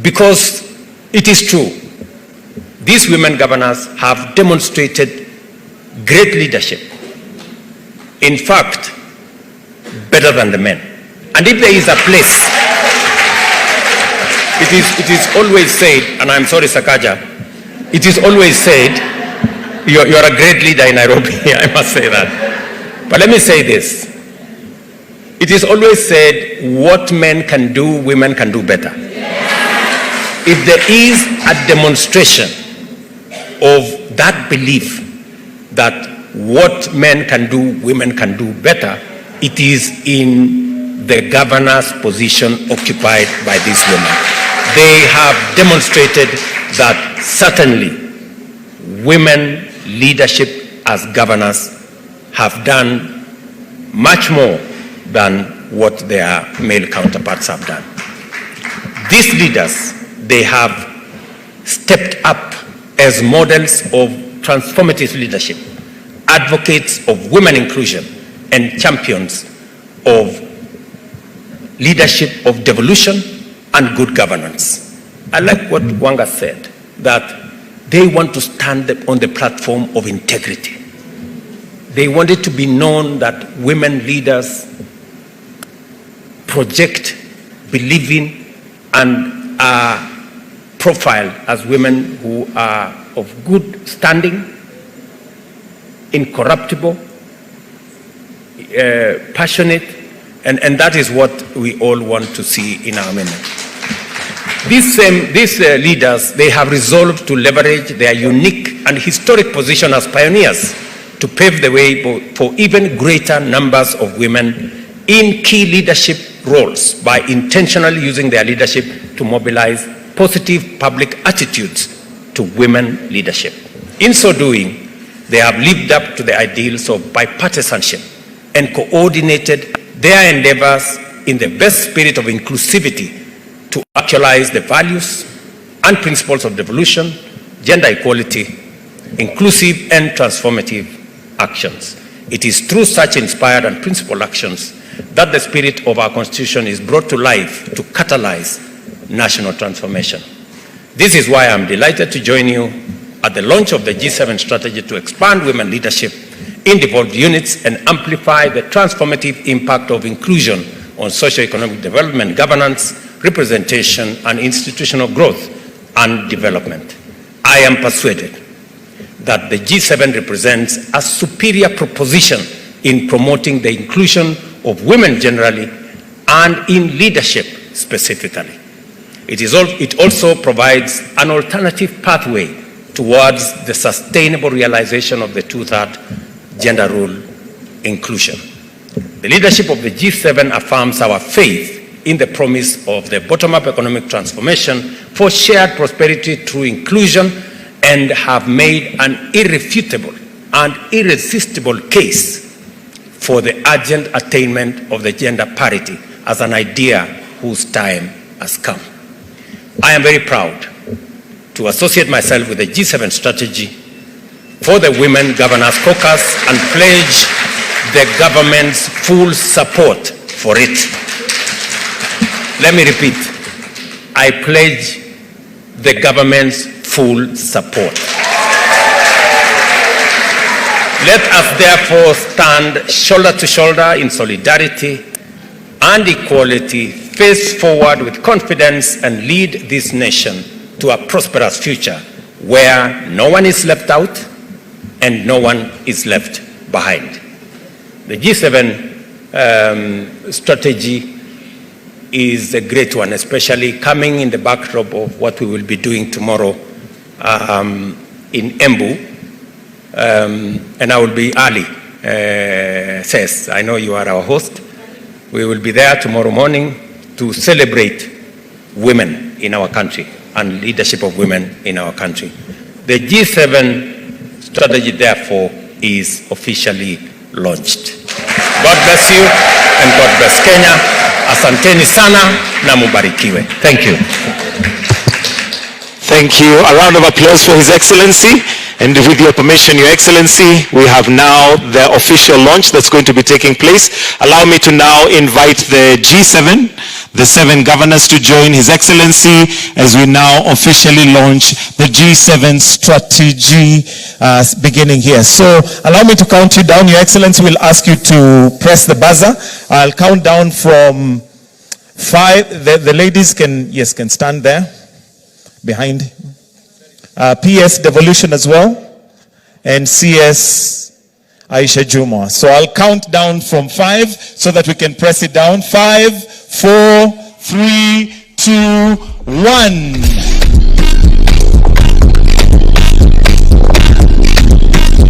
because it is true, these women governors have demonstrated great leadership. In fact, better than the men. And if there is a place, it is always said, and I'm sorry, Sakaja, it is always said, you're a great leader in Nairobi, I must say that. But let me say this. It is always said, what men can do, women can do better. If there is a demonstration of that belief that what men can do, women can do better, it is in the governor's position occupied by these women. They have demonstrated that certainly women leadership as governors have done much more than what their male counterparts have done. These leaders, they have stepped up as models of transformative leadership, advocates of women inclusion, and champions of leadership of devolution and good governance. I like what Wanga said, that they want to stand on the platform of integrity. They want it to be known that women leaders project, believe in, and are profiled as women who are of good standing, incorruptible, passionate, and that is what we all want to see in our women. These leaders, they have resolved to leverage their unique and historic position as pioneers to pave the way for even greater numbers of women in key leadership roles by intentionally using their leadership to mobilize positive public attitudes to women leadership. In so doing, they have lived up to the ideals of bipartisanship and coordinated their endeavors in the best spirit of inclusivity to actualize the values and principles of devolution, gender equality, inclusive and transformative actions. It is through such inspired and principled actions that the spirit of our Constitution is brought to life to catalyze national transformation. This is why I'm delighted to join you at the launch of the G7 strategy to expand women leadership in devolved units and amplify the transformative impact of inclusion on socio-economic development, governance, representation, and institutional growth and development. I am persuaded that the G7 represents a superior proposition in promoting the inclusion of women generally and in leadership specifically. It also provides an alternative pathway towards the sustainable realization of the two-thirds gender role inclusion. The leadership of the G7 affirms our faith in the promise of the bottom-up economic transformation for shared prosperity through inclusion and have made an irrefutable and irresistible case for the urgent attainment of the gender parity as an idea whose time has come. I am very proud to associate myself with the G7 strategy for the Women Governors Caucus and pledge the government's full support for it. Let me repeat. I pledge the government's full support. Let us therefore stand shoulder to shoulder in solidarity and equality, face forward with confidence and lead this nation to a prosperous future where no one is left out and no one is left behind. The G7 strategy is a great one, especially coming in the backdrop of what we will be doing tomorrow in Embu. And I will be early, says. I know you are our host. We will be there tomorrow morning to celebrate women in our country and leadership of women in our country. The G7 strategy, therefore, is officially launched. God bless you and God bless Kenya. Asanteni sana na mubarikiwe. Thank you.
Thank you. A round of applause for His Excellency. And with your permission, Your Excellency, we have now the official launch that's going to be taking place. Allow me to now invite the G7, the 7 governors, to join His Excellency as we now officially launch the G7 strategy beginning here. So allow me to count you down. Your Excellency will ask you to press the buzzer. I'll count down from 5. The ladies can stand there behind. PS Devolution as well, and CS Aisha Juma. So I'll count down from 5 so that we can press it down. 5, 4, 3, 2, 1.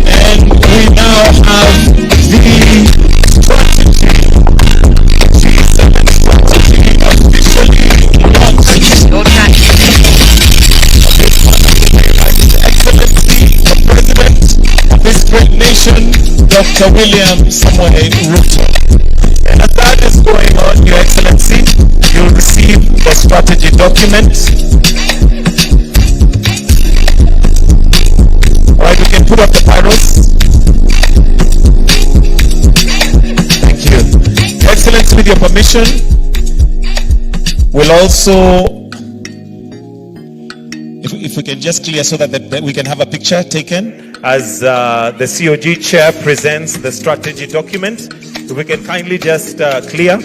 And we now have the strategy. G7 strategy officially launched. This great nation, Dr. William Samoei Ruto. And as that is going on, Your Excellency, you'll receive the strategy document. All right, we can put up the pyros. Thank you. Your Excellency, with your permission, we'll also, if we can just clear so that we can have a picture taken as the COG chair presents the strategy document. If we can kindly just clear.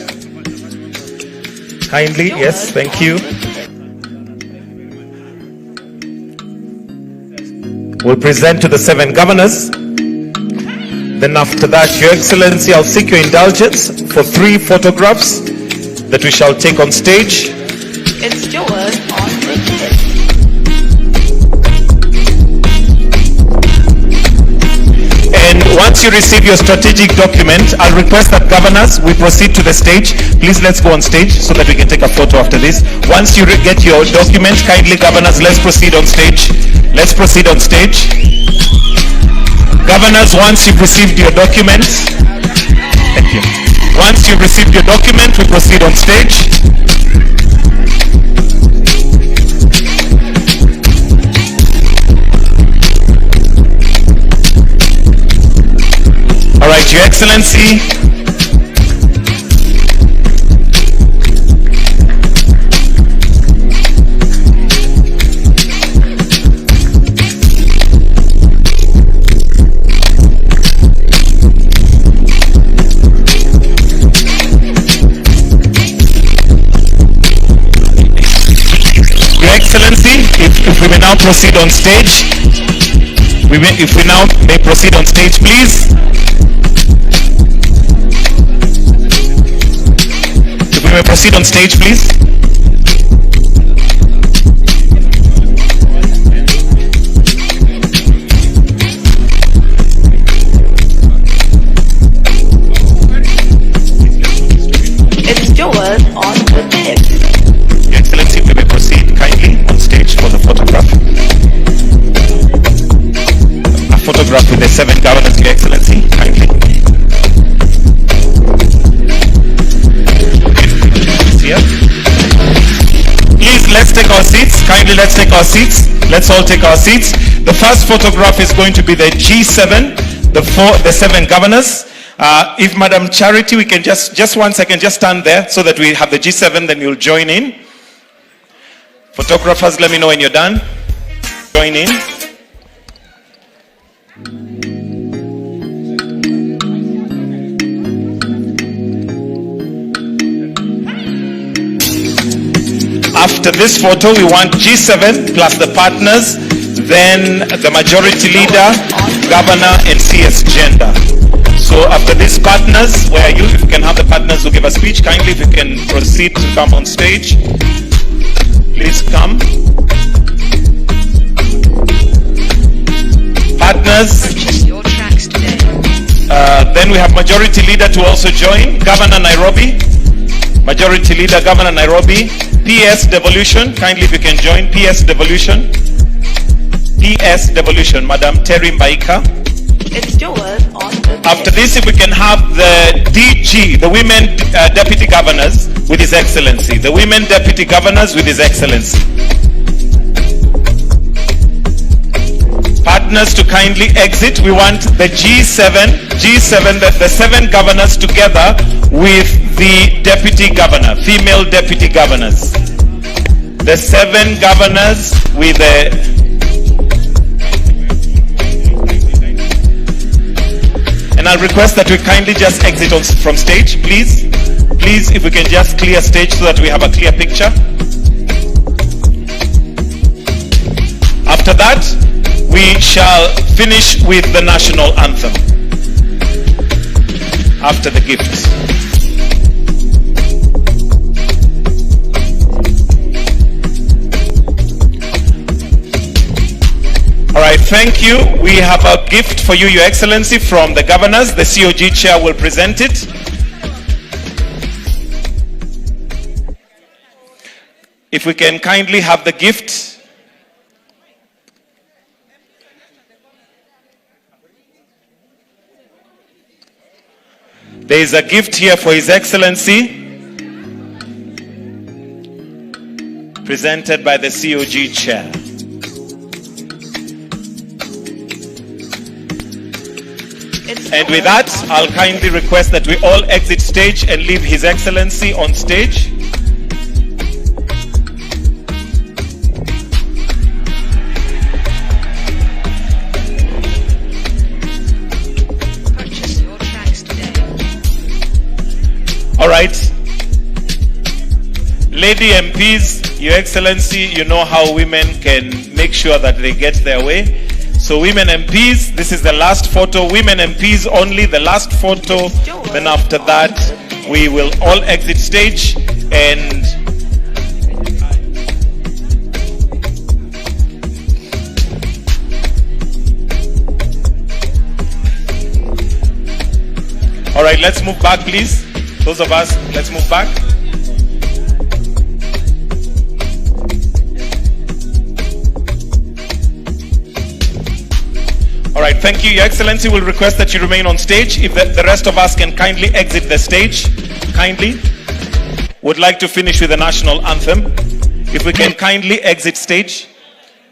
Kindly, yes, thank you. We'll present to the 7 governors. Then after that, Your Excellency, I'll seek your indulgence for 3 photographs that we shall take on stage.
It's yours on the tip.
And once you receive your strategic document, I'll request that governors, we proceed to the stage. Please, let's go on stage so that we can take a photo after this. Once you get your document, kindly governors, let's proceed on stage. Let's proceed on stage. Governors, once you've received your document, thank you. Once you've received your document, we proceed on stage. All right, Your Excellency. Your Excellency, if we may now proceed on stage. If we now may proceed on stage, please. If we may proceed on stage, please.
It's yours on the tip.
Your Excellency, if we may proceed kindly on stage for the photograph. A photograph with the 7 governors, Your Excellency, kindly. Here. Please, let's take our seats. Kindly, let's take our seats. Let's all take our seats. The first photograph is going to be the G7, the 7 governors. If Madam Charity, we can just 1 second, just stand there so that we have the G7, then you'll join in. Photographers, let me know when you're done. Join in. After this photo, we want G7 plus the partners, then the majority leader, governor, and CS gender. So after these partners, where are you? If you can have the partners who give a speech, kindly if you can proceed to come on stage. Please come. Partners. Then we have majority leader to also join. Governor Nairobi. Majority leader, Governor Nairobi. PS devolution, kindly if you can join. PS devolution. PS devolution, Madam Terry Mbaika.
It's yours on the
After this, if we can have the DG, the women deputy governors with His Excellency. The women deputy governors with His Excellency. Partners to kindly exit. We want the G7, the 7 governors together with the deputy governor, female deputy governors. The 7 governors with the... And I'll request that we kindly just exit from stage, please. Please, if we can just clear stage so that we have a clear picture. After that, we shall finish with the national anthem. After the gift. All right, thank you. We have a gift for you, Your Excellency, from the governors. The COG chair will present it. If we can kindly have the gift. There is a gift here for His Excellency, presented by the COG chair. And with that, I'll kindly request that we all exit stage and leave His Excellency on stage. All right. Lady MPs, Your Excellency, you know how women can make sure that they get their way. So women MPs, this is the last photo. Women MPs only, the last photo. Then after that, we will all exit stage and all right, let's move back, please. Those of us, let's move back. All right, thank you. Your Excellency will request that you remain on stage. If the rest of us can kindly exit the stage, kindly. Would like to finish with the national anthem. If we can kindly exit stage.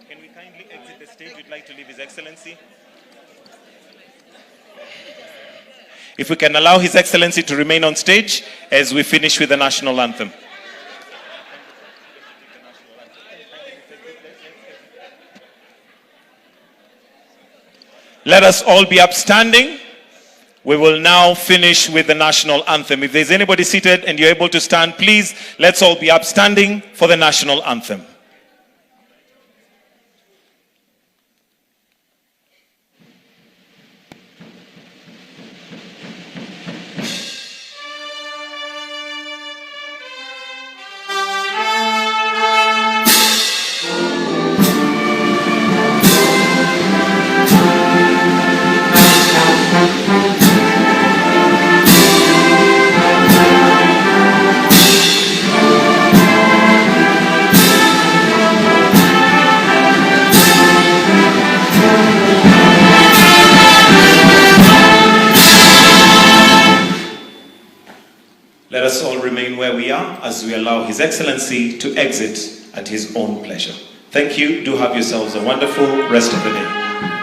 Can we kindly exit the stage? We'd like to leave His Excellency. If we can allow His Excellency to remain on stage as we finish with the national anthem. Let us all be upstanding. We will now finish with the national anthem. If there's anybody seated and you're able to stand, please, let's all be upstanding for the national anthem. Let us all remain where we are as we allow His Excellency to exit at his own pleasure. Thank you. Do have yourselves a wonderful rest of the day.